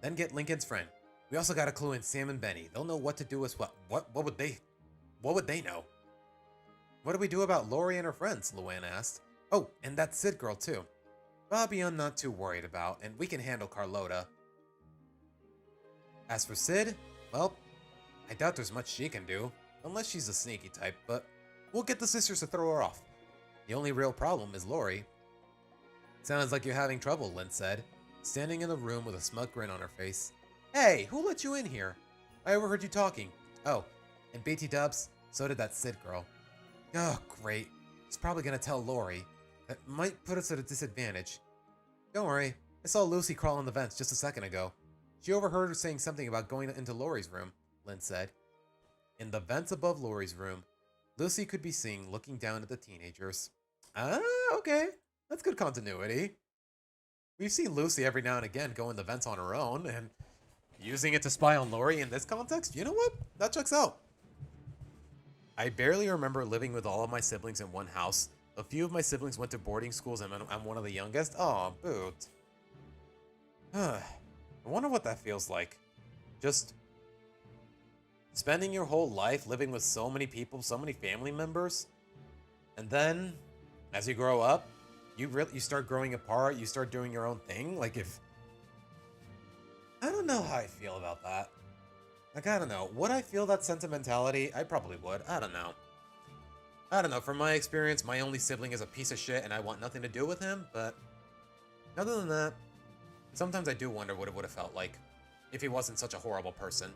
Then get Lincoln's friend. We also gotta clue in Sam and Benny. They'll know what to do with what would they know? What do we do about Lori and her friends? Luann asked. Oh, and that Sid girl too. Bobby I'm not too worried about, and we can handle Carlota. As for Sid, well, I doubt there's much she can do, unless she's a sneaky type, but we'll get the sisters to throw her off. The only real problem is Lori. Sounds like you're having trouble, Lynn said, standing in the room with a smug grin on her face. Hey, who let you in here? I overheard you talking. Oh, and BT Dubs, so did that Sid girl. Oh, great. He's probably gonna tell Lori. That might put us at a disadvantage. Don't worry, I saw Lucy crawl in the vents just a second ago. She overheard her saying something about going into Lori's room, Lynn said. In the vents above Lori's room, Lucy could be seen looking down at the teenagers. Ah, okay. That's good continuity. We've seen Lucy every now and again go in the vents on her own, and using it to spy on Lori in this context, you know what? That checks out. I barely remember living with all of my siblings in one house. A few of my siblings went to boarding schools and I'm one of the youngest. Aw, boot. I wonder what that feels like. Just spending your whole life living with so many people, so many family members. And then, as you grow up, you start growing apart, you start doing your own thing. Like I don't know how I feel about that. Like, I don't know. Would I feel that sentimentality? I probably would. I don't know. From my experience, my only sibling is a piece of shit and I want nothing to do with him, but other than that, sometimes I do wonder what it would have felt like if he wasn't such a horrible person.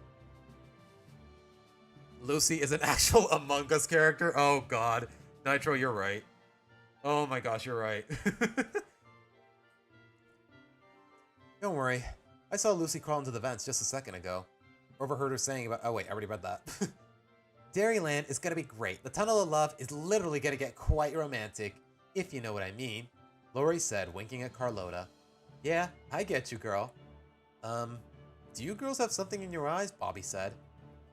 Lucy is an actual Among Us character? Oh god. Nitro, you're right. Oh my gosh, you're right. Don't worry. I saw Lucy crawl into the vents just a second ago. Overheard her saying about— oh wait, I already read that. Dairyland is gonna be great. The Tunnel of Love is literally gonna get quite romantic, if you know what I mean. Lori said, winking at Carlota. Yeah, I get you, girl. Do you girls have something in your eyes? Bobby said.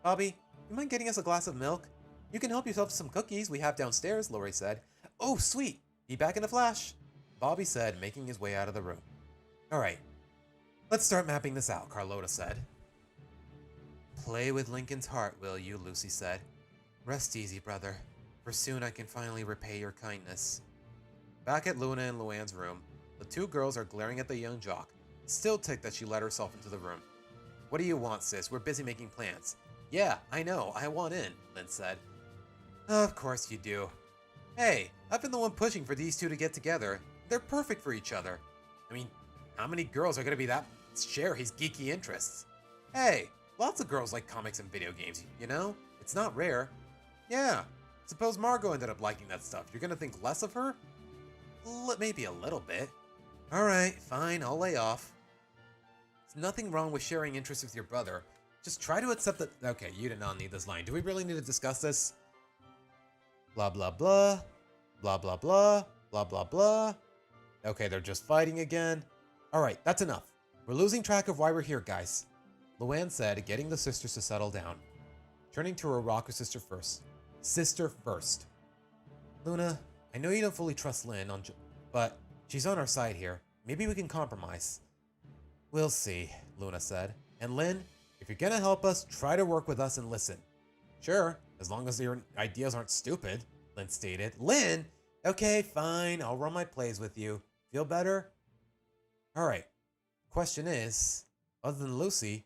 Bobby, you mind getting us a glass of milk? You can help yourself to some cookies we have downstairs, Lori said. Oh, sweet. Be back in a flash, Bobby said, making his way out of the room. All right, let's start mapping this out, Carlota said. Play with Lincoln's heart, will you? Lucy said. Rest easy, brother, for soon I can finally repay your kindness. Back at Luna and Luann's room, the two girls are glaring at the young jock, still ticked that she let herself into the room. What do you want, sis? We're busy making plans. Yeah, I know, I want in, Lynn said. Of course you do. Hey, I've been the one pushing for these two to get together. They're perfect for each other. I mean, how many girls are gonna be that share his geeky interests? Hey, lots of girls like comics and video games, you know? It's not rare. Yeah, suppose Margot ended up liking that stuff. You're gonna think less of her? Maybe a little bit. Alright, fine, I'll lay off. There's nothing wrong with sharing interests with your brother. Just try to accept that. Okay, you did not need this line. Do we really need to discuss this? Blah, blah, blah. Blah, blah, blah. Blah, blah, blah. Okay, they're just fighting again. Alright, that's enough. We're losing track of why we're here, guys. Luann said, getting the sisters to settle down. Turning to her rocker sister first. Sister first. Luna, I know you don't fully trust Lynn, but she's on our side here. Maybe we can compromise. We'll see, Luna said. And Lynn, if you're gonna help us, try to work with us and listen. Sure, as long as your ideas aren't stupid, Lynn stated. Lynn? Okay, fine, I'll run my plays with you. Feel better? Alright. Question is, other than Lucy,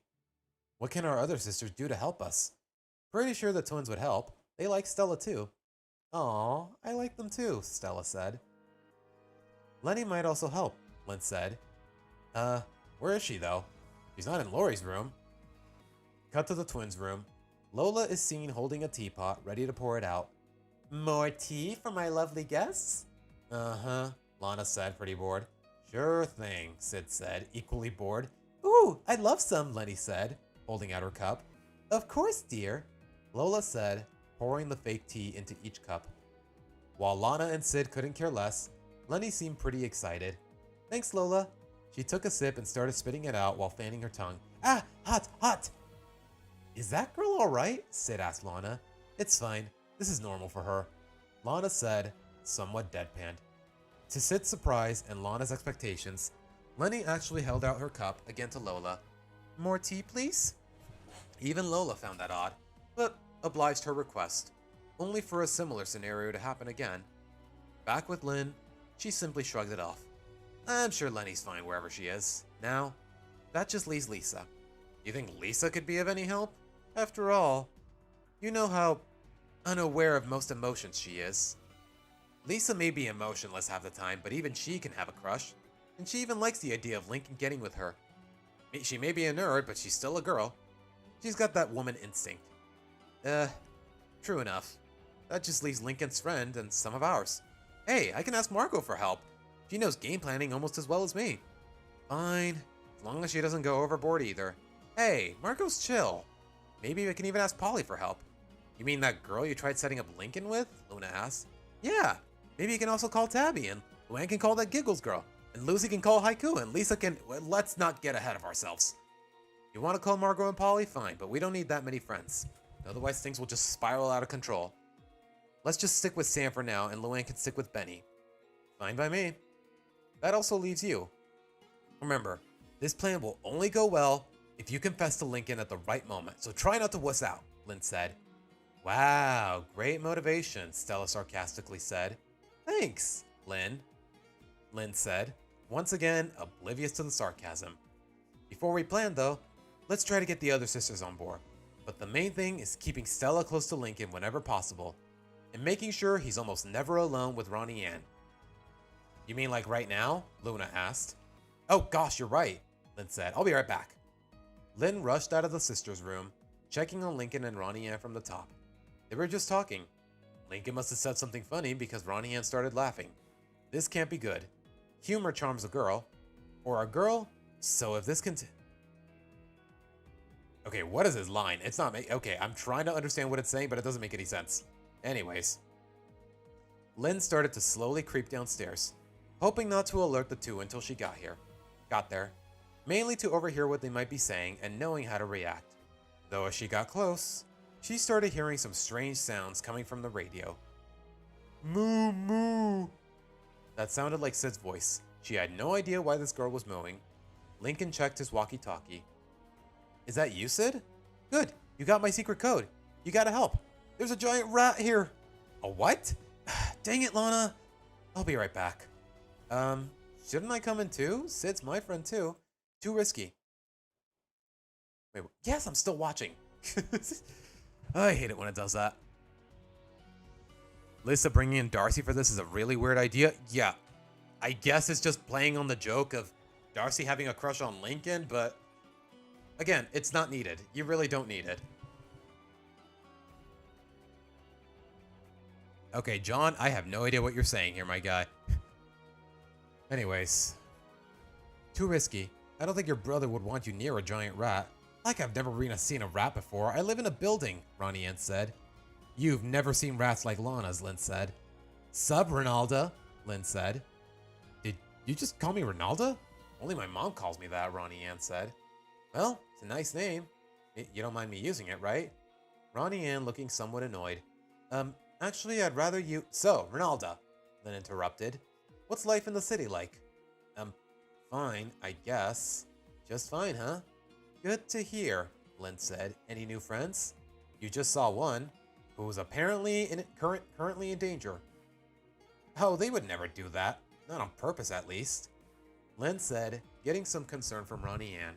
what can our other sisters do to help us? Pretty sure the twins would help. They like Stella too. Aw, I like them too, Stella said. Lenny might also help, Lynn said. Where is she though? She's not in Lori's room. Cut to the twins' room. Lola is seen holding a teapot, ready to pour it out. More tea for my lovely guests? Uh-huh, Lana said, pretty bored. Sure thing, Sid said, equally bored. Ooh, I'd love some, Lenny said, holding out her cup. Of course, dear, Lola said, pouring the fake tea into each cup. While Lana and Sid couldn't care less, Lenny seemed pretty excited. Thanks, Lola. She took a sip and started spitting it out while fanning her tongue. Ah, hot, hot! Is that girl alright? Sid asked Lana. It's fine. This is normal for her, Lana said, somewhat deadpanned. To Sid's surprise and Lana's expectations, Lenny actually held out her cup again to Lola. More tea, please? Even Lola found that odd, but obliged her request, only for a similar scenario to happen again. Back with Lynn, she simply shrugged it off. I'm sure Lenny's fine wherever she is. Now, that just leaves Lisa. You think Lisa could be of any help? After all, you know how unaware of most emotions she is. Lisa may be emotionless half the time, but even she can have a crush, and she even likes the idea of Lincoln getting with her. She may be a nerd, but she's still a girl. She's got that woman instinct. True enough. That just leaves Lincoln's friend and some of ours. Hey, I can ask Margot for help. She knows game planning almost as well as me. Fine, as long as she doesn't go overboard either. Hey, Margot's chill. Maybe we can even ask Polly for help. You mean that girl you tried setting up Lincoln with? Luna asked. Yeah, maybe you can also call Tabby, and Luann can call that Giggles girl, and Lucy can call Haiku, and Lisa can... Well, let's not get ahead of ourselves. You want to call Margot and Polly? Fine, but we don't need that many friends. Otherwise, things will just spiral out of control. Let's just stick with Sam for now, and Luann can stick with Benny. Fine by me. That also leaves you. Remember, this plan will only go well if you confess to Lincoln at the right moment, so try not to wuss out, Lynn said. Wow, great motivation, Stella sarcastically said. Thanks, Lynn said, once again oblivious to the sarcasm. Before we plan, though, let's try to get the other sisters on board. But the main thing is keeping Stella close to Lincoln whenever possible, and making sure he's almost never alone with Ronnie Ann. You mean like right now? Luna asked. Oh gosh, you're right, Lynn said. I'll be right back. Lynn rushed out of the sisters' room, checking on Lincoln and Ronnie Ann from the top. They were just talking. Lincoln must have said something funny because Ronnie Ann started laughing. This can't be good. Humor charms a girl. Or a girl? So if this Okay, what is his line? It's not okay, I'm trying to understand what it's saying, but it doesn't make any sense. Anyways. Lynn started to slowly creep downstairs. hoping not to alert the two until she got there, mainly to overhear what they might be saying and knowing how to react. Though as she got close, she started hearing some strange sounds coming from the radio. Moo moo. That sounded like Sid's voice. She had no idea why this girl was mooing. Lincoln checked his walkie-talkie. Is that you, Sid? Good, you got my secret code. You gotta help. There's a giant rat here. A what? Dang it, Lana. I'll be right back. Shouldn't I come in too? Sid's my friend too. Too risky. Wait, yes, I'm still watching. I hate it when it does that. Lisa bringing in Darcy for this is a really weird idea. Yeah, I guess it's just playing on the joke of Darcy having a crush on Lincoln, but again, it's not needed. You really don't need it. Okay, John, I have no idea what you're saying here, my guy. Anyways. Too risky. I don't think your brother would want you near a giant rat. Like I've never seen a rat before. I live in a building, Ronnie Ann said. You've never seen rats like Lana's, Lynn said. Sub, Ronalda, Lynn said. Did you just call me Ronalda? Only my mom calls me that, Ronnie Ann said. Well, it's a nice name. You don't mind me using it, right? Ronnie Ann looking somewhat annoyed. Actually, I'd rather you... So, Ronalda, Lynn interrupted. What's life in the city like? Fine, I guess. Just fine, huh? Good to hear, Lynn said. Any new friends? You just saw one, who was apparently currently in danger. Oh, they would never do that. Not on purpose, at least. Lynn said, getting some concern from Ronnie Ann.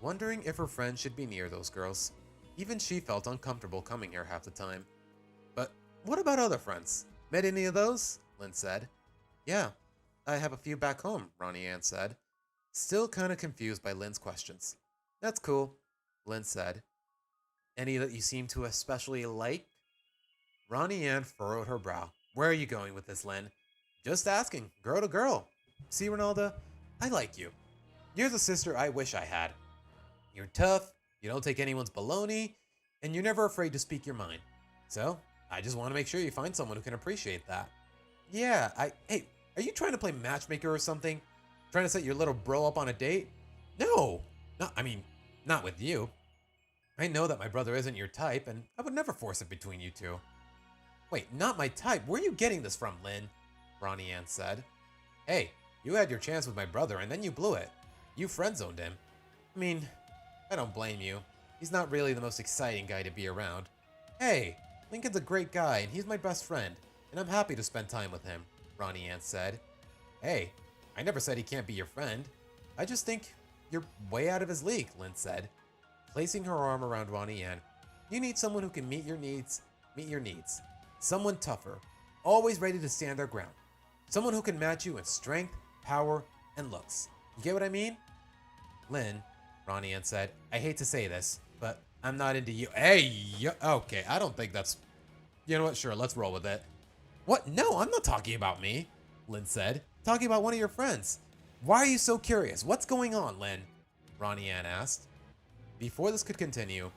Wondering if her friends should be near those girls. Even she felt uncomfortable coming here half the time. But what about other friends? Met any of those? Lynn said. Yeah, I have a few back home, Ronnie Ann said. Still kind of confused by Lynn's questions. That's cool, Lynn said. Any that you seem to especially like? Ronnie Ann furrowed her brow. Where are you going with this, Lynn? Just asking, girl to girl. See, Ronalda, I like you. You're the sister I wish I had. You're tough, you don't take anyone's baloney, and you're never afraid to speak your mind. So, I just want to make sure you find someone who can appreciate that. Yeah, hey, are you trying to play matchmaker or something? Trying to set your little bro up on a date? No, not with you. I know that my brother isn't your type, and I would never force it between you two. Wait, not my type? Where are you getting this from, Lynn? Ronnie Ann said. Hey, you had your chance with my brother, and then you blew it. You friend-zoned him. I mean, I don't blame you. He's not really the most exciting guy to be around. Hey, Lincoln's a great guy, and he's my best friend, and I'm happy to spend time with him, Ronnie Ann said. Hey, I never said he can't be your friend. I just think you're way out of his league, Lynn said, placing her arm around Ronnie Ann. You need someone who can meet your needs. Someone tougher, always ready to stand their ground. Someone who can match you in strength, power, and looks. You get what I mean? Lynn, Ronnie Ann said, I hate to say this, but I'm not into you. Hey, okay, I don't think that's... You know what? Sure, let's roll with it. What? No, I'm not talking about me, Lynn said. Talking about one of your friends. Why are you so curious? What's going on, Lynn? Ronnie Ann asked. Before this could continue,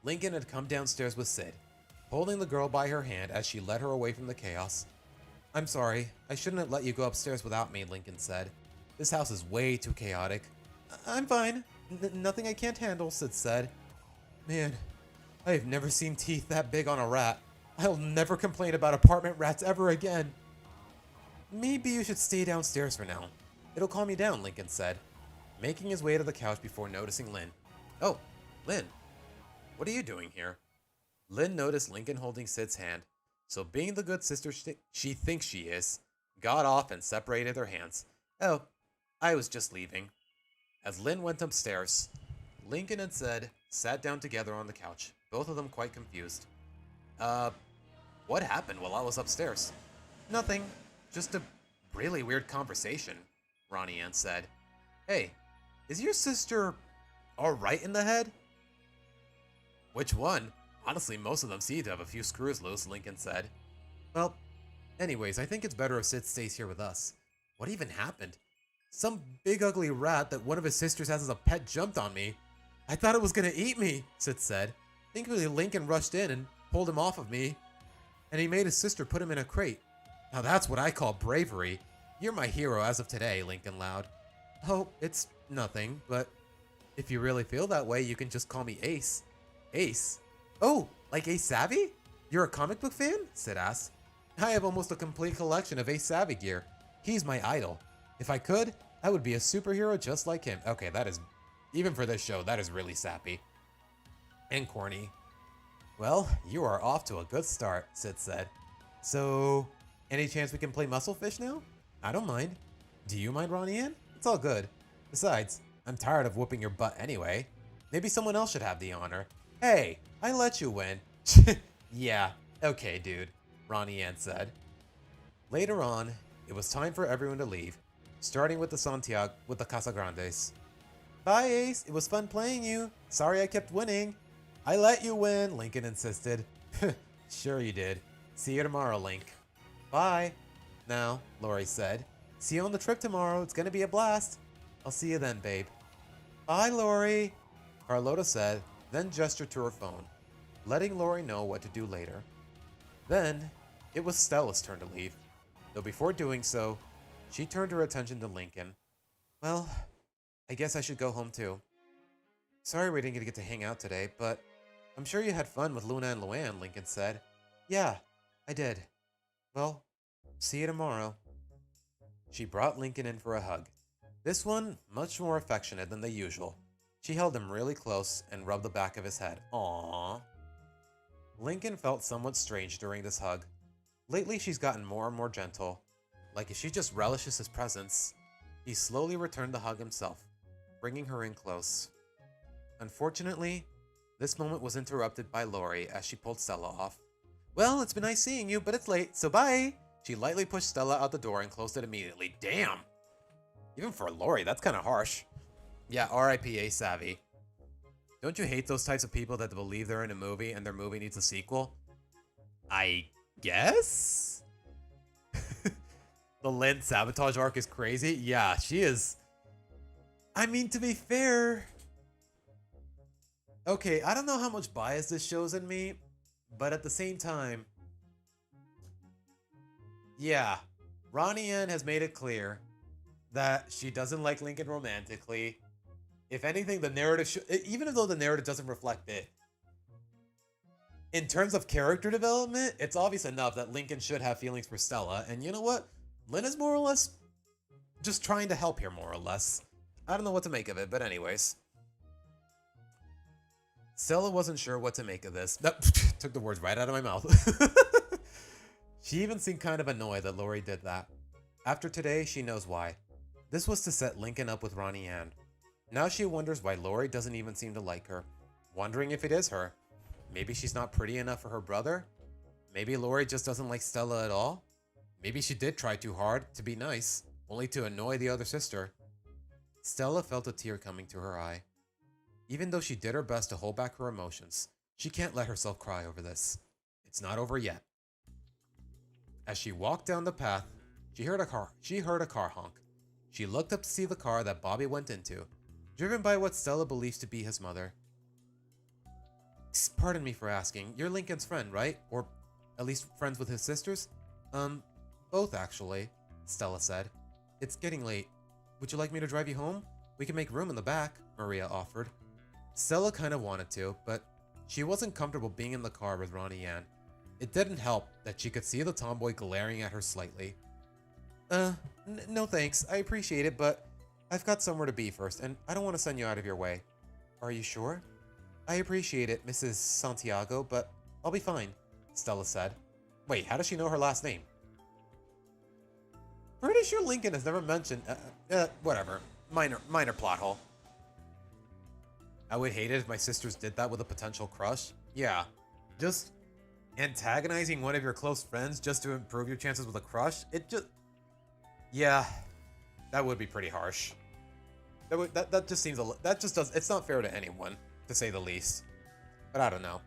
Lincoln had come downstairs with Sid, holding the girl by her hand as she led her away from the chaos. I'm sorry, I shouldn't have let you go upstairs without me, Lincoln said. This house is way too chaotic. I'm fine. Nothing I can't handle, Sid said. Man, I have never seen teeth that big on a rat. I'll never complain about apartment rats ever again. Maybe you should stay downstairs for now. It'll calm you down, Lincoln said, making his way to the couch before noticing Lynn. Oh, Lynn, what are you doing here? Lynn noticed Lincoln holding Sid's hand, so being the good sister she thinks she is, got off and separated their hands. Oh, I was just leaving. As Lynn went upstairs, Lincoln and Sid sat down together on the couch, both of them quite confused. What happened while I was upstairs? Nothing, just a really weird conversation, Ronnie Ann said. Hey, is your sister alright in the head? Which one? Honestly, most of them seem to have a few screws loose, Lincoln said. Well, anyways, I think it's better if Sid stays here with us. What even happened? Some big ugly rat that one of his sisters has as a pet jumped on me. I thought it was gonna eat me, Sid said. Thankfully, Lincoln rushed in and pulled him off of me, and he made his sister put him in a crate. Now that's what I call bravery. You're my hero as of today, Lincoln Loud. Oh, it's nothing, but if you really feel that way, you can just call me Ace. Ace? Oh, like Ace Savvy? You're a comic book fan? Sid asked. I have almost a complete collection of Ace Savvy gear. He's my idol. If I could, I would be a superhero just like him. Okay, that is, even for this show, that is really sappy. And corny. Well, you are off to a good start, Sid said. So, any chance we can play Musclefish now? I don't mind. Do you mind, Ronnie Ann? It's all good. Besides, I'm tired of whooping your butt anyway. Maybe someone else should have the honor. Hey, I let you win. Yeah, okay, dude, Ronnie Ann said. Later on, it was time for everyone to leave, starting with the Casagrandes. Bye, Ace. It was fun playing you. Sorry I kept winning. I let you win, Lincoln insisted. Sure you did. See you tomorrow, Link. Bye. Now, Lori said. See you on the trip tomorrow. It's gonna be a blast. I'll see you then, babe. Bye, Lori, Carlota said, then gestured to her phone, letting Lori know what to do later. Then, it was Stella's turn to leave, though before doing so, she turned her attention to Lincoln. Well, I guess I should go home too. Sorry we didn't get to hang out today, but I'm sure you had fun with Luna and Luann, Lincoln said. Yeah, I did. Well, see you tomorrow. She brought Lincoln in for a hug. This one, much more affectionate than the usual. She held him really close and rubbed the back of his head. Aww. Lincoln felt somewhat strange during this hug. Lately, she's gotten more and more gentle. Like if she just relishes his presence. He slowly returned the hug himself, bringing her in close. Unfortunately, this moment was interrupted by Lori as she pulled Stella off. Well, it's been nice seeing you, but it's late, so bye! She lightly pushed Stella out the door and closed it immediately. Damn! Even for Lori, that's kind of harsh. Yeah, R.I.P. Ace Savvy. Don't you hate those types of people that believe they're in a movie and their movie needs a sequel? I guess? The Lynn sabotage arc is crazy? Yeah, she is. I mean, to be fair... Okay, I don't know how much bias this shows in me, but at the same time... Yeah, Ronnie Ann has made it clear that she doesn't like Lincoln romantically. If anything, the narrative even though the narrative doesn't reflect it, in terms of character development, it's obvious enough that Lincoln should have feelings for Stella. And you know what? Lynn is more or less just trying to help here, more or less. I don't know what to make of it, but anyways. Stella wasn't sure what to make of this. Took the words right out of my mouth. She even seemed kind of annoyed that Lori did that. After today, she knows why. This was to set Lincoln up with Ronnie Ann. Now she wonders why Lori doesn't even seem to like her, wondering if it is her. Maybe she's not pretty enough for her brother? Maybe Lori just doesn't like Stella at all? Maybe she did try too hard to be nice, only to annoy the other sister. Stella felt a tear coming to her eye. Even though she did her best to hold back her emotions, she can't let herself cry over this. It's not over yet. As she walked down the path, she heard a car honk. She looked up to see the car that Bobby went into, driven by what Stella believes to be his mother. Pardon me for asking, you're Lincoln's friend, right? Or at least friends with his sisters? Both actually, Stella said. It's getting late. Would you like me to drive you home? We can make room in the back, Maria offered. Stella kind of wanted to, but she wasn't comfortable being in the car with Ronnie Ann. It didn't help that she could see the tomboy glaring at her slightly. No thanks, I appreciate it, but I've got somewhere to be first, and I don't want to send you out of your way. Are you sure? I appreciate it, Mrs. Santiago, but I'll be fine, Stella said. Wait, how does she know her last name? Pretty sure Lincoln has never mentioned... whatever. Minor plot hole. I would hate it if my sisters did that with a potential crush. Yeah. Just antagonizing one of your close friends just to improve your chances with a crush? It just... Yeah. That would be pretty harsh. That just seems it's not fair to anyone, to say the least. But I don't know.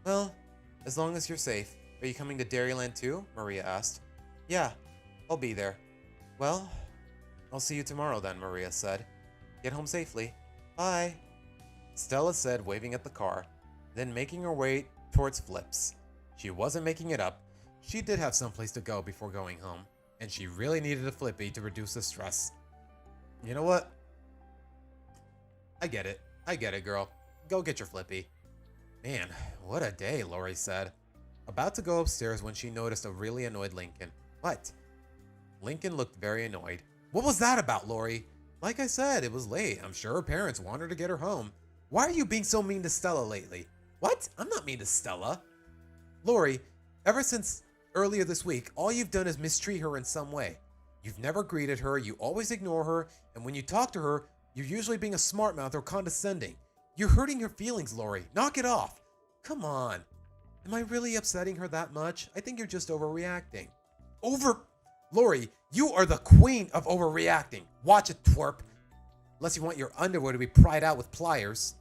Well, as long as you're safe. Are you coming to Dairyland too? Maria asked. Yeah, I'll be there. Well, I'll see you tomorrow then, Maria said. Get home safely. Bye. Stella said, waving at the car, then making her way towards Flips. She wasn't making it up. she did have someplace to go before going home, and she really needed a flippy to reduce the stress. You know what? I get it. I get it, girl. Go get your flippy. Man, what a day, Lori said. About to go upstairs when she noticed a really annoyed Lincoln. What? Lincoln looked very annoyed. What was that about, Lori? Like I said, it was late. I'm sure her parents want her to get her home. Why are you being so mean to Stella lately? What? I'm not mean to Stella. Lori, ever since earlier this week, all you've done is mistreat her in some way. You've never greeted her, you always ignore her, and when you talk to her, you're usually being a smart mouth or condescending. You're hurting her feelings, Lori. Knock it off. Come on. Am I really upsetting her that much? I think you're just overreacting. Lori, you are the queen of overreacting. Watch it, twerp. Unless you want your underwear to be pried out with pliers.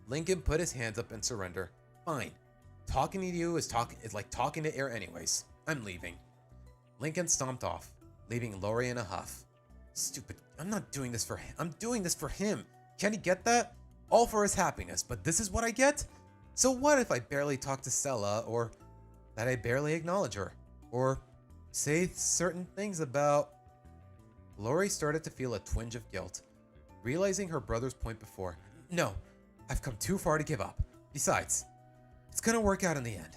Lincoln put his hands up in surrender. Fine. Talking to you is like talking to air anyways. I'm leaving. Lincoln stomped off, leaving Lori in a huff. Stupid. I'm not doing this for him. I'm doing this for him. Can he get that? All for his happiness, but this is what I get? So what if I barely talk to Stella, or that I barely acknowledge her, or say certain things about... Lori started to feel a twinge of guilt, realizing her brother's point before. No, I've come too far to give up. Besides, it's gonna work out in the end.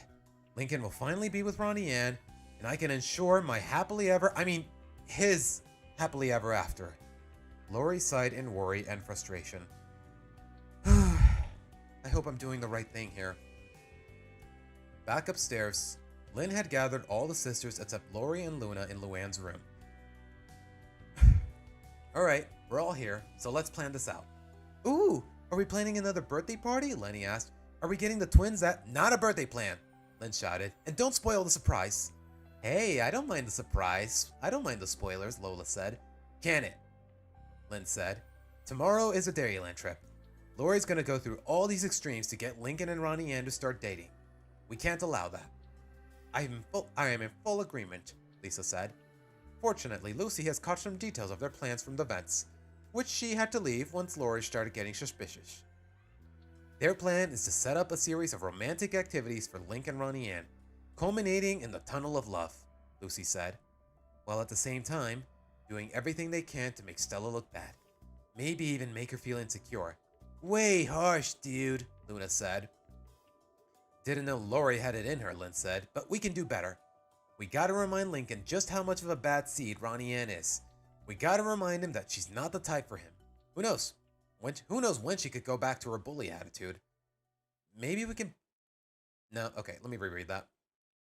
Lincoln will finally be with Ronnie Ann, and I can ensure his happily ever after. Lori sighed in worry and frustration. I hope I'm doing the right thing here. Back upstairs, Lynn had gathered all the sisters except Lori and Luna in Luann's room. Alright, we're all here, so let's plan this out. Ooh, are we planning another birthday party? Lenny asked. Are we getting the twins that? Not a birthday plan, Lynn shouted. And don't spoil the surprise. Hey, I don't mind the surprise. I don't mind the spoilers, Lola said. Can it? Lynn said. Tomorrow is a Dairyland trip. Lori's gonna go through all these extremes to get Lincoln and Ronnie Ann to start dating. We can't allow that. I am in full agreement, Lisa said. Fortunately, Lucy has caught some details of their plans from the vents, which she had to leave once Lori started getting suspicious. Their plan is to set up a series of romantic activities for Lincoln and Ronnie Ann, culminating in the Tunnel of Love, Lucy said, while at the same time doing everything they can to make Stella look bad. Maybe even make her feel insecure. Way harsh, dude, Luna said. Didn't know Lori had it in her, Lynn said, but we can do better. We gotta remind Lincoln just how much of a bad seed Ronnie Ann is. We gotta remind him that she's not the type for him. Who knows? Who knows when she could go back to her bully attitude? Maybe we can... No, okay, let me reread that.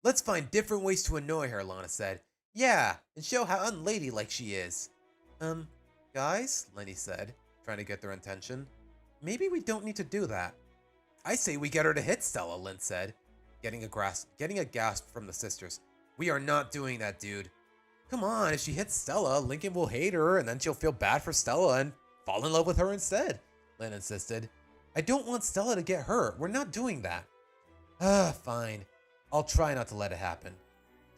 Let's find different ways to annoy her, Lana said. Yeah, and show how unladylike she is. Guys, Lenny said, trying to get their attention. Maybe we don't need to do that. I say we get her to hit Stella, Lynn said, getting a gasp from the sisters. We are not doing that, dude. Come on, if she hits Stella, Lincoln will hate her, and then she'll feel bad for Stella and fall in love with her instead, Lynn insisted. I don't want Stella to get hurt. We're not doing that. Fine. I'll try not to let it happen.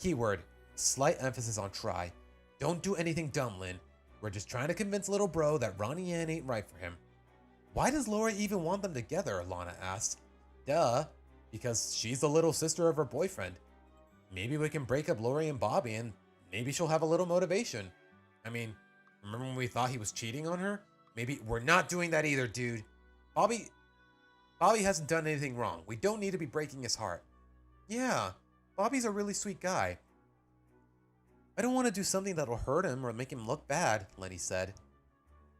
Keyword, slight emphasis on try. Don't do anything dumb, Lynn. We're just trying to convince little bro that Ronnie Ann ain't right for him. Why does Lori even want them together? Lana asked. Duh, because she's the little sister of her boyfriend. Maybe we can break up Lori and Bobby and maybe she'll have a little motivation. I mean, remember when we thought he was cheating on her? Maybe we're not doing that either, dude. Bobby hasn't done anything wrong. We don't need to be breaking his heart. Yeah, Bobby's a really sweet guy. I don't want to do something that'll hurt him or make him look bad, Lenny said.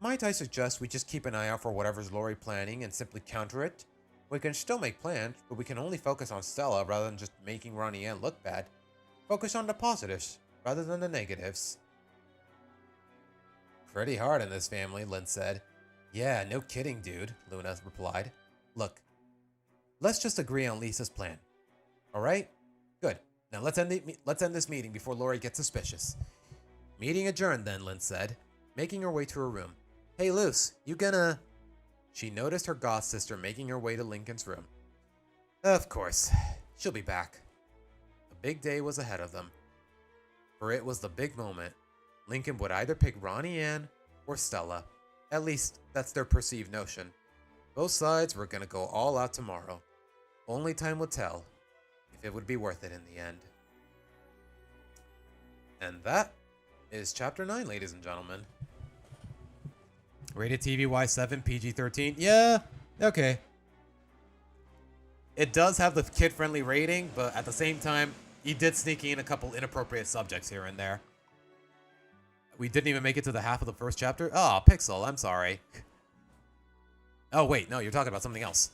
Might I suggest we just keep an eye out for whatever's Lori planning and simply counter it? We can still make plans, but we can only focus on Stella rather than just making Ronnie Ann look bad. Focus on the positives rather than the negatives. Pretty hard in this family, Lynn said. Yeah, no kidding, dude, Luna replied. Look, let's just agree on Lisa's plan. Alright? Good. Now let's end this meeting before Lori gets suspicious. Meeting adjourned then, Lynn said, making her way to her room. Hey, Luce, you gonna... She noticed her goth sister making her way to Lincoln's room. Of course. She'll be back. A big day was ahead of them. For it was the big moment. Lincoln would either pick Ronnie Ann or Stella. At least, that's their perceived notion. Both sides were gonna go all out tomorrow. Only time would tell. if it would be worth it in the end. And that is Chapter 9, ladies and gentlemen. Rated TV Y7, PG-13. Yeah, okay. It does have the kid-friendly rating, but at the same time, he did sneak in a couple inappropriate subjects here and there. We didn't even make it to the half of the first chapter. Oh, Pixel, I'm sorry. Oh, wait, no, you're talking about something else.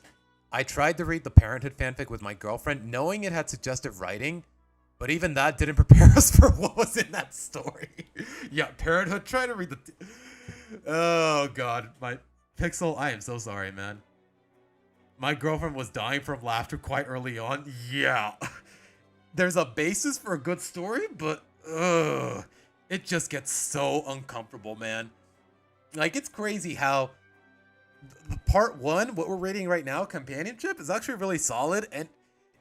I tried to read the Parenthood fanfic with my girlfriend, knowing it had suggestive writing, but even that didn't prepare us for what was in that story. Yeah, Parenthood, try to read the... Oh, God. My Pixel, I am so sorry, man. My girlfriend was dying from laughter quite early on. Yeah. There's a basis for a good story, but... it just gets so uncomfortable, man. Like, it's crazy how... Part 1, what we're reading right now, Companionship, is actually really solid, and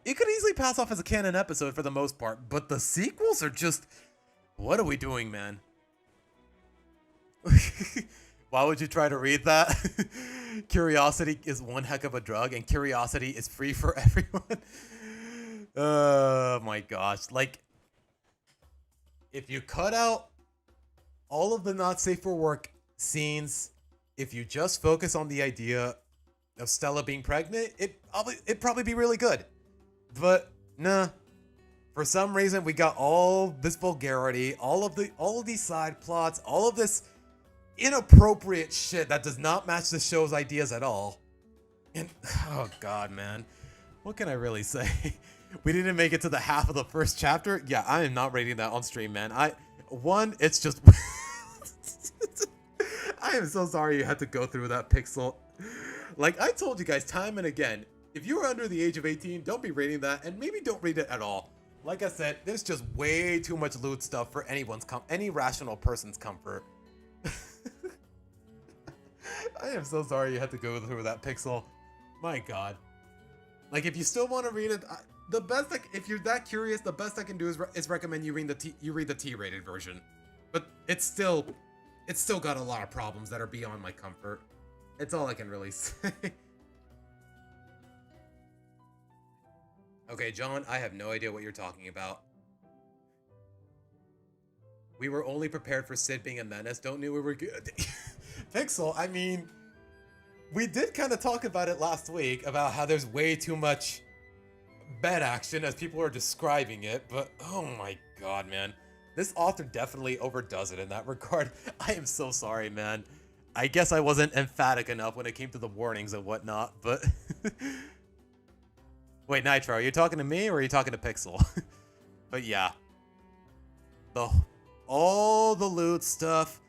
it could easily pass off as a canon episode for the most part, but the sequels are just... What are we doing, man? Why would you try to read that? Curiosity is one heck of a drug, and curiosity is free for everyone. Oh my gosh. Like, if you cut out all of the not safe for work scenes, if you just focus on the idea of Stella being pregnant, it'd probably be really good. But nah. For some reason, we got all this vulgarity, all of these side plots, all of this inappropriate shit that does not match the show's ideas at all. And oh god, man, what can I really say? We didn't make it to the half of the first chapter. Yeah, I am not rating that on stream, man. It's just I am so sorry you had to go through that, Pixel. Like I told you guys time and again, if you are under the age of 18, don't be reading that, and maybe don't read it at all. Like I said, there's just way too much lewd stuff for any rational person's comfort. I am so sorry you had to go through that, Pixel. My god. Like, if you still want to read it, the best, if you're that curious, the best I can do is recommend you read the T-rated version. But it's still got a lot of problems that are beyond my comfort. It's all I can really say. Okay, John, I have no idea what you're talking about. We were only prepared for Sid being a menace. Don't knew we were good. Pixel, I mean, we did kind of talk about it last week about how there's way too much bed action as people are describing it, but oh my god, man. This author definitely overdoes it in that regard. I am so sorry, man. I guess I wasn't emphatic enough when it came to the warnings and whatnot, but... Wait, Nitro, are you talking to me or are you talking to Pixel? But yeah. All the loot stuff,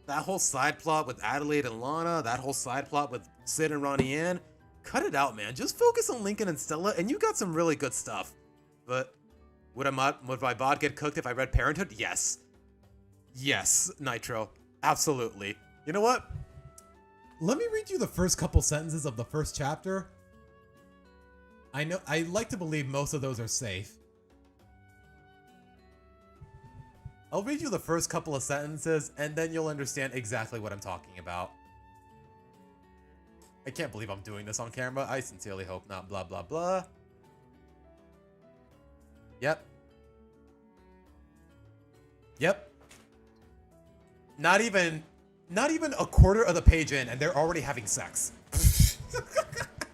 that whole side plot with Adelaide and Lana, that whole side plot with Sid and Ronnie Ann, cut it out, man. Just focus on Lincoln and Stella, and you got some really good stuff. But would my bod get cooked if I read Parenthood? Yes. Yes, Nitro. Absolutely. You know what? Let me read you the first couple sentences of the first chapter. I like to believe most of those are safe. I'll read you the first couple of sentences, and then you'll understand exactly what I'm talking about. I can't believe I'm doing this on camera. I sincerely hope not. Blah, blah, blah. Yep. Yep. Not even a quarter of the page in, and they're already having sex.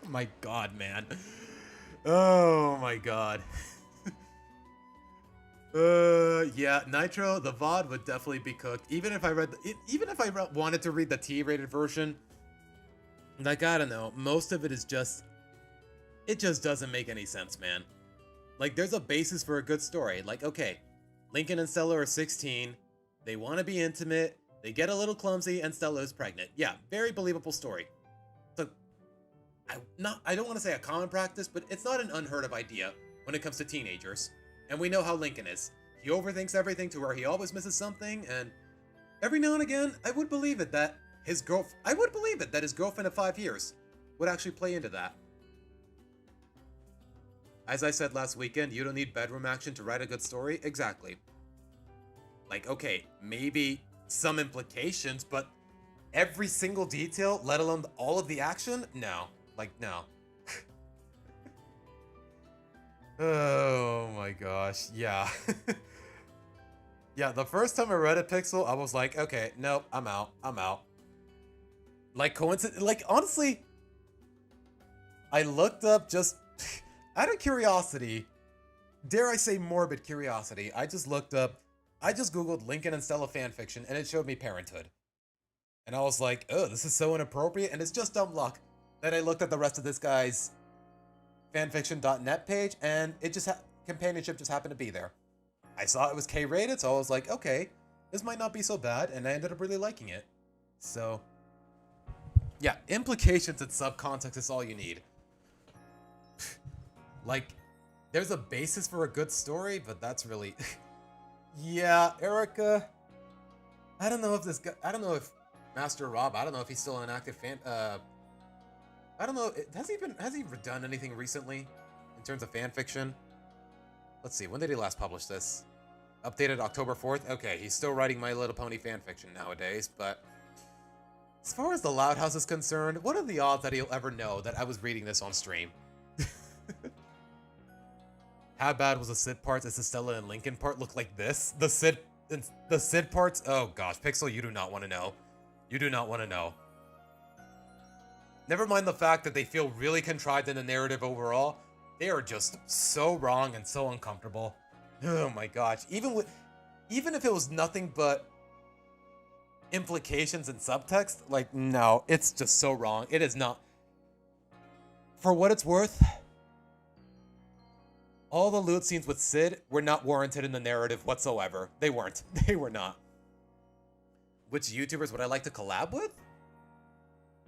My god, man. Oh my god. Yeah, Nitro, the VOD would definitely be cooked. Even if I wanted to read the T-rated version, like, I don't know, most of it is just, it just doesn't make any sense, man. Like, there's a basis for a good story. Like, okay, Lincoln and Stella are 16, they want to be intimate, they get a little clumsy, and Stella is pregnant. Yeah, very believable story. So, I don't want to say a common practice, but it's not an unheard of idea when it comes to teenagers. And we know how Lincoln is. He overthinks everything to where he always misses something, and every now and again, I would believe it that his girlfriend of 5 years would actually play into that. As I said last weekend, you don't need bedroom action to write a good story. Exactly. Like, okay, maybe some implications, but every single detail, let alone all of the action? No. Like, no. Oh my gosh. Yeah. Yeah, the first time I read it, Pixel, I was like, okay, nope, I'm out. I'm out. Like, like, honestly, I looked up just out of curiosity, dare I say morbid curiosity, I just Googled Lincoln and Stella fanfiction, and it showed me Parenthood. And I was like, oh, this is so inappropriate, and it's just dumb luck that I looked at the rest of this guy's fanfiction.net page, and it just companionship just happened to be there. I saw it was K-rated, so I was like, okay, this might not be so bad, and I ended up really liking it. So, yeah, implications and subcontext is all you need. Like, there's a basis for a good story, but that's really... Yeah, Erica... I don't know if Master Rob, I don't know if he's still an active fan... I don't know, has he done anything recently in terms of fan fiction? Let's see, when did he last publish this? Updated October 4th? Okay, he's still writing My Little Pony fan fiction nowadays, but as far as the Loud House is concerned, what are the odds that he'll ever know that I was reading this on stream? How bad was the Sid parts? Does the Stella and Lincoln part look like this? The Sid parts? Oh gosh, Pixel, you do not want to know. You do not want to know. Never mind the fact that they feel really contrived in the narrative overall. They are just so wrong and so uncomfortable. Oh my gosh. Even if it was nothing but implications and subtext, like, no, it's just so wrong. It is not. For what it's worth, all the loot scenes with Sid were not warranted in the narrative whatsoever. They weren't. They were not. Which YouTubers would I like to collab with?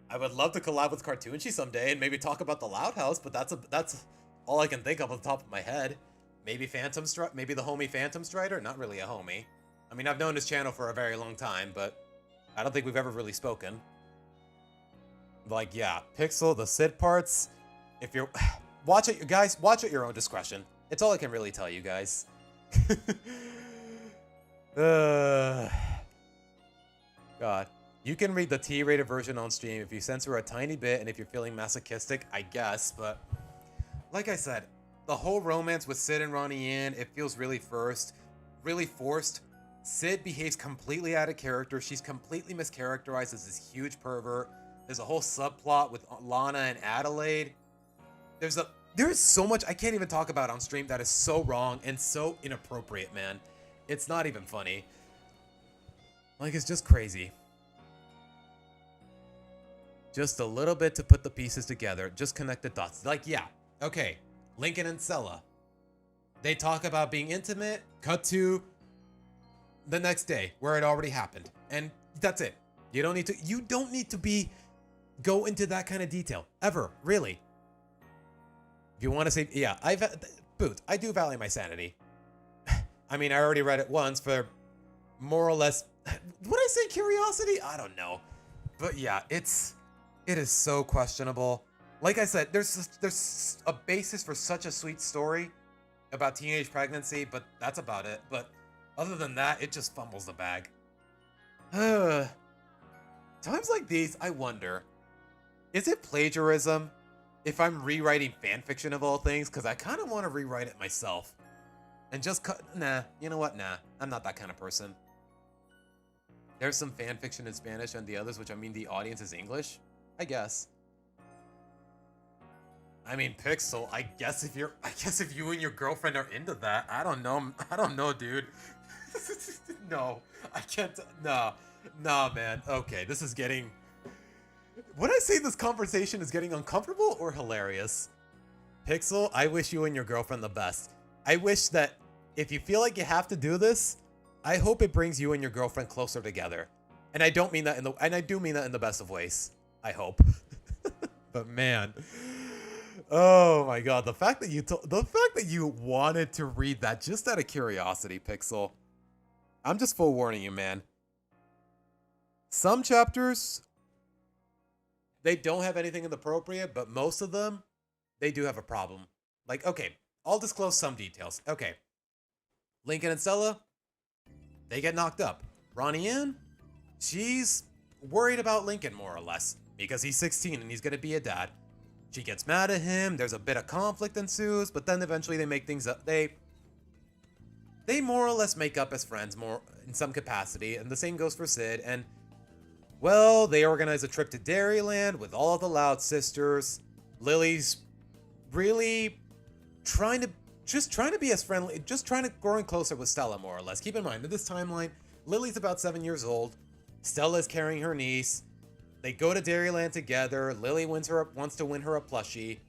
I would love to collab with Cartoonchi someday and maybe talk about the Loud House, but that's all I can think of on the top of my head. Maybe maybe the homie Phantom Strider? Not really a homie. I mean, I've known his channel for a very long time, but I don't think we've ever really spoken. Like, yeah, Pixel, the Sid parts. If you're... Watch it, guys. Watch at your own discretion. It's all I can really tell you guys. God. You can read the T-rated version on stream if you censor a tiny bit and if you're feeling masochistic, I guess, but like I said, the whole romance with Sid and Ronnie Yin, it feels really forced. Sid behaves completely out of character. She's completely mischaracterized as this huge pervert. There's a whole subplot with Lana and Adelaide. There's so much I can't even talk about on stream that is so wrong and so inappropriate, man. It's not even funny. Like, it's just crazy. Just a little bit to put the pieces together. Just connect the dots. Like, yeah. Okay. Lincoln and Stella. They talk about being intimate. Cut to the next day where it already happened. And that's it. You don't need to go into that kind of detail. Ever. Really. If you want to say, yeah, Boots, I do value my sanity. I mean, I already read it once for more or less, would I say curiosity? I don't know. But yeah, it is so questionable. Like I said, there's a basis for such a sweet story about teenage pregnancy, but that's about it. But other than that, it just fumbles the bag. Times like these, I wonder, is it plagiarism if I'm rewriting fanfiction of all things? Because I kind of want to rewrite it myself. And just nah, you know what? Nah, I'm not that kind of person. There's some fanfiction in Spanish and the others, which I mean the audience is English. I guess. I mean, Pixel, I guess if you and your girlfriend are into that, I don't know, dude. No, I can't. Nah, man. Okay, this is getting... Would I say this conversation is getting uncomfortable or hilarious? Pixel, I wish you and your girlfriend the best. I wish that if you feel like you have to do this, I hope it brings you and your girlfriend closer together. And I do mean that in the best of ways. I hope. But man, oh my god, the fact that you wanted to read that just out of curiosity, Pixel. I'm just full warning you, man. Some chapters, they don't have anything inappropriate, but most of them, they do have a problem. Like, okay, I'll disclose some details. Okay, Lincoln and Stella, they get knocked up. Ronnie Yin, she's worried about Lincoln more or less because he's 16 and he's gonna be a dad. She gets mad at him, there's a bit of conflict ensues, but then eventually they make things up. They more or less make up as friends, more in some capacity, and the same goes for Sid. And well, they organize a trip to Dairyland with all of the Loud sisters. Lily's really trying to be as friendly, just trying to growing closer with Stella, more or less. Keep in mind, in this timeline, Lily's about 7 years old. Stella's carrying her niece. They go to Dairyland together. Lily wants to win her a plushie,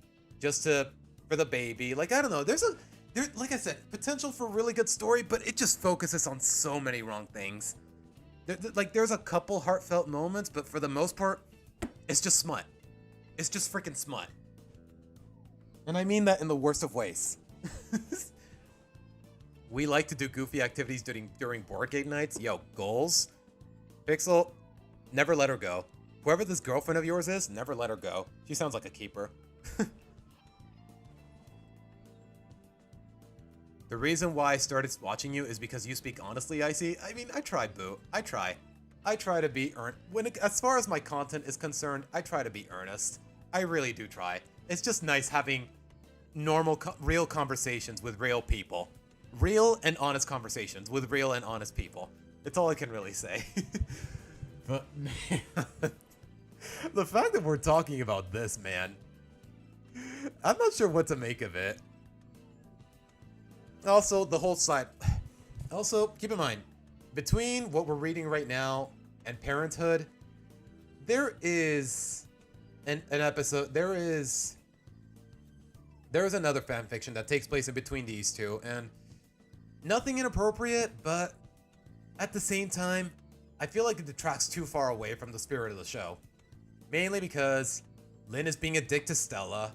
for the baby. Like, I don't know. There's like I said, potential for a really good story, but it just focuses on so many wrong things. There's a couple heartfelt moments, but for the most part, it's just smut. It's just freaking smut. And I mean that in the worst of ways. We like to do goofy activities during board game nights. Yo, goals? Pixel, never let her go. Whoever this girlfriend of yours is, never let her go. She sounds like a keeper. The reason why I started watching you is because you speak honestly, Icy. I mean, I try, boo. I try. I try to be as far as my content is concerned, I try to be earnest. I really do try. It's just nice having normal, real conversations with real people. Real and honest conversations with real and honest people. That's all I can really say. But, man, the fact that we're talking about this, man, I'm not sure what to make of it. Also, the whole side. Also, keep in mind, between what we're reading right now and Parenthood, there is an episode. There is another fanfiction that takes place in between these two, and nothing inappropriate, but at the same time, I feel like it detracts too far away from the spirit of the show. Mainly because Lynn is being a dick to Stella.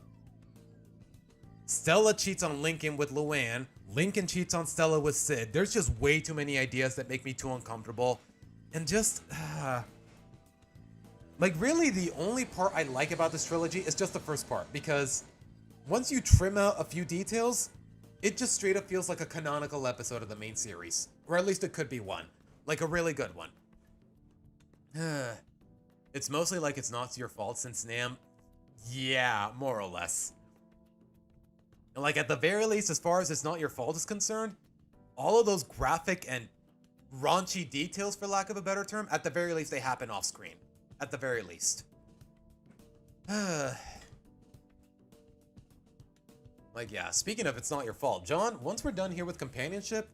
Stella cheats on Lincoln with Luann. Lincoln cheats on Stella with Sid. There's just way too many ideas that make me too uncomfortable. And just, like, really the only part I like about this trilogy is just the first part. Because once you trim out a few details, it just straight up feels like a canonical episode of the main series. Or at least it could be one. Like a really good one. It's mostly like it's not your fault since Nam. Yeah, more or less. And like at the very least, as far as it's not your fault is concerned, all of those graphic and raunchy details, for lack of a better term, at the very least they happen off screen. At the very least. Like, yeah, speaking of it's not your fault, John, once we're done here with companionship,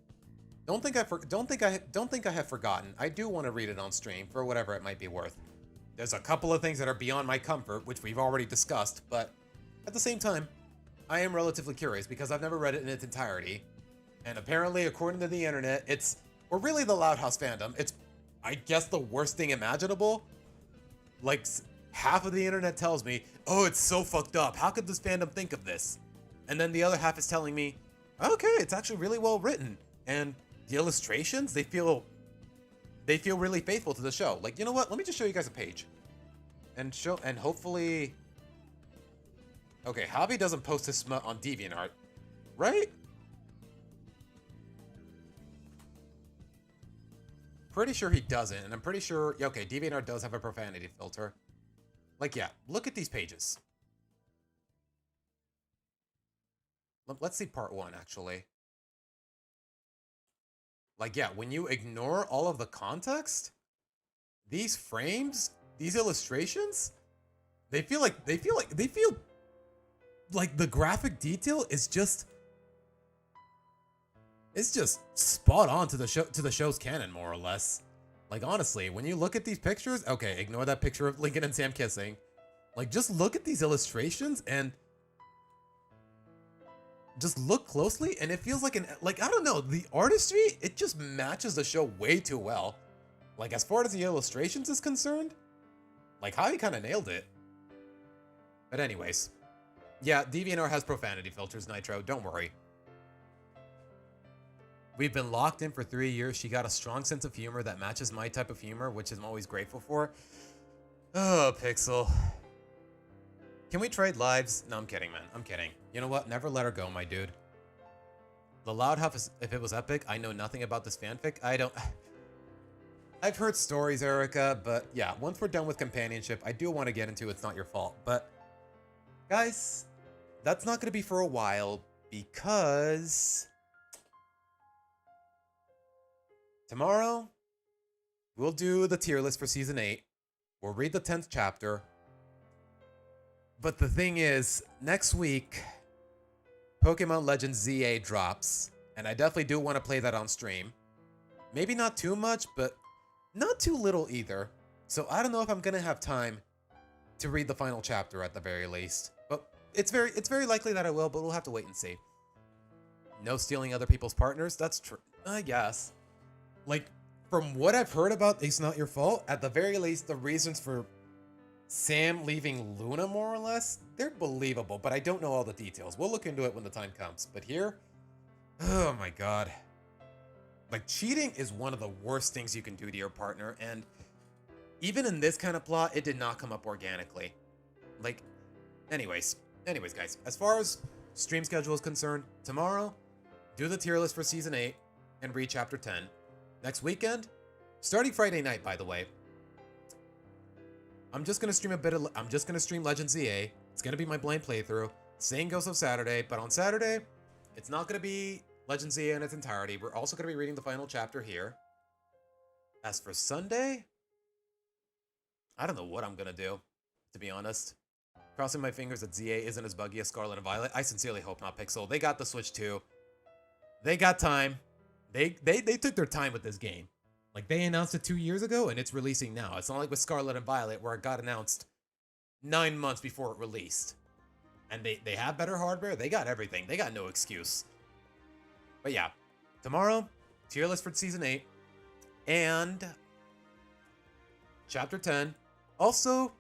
don't think I have forgotten. I do want to read it on stream for whatever it might be worth. There's a couple of things that are beyond my comfort, which we've already discussed, but at the same time, I am relatively curious because I've never read it in its entirety. And apparently, according to the internet, or really the Loud House fandom, it's, I guess, the worst thing imaginable. Like, half of the internet tells me, oh, it's so fucked up. How could this fandom think of this? And then the other half is telling me, okay, it's actually really well written. And the illustrations, they feel really faithful to the show. Like, you know what? Let me just show you guys a page. And hopefully... Okay, Javi doesn't post his smut on DeviantArt, right? Pretty sure he doesn't, and I'm pretty sure... Okay, DeviantArt does have a profanity filter. Like, yeah, look at these pages. Let's see part 1, actually. Like, yeah, when you ignore all of the context, these frames, these illustrations, they feel like the graphic detail is just, it's just spot on to the show's canon, more or less. Like, honestly, when you look at these pictures, okay, ignore that picture of Lincoln and Sam kissing. Like, just look at these illustrations and just look closely, and it feels like I don't know, the artistry, it just matches the show way too well. Like, as far as the illustrations is concerned, like, Javi kind of nailed it. But anyways, yeah, DeviantArt has profanity filters, Nitro, don't worry. We've been locked in for 3 years. She got a strong sense of humor that matches my type of humor, which I'm always grateful for. Oh, Pixel. Can we trade lives? No, I'm kidding, man. I'm kidding. You know what? Never let her go, my dude. The Loud House, if it was epic, I know nothing about this fanfic. I've heard stories, Erica, but yeah, once we're done with companionship, I do want to get into It's Not Your Fault. But guys, that's not going to be for a while because tomorrow we'll do the tier list for season 8. We'll read the 10th chapter. But the thing is, next week, Pokemon Legends ZA drops, and I definitely do want to play that on stream. Maybe not too much, but not too little either. So I don't know if I'm gonna have time to read the final chapter at the very least. But it's very likely that I will, but we'll have to wait and see. No stealing other people's partners? That's true, I guess. Like, from what I've heard about It's Not Your Fault, at the very least, the reasons for Sam leaving Luna, more or less, they're believable, but I don't know all the details. We'll look into it when the time comes. But here, oh my god. Like, cheating is one of the worst things you can do to your partner, and even in this kind of plot, it did not come up organically. Like, anyways, guys, as far as stream schedule is concerned, tomorrow, do the tier list for season 8 and read chapter 10. Next weekend, starting Friday night, by the way, I'm just gonna stream Legends ZA. It's gonna be my blind playthrough. Same goes of Saturday, but on Saturday, it's not gonna be Legends ZA in its entirety. We're also gonna be reading the final chapter here. As for Sunday, I don't know what I'm gonna do, to be honest. Crossing my fingers that ZA isn't as buggy as Scarlet and Violet. I sincerely hope not, Pixel. They got the Switch too. They got time. They took their time with this game. Like, they announced it 2 years ago, and it's releasing now. It's not like with Scarlet and Violet, where it got announced 9 months before it released. And they have better hardware. They got everything. They got no excuse. But yeah, tomorrow, tier list for season 8. And chapter 10. Also,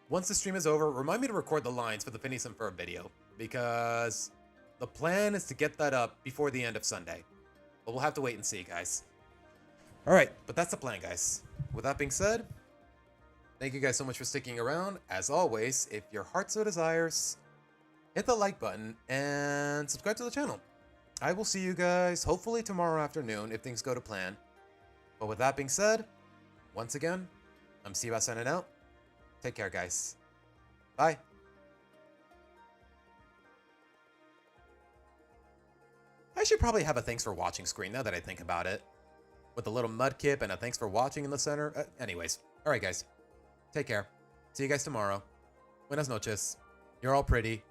once the stream is over, remind me to record the lines for the Phineas and Ferb video, because the plan is to get that up before the end of Sunday. But we'll have to wait and see, guys. Alright, but that's the plan, guys. With that being said, thank you guys so much for sticking around. As always, if your heart so desires, hit the like button and subscribe to the channel. I will see you guys hopefully tomorrow afternoon if things go to plan. But with that being said, once again, I'm Siva signing out. Take care, guys. Bye. I should probably have a thanks for watching screen now that I think about it. With a little Mudkip and a thanks for watching in the center. Anyways. Alright, guys. Take care. See you guys tomorrow. Buenas noches. You're all pretty.